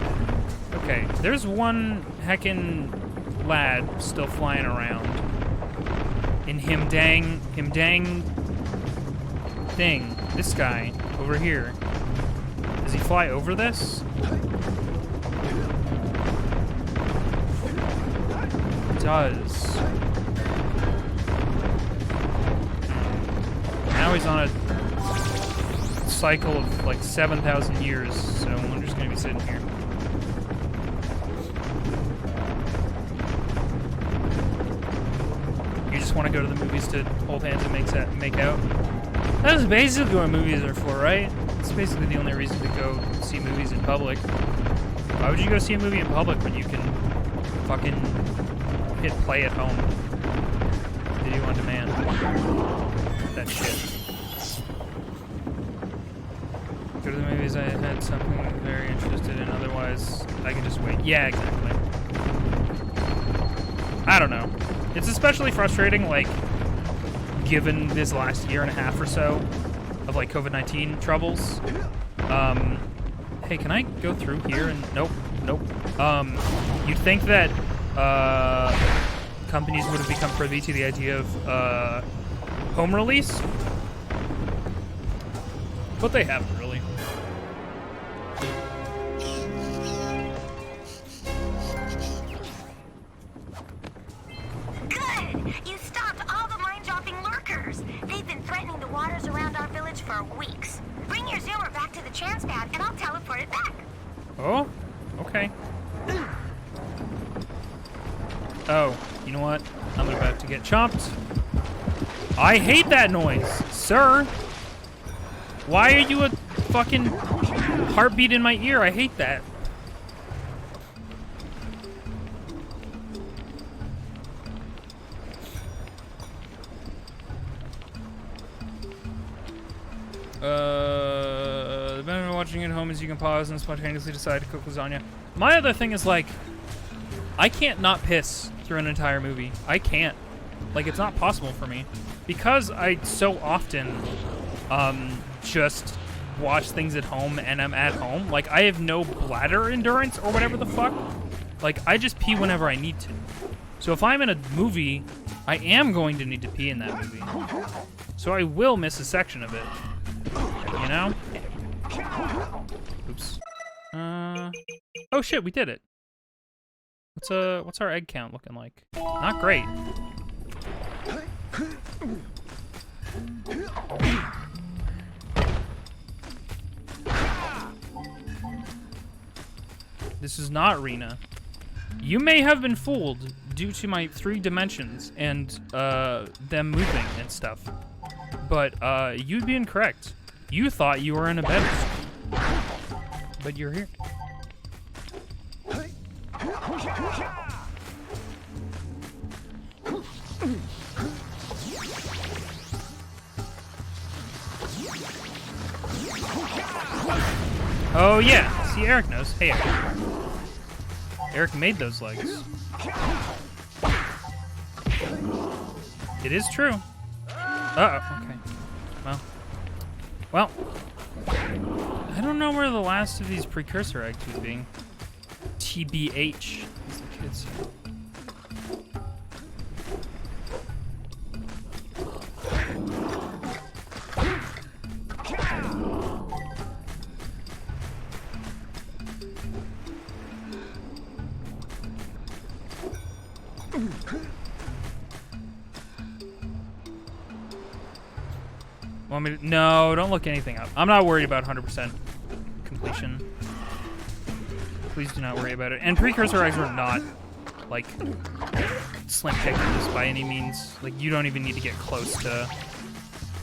Okay, there's one heckin' lad still flying around. In him dang thing. This guy over here. Does he fly over this? He does. Now he's on a cycle of like 7,000 years, so I'm just gonna be sitting here. You just want to go to the movies to hold hands and make out? That's basically what movies are for, right? It's basically the only reason to go see movies in public. Why would you go see a movie in public when you can fucking hit play at home? Video on demand. That shit. Go to the movies I had something very interested in, otherwise I can just wait. Yeah, exactly. I don't know. It's especially frustrating, like, given this last year and a half or so of, like, COVID-19 troubles. Hey, can I go through here and... Nope. You'd think that, companies would have become privy to the idea of, home release. But they haven't, really. Good! You stopped all the mind-dropping lurkers. They've been threatening the waters around our village for weeks. Bring your zoomer back to the chance pad and I'll teleport it back. Oh, okay. Oh, you know what? I'm about to get chomped. I hate that noise, sir. Why are you a fucking heartbeat in my ear? I hate that. The benefit of watching at home is you can pause and spontaneously decide to cook lasagna. My other thing is, like, I can't not piss through an entire movie. I can't. Like, it's not possible for me. Because I so often, just watch things at home and I'm at home. Like, I have no bladder endurance or whatever the fuck. Like, I just pee whenever I need to. So if I'm in a movie, I am going to need to pee in that movie. So I will miss a section of it. You know? Oops. Oh shit, we did it. What's our egg count looking like? Not great. This is not Rena. You may have been fooled due to my 3 dimensions and them moving and stuff. But you'd be incorrect. You thought you were in a better spot, but you're here. Oh yeah, see, Eric knows. Hey, Eric. Eric made those legs. It is true. Uh-oh, okay. Well, I don't know where the last of these precursor eggs was being. TBH, as the kids say. Want me to, no, don't look anything up. I'm not worried about 100% completion. Please do not worry about it. And precursor eggs are not, like, slim pickings by any means. Like, you don't even need to get close to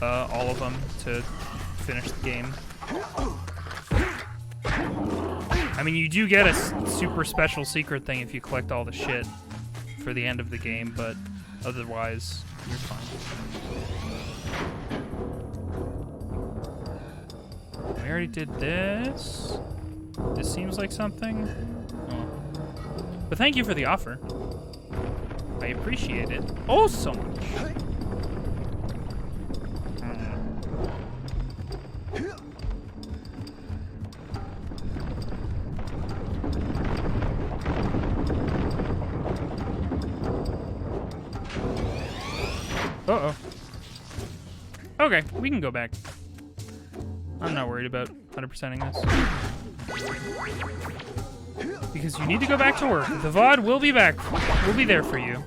all of them to finish the game. I mean, you do get a super special secret thing if you collect all the shit for the end of the game, but otherwise, you're fine. We already did this. This seems like something. Oh. But thank you for the offer. I appreciate it. Oh, so much. Uh-oh. Okay, we can go back. I'm not worried about 100%ing this. Because you need to go back to work. The VOD will be back. We'll be there for you.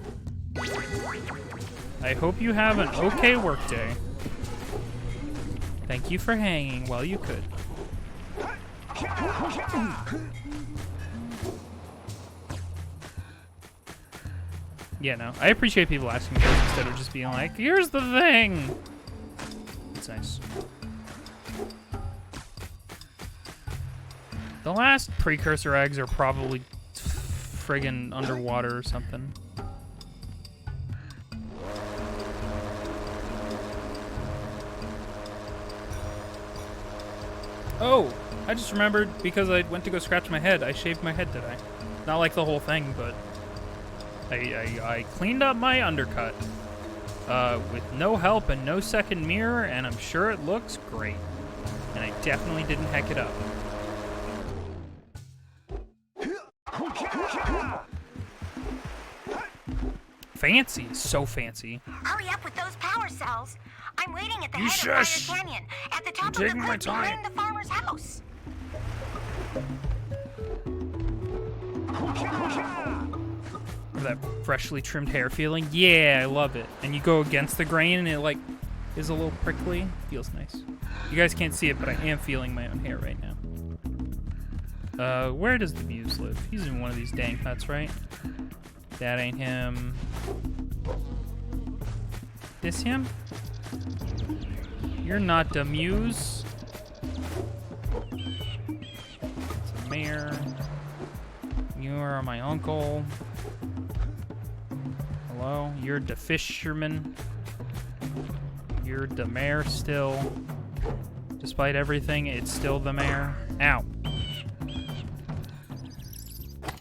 I hope you have an okay work day. Thank you for hanging while you could. Yeah, no. I appreciate people asking for it instead of just being like, here's the thing. It's nice. The last precursor eggs are probably friggin' underwater or something. Oh, I just remembered because I went to go scratch my head. I shaved my head today. Not like the whole thing, but I cleaned up my undercut with no help and no second mirror, and I'm sure it looks great. And I definitely didn't heck it up. Fancy, so fancy. Hurry up with those power cells. I'm waiting at the head of Fire Canyon, at the top of the cliff behind the farmer's house. That freshly trimmed hair feeling. Yeah, I love it. And you go against the grain and it like is a little prickly. Feels nice. You guys can't see it, but I am feeling my own hair right now. Where does the Muse live? He's in one of these dang huts, right? That ain't him. This him? You're not the Muse. It's a mayor. You are my uncle. Hello? You're the fisherman. You're the mayor still. Despite everything, it's still the mayor. Ow.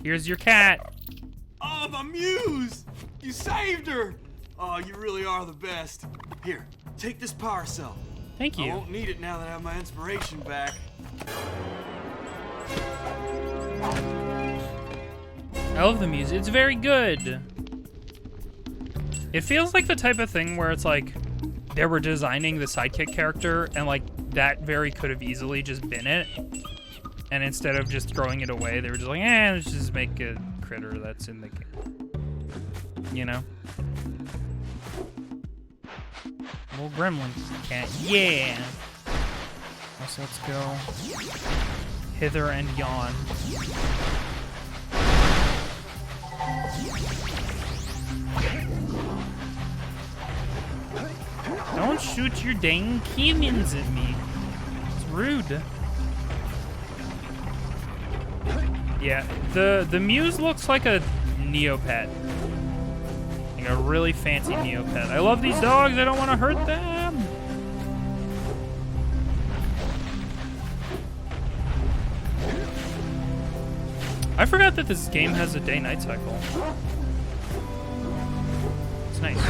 Here's your cat. Oh, the Muse! You saved her! Oh, you really are the best. Here, take this power cell. Thank you. I won't need it now that I have my inspiration back. I love the music. It's very good. It feels like the type of thing where it's like they were designing the sidekick character and like that very could have easily just been it. And instead of just throwing it away, they were just like, let's just make a critter that's in the game. You know? Little gremlin cat. Yeah! So let's go hither and yon. Don't shoot your dang cannons at me. rude. Yeah, the Muse looks like a Neopet. Like a really fancy Neopet. I love these dogs, I don't want to hurt them. I forgot that this game has a day-night cycle. It's nice.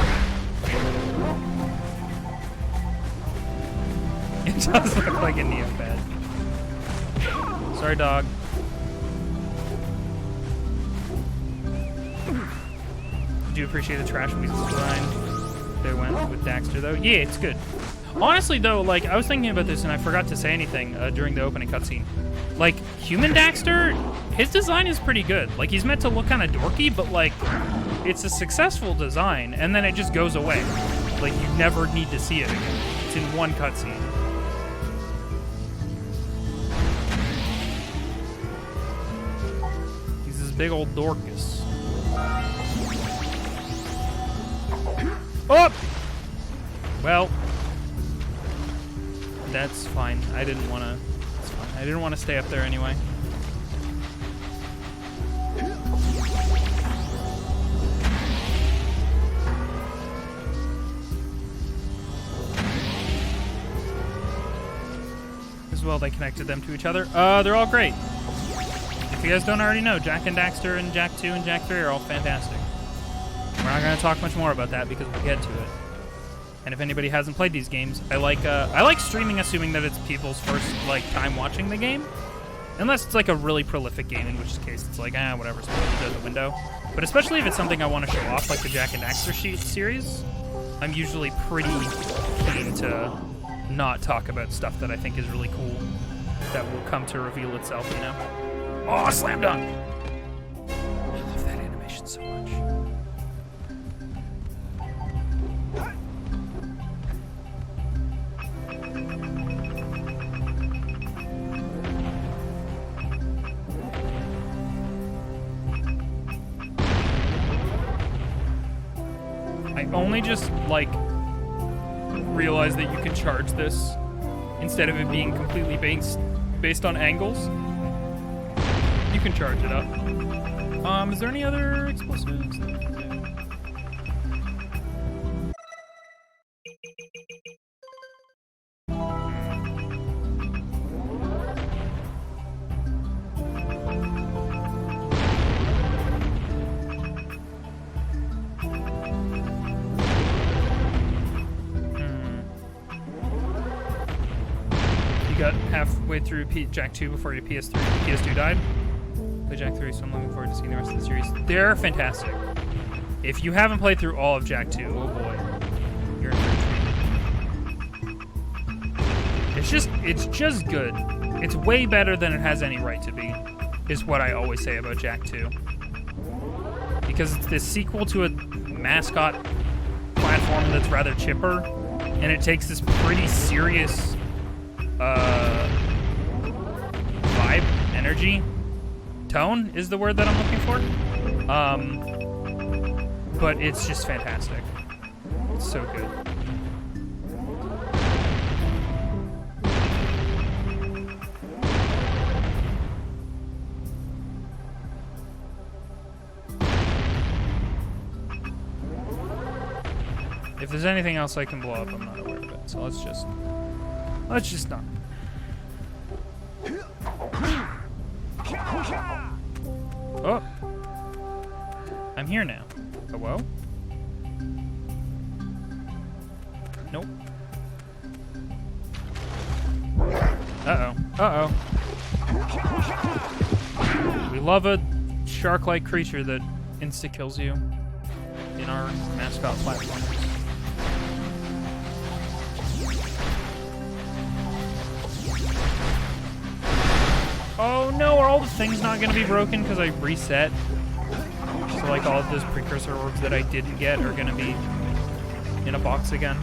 It does look like a Neopet. Sorry, dog. Do appreciate the trash weasel design they went with Daxter, though. Yeah, it's good. Honestly, though, like, I was thinking about this and I forgot to say anything during the opening cutscene. Like, human Daxter, his design is pretty good. Like, he's meant to look kind of dorky, but, like, it's a successful design, and then it just goes away. Like, you never need to see it again. It's in one cutscene. He's this big old Dorcas. Oh! Well, that's fine. I didn't want to. It's fine. I didn't want to stay up there anyway. As well, they connected them to each other. They're all great. If you guys don't already know, Jak and Daxter and Jak 2 and Jak 3 are all fantastic. We're not going to talk much more about that because we'll get to it. And if anybody hasn't played these games, I like streaming, assuming that it's people's first time watching the game, unless it's like a really prolific game, in which case it's like whatever, it's out the window. But especially if it's something I want to show off, like the Jak and Daxter series, I'm usually pretty keen to not talk about stuff that I think is really cool that will come to reveal itself, you know. Oh, slam dunk! I love that animation so much. I only just, realized that you can charge this instead of it being completely based on angles. You can charge it up. Is there any other explosives? Halfway through Jak 2 before your PS2 died. Play Jak 3, so I'm looking forward to seeing the rest of the series. They're fantastic. If you haven't played through all of Jak 2, oh boy, you're in for a treat. It's just good. It's way better than it has any right to be, is what I always say about Jak 2. Because it's this sequel to a mascot platform that's rather chipper, and it takes this pretty serious vibe, energy, tone is the word that I'm looking for. But it's just fantastic. It's so good. If there's anything else I can blow up, I'm not aware of it. So let's just not. Oh. I'm here now. Hello? Nope. Uh-oh. Uh-oh. We love a shark-like creature that insta-kills you in our mascot platformers. Oh no, are all the things not going to be broken because I reset? So all of those Precursor orbs that I didn't get are going to be in a box again.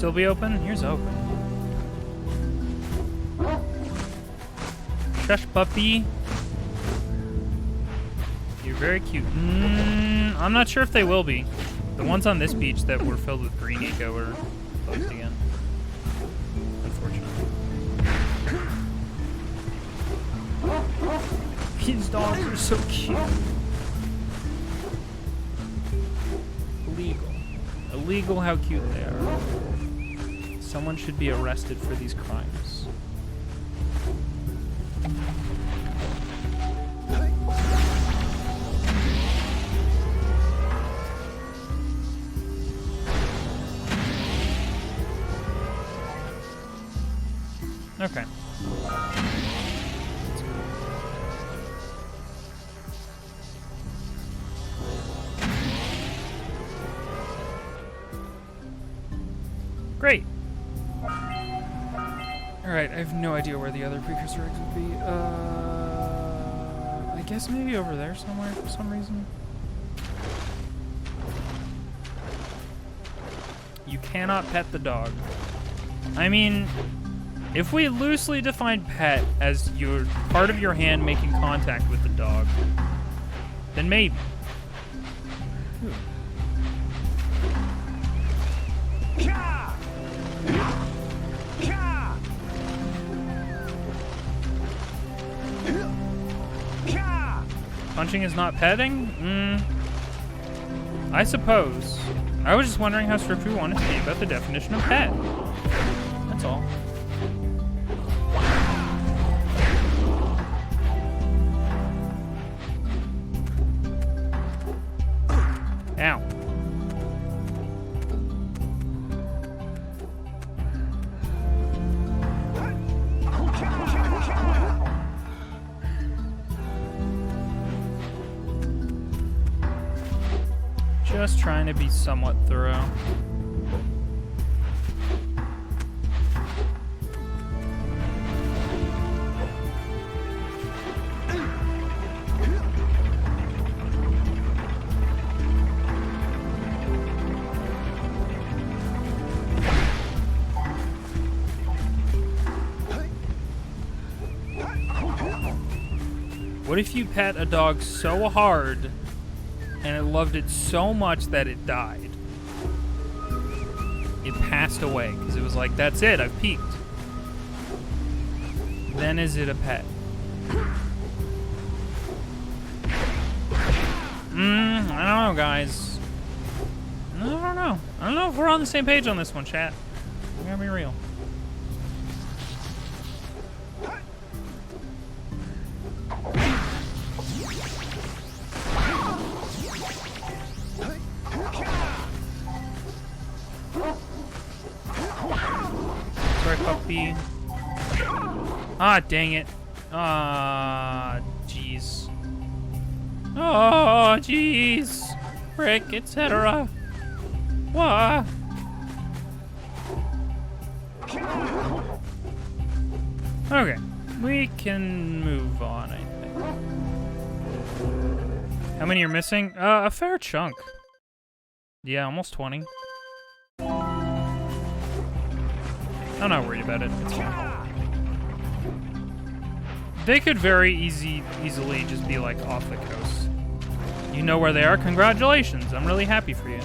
still be open? Here's open. Shush, puppy. You're very cute. I'm not sure if they will be. The ones on this beach that were filled with green eco were closed again. Unfortunately. These dogs are so cute. Illegal. Illegal how cute they are. Someone should be arrested for these crimes. Okay. Great. Alright, I have no idea where the other precursor eggs would be. I guess maybe over there somewhere for some reason. You cannot pet the dog. I mean, if we loosely define pet as your part of your hand making contact with the dog, then maybe. Ooh. Punching is not petting? I suppose. I was just wondering how strict we wanted to be about the definition of pet. That's all. Ow. Just trying to be somewhat thorough. What if you pet a dog so hard and it loved it so much that it died? It passed away because it was like, that's it, I've peaked. Then is it a pet? I don't know, guys. I don't know. I don't know if we're on the same page on this one, chat. I gotta be real. Puppy. Ah, dang it. Ah, jeez. Oh, jeez. Frick, etc. What? Okay, we can move on, I think. How many are missing? A fair chunk. Yeah, almost 20. I'm not worried about it. It's fine. They could very easily just be like off the coast. You know where they are? Congratulations. I'm really happy for you.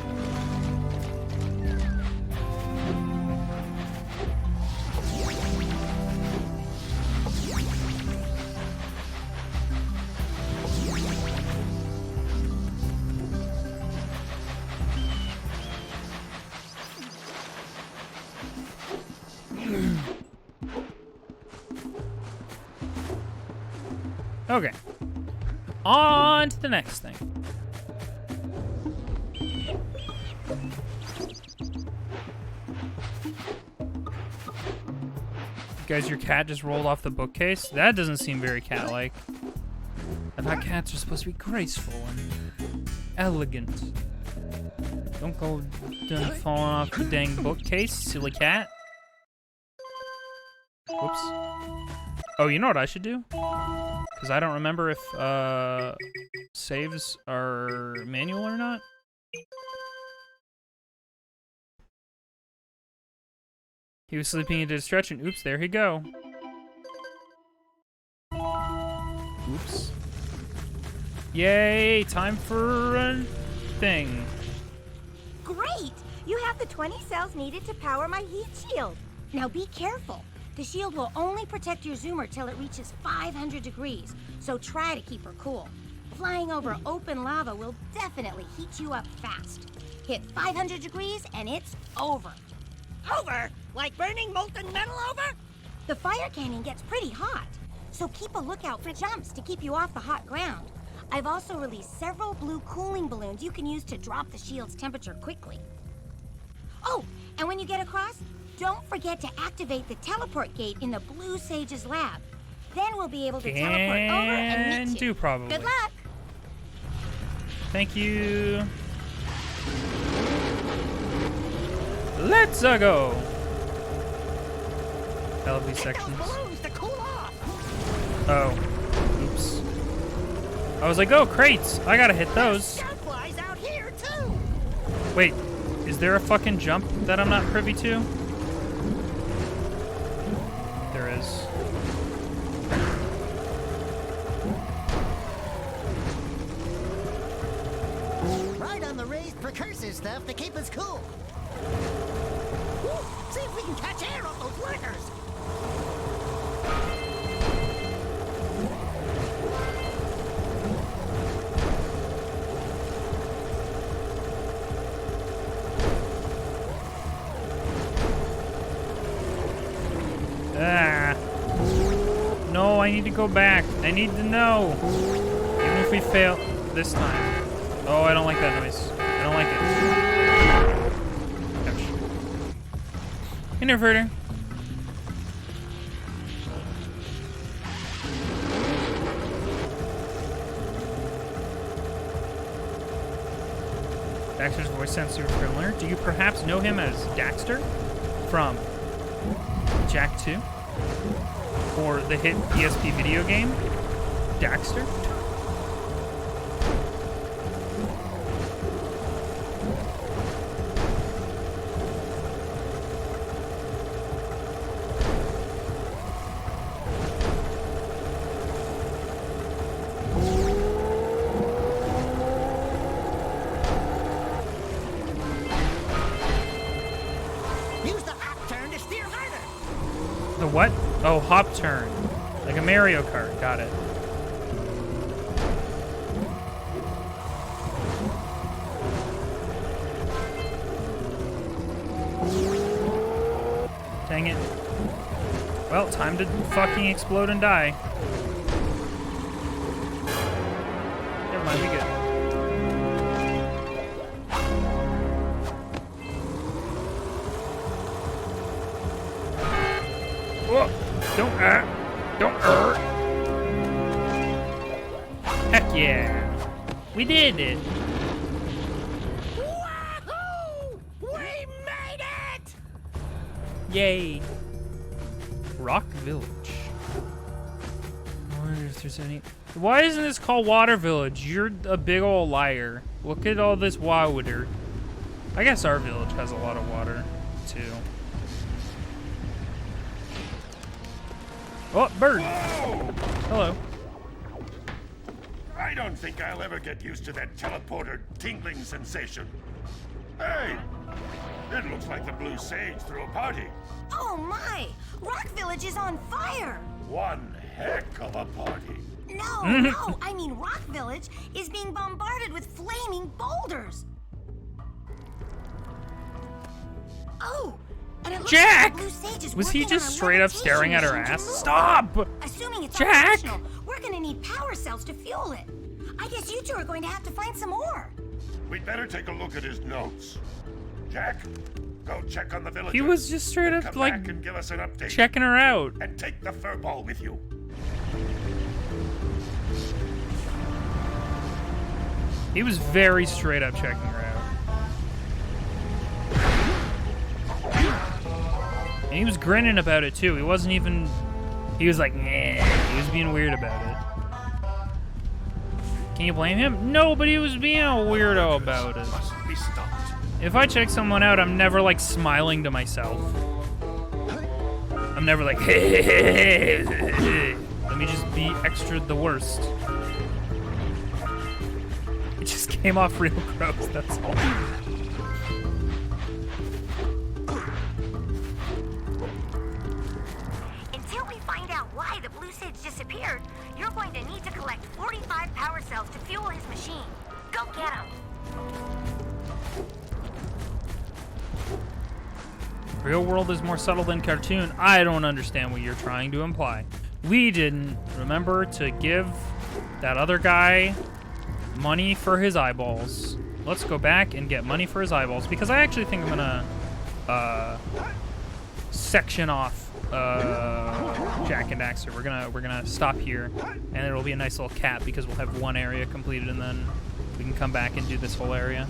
Okay. On to the next thing. Guys, your cat just rolled off the bookcase? That doesn't seem very cat-like. I thought cats are supposed to be graceful and elegant. Don't go done falling off the dang bookcase, silly cat. Whoops. Oh, you know what I should do? Because I don't remember if saves are manual or not. He was sleeping, he did a stretch, and oops, there he go. Oops. Yay, time for a thing. Great! You have the 20 cells needed to power my heat shield. Now be careful. The shield will only protect your zoomer till it reaches 500 degrees, so try to keep her cool. Flying over open lava will definitely heat you up fast. Hit 500 degrees and it's over. Over? Like burning molten metal over? The fire canyon gets pretty hot, so keep a lookout for jumps to keep you off the hot ground. I've also released several blue cooling balloons you can use to drop the shield's temperature quickly. Oh, and when you get across, don't forget to activate the teleport gate in the Blue Sage's lab. Then we'll be able to teleport over and meet you. Probably. Good luck. Thank you. Let's go. I love these sections. Balloons to cool off. Oh, oops. I was like, oh, crates. I gotta hit those. Flies out here too. Wait, is there a fucking jump that I'm not privy to? There is. Right on the raised precursor stuff to keep us cool. Woo, see if we can catch air off those lurkers. Ah. No, I need to go back. I need to know. Even if we fail this time. Oh, I don't like that noise. I don't like it. Ouch. Inverter. Daxter's voice sounds super familiar. Do you perhaps know him as Daxter from Jak 2? Or the hit PSP video game, Daxter? Use the hop turn to steer harder. The what? Oh, hop turn. Like a Mario Kart. Got it. Dang it. Well, time to fucking explode and die. Never mind, we good. Whoa! Don't Heck yeah! We did it! Wahoo! We made it! Yay! Rock Village. I wonder if there's any... Why isn't this called Water Village? You're a big old liar. Look at all this water. I guess our village has a lot of water, too. Oh, bird! Whoa! Hello. I don't think I'll ever get used to that teleporter tingling sensation. Hey! It looks like the Blue Sage threw a party. Oh my! Rock Village is on fire! One heck of a party. No, no, I mean Rock Village is being bombarded with flaming boulders. Oh, and it looks Jack! like the Blue Sage is Was he working just on a straight up staring at her levitation ass? machine to move. Stop! Assuming it's Jack! operational, we're gonna need power cells to fuel it. I guess you two are going to have to find some more. We'd better take a look at his notes. Jack, go check on the village. He was just straight up, come like, back and give us an update. checking her out. And take the fur ball with you. He was very straight up checking her out. And he was grinning about it too. He wasn't even... He was like, nah. He was being weird about it. Can you blame him? No, but he was being a weirdo about it. Must be stopped. If I check someone out, I'm never like smiling to myself. never like, hey, let me just be extra the worst. It just came off real gross, that's all. Until we find out why the blue sage disappeared, you're going to need to collect 45 power cells to fuel his machine. Go get him. Real world is more subtle than cartoon. I don't understand what you're trying to imply. We didn't remember to give that other guy money for his eyeballs. Let's go back and get money for his eyeballs, because I actually think I'm gonna section off Jak and Daxter. We're gonna stop here, and it'll be a nice little cap because we'll have one area completed, and then we can come back and do this whole area.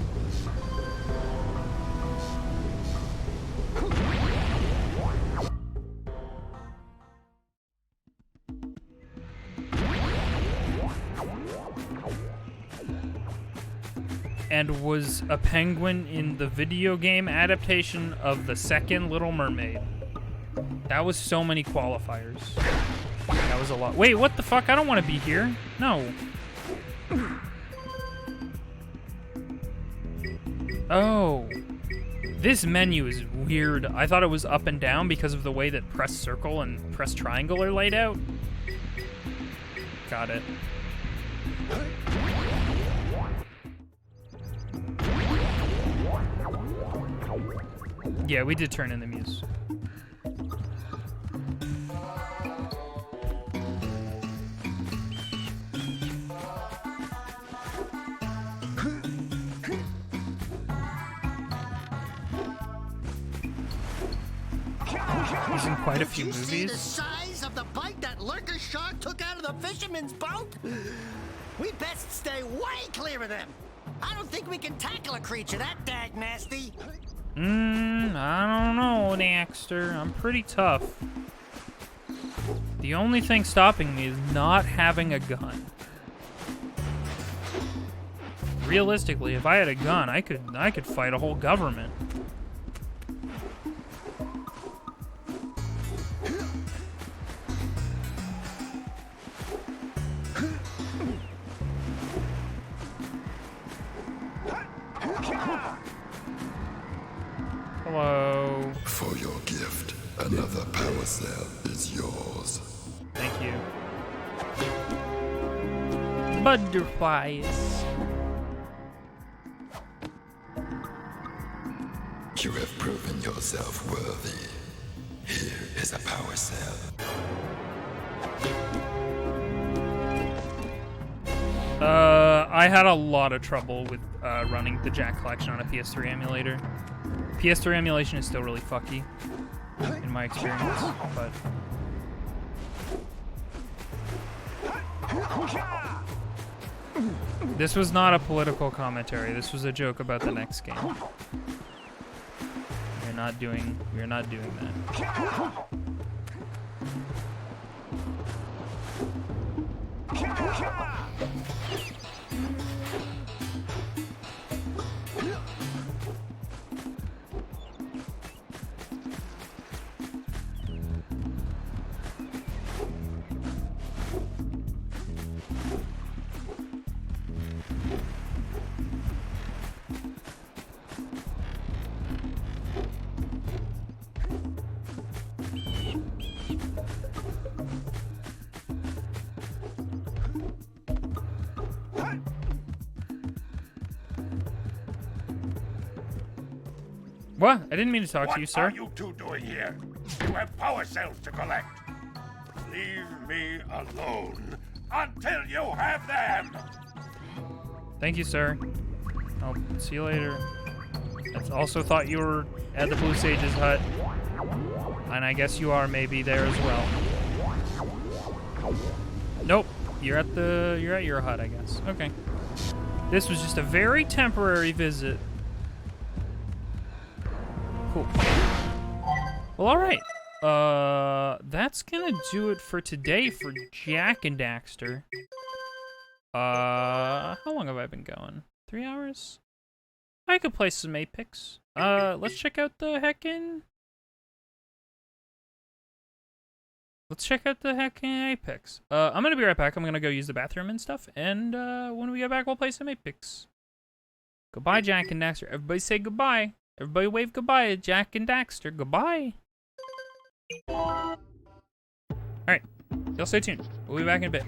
And was a penguin in the video game adaptation of the second Little Mermaid. That was so many qualifiers. That was a lot. Wait, what the fuck? I don't want to be here. No. Oh. This menu is weird. I thought it was up and down because of the way that press circle and press triangle are laid out. Got it. Yeah, we did turn in the muse. He's in quite a few Did you movies. see the size of the bite that lurker shark took out of the fisherman's boat? We best stay way clear of them. I don't think we can tackle a creature that dag nasty. I don't know, Daxter. I'm pretty tough. The only thing stopping me is not having a gun. Realistically, if I had a gun, I could fight a whole government. Hello. For your gift, another power cell is yours. Thank you. Butterflies. You have proven yourself worthy. Here is a power cell. I had a lot of trouble with running the Jak collection on a PS3 emulator. PS3 emulation is still really fucky, in my experience, but... This was not a political commentary. This was a joke about the next game. We're not doing that. What? I didn't mean to talk to you, sir. What are you two doing here? You have power cells to collect. Leave me alone until you have them. Thank you, sir. I'll see you later. I also thought you were at the Blue Sage's hut. And I guess you are maybe there as well. Nope. You're at your hut, I guess. Okay. This was just a very temporary visit. Cool. Well, alright. That's gonna do it for today for Jak and Daxter. How long have I been going? 3 hours? I could play some Apex. Let's check out the Jak'in. let's check out the Hacking Apex. I'm gonna be right back. I'm gonna go use the bathroom and stuff, and when we get back, we'll play some Apex. Goodbye, Jak and Daxter. Everybody say goodbye. Everybody wave goodbye at Jak and Daxter. Goodbye. Alright, y'all stay tuned. We'll be back in a bit.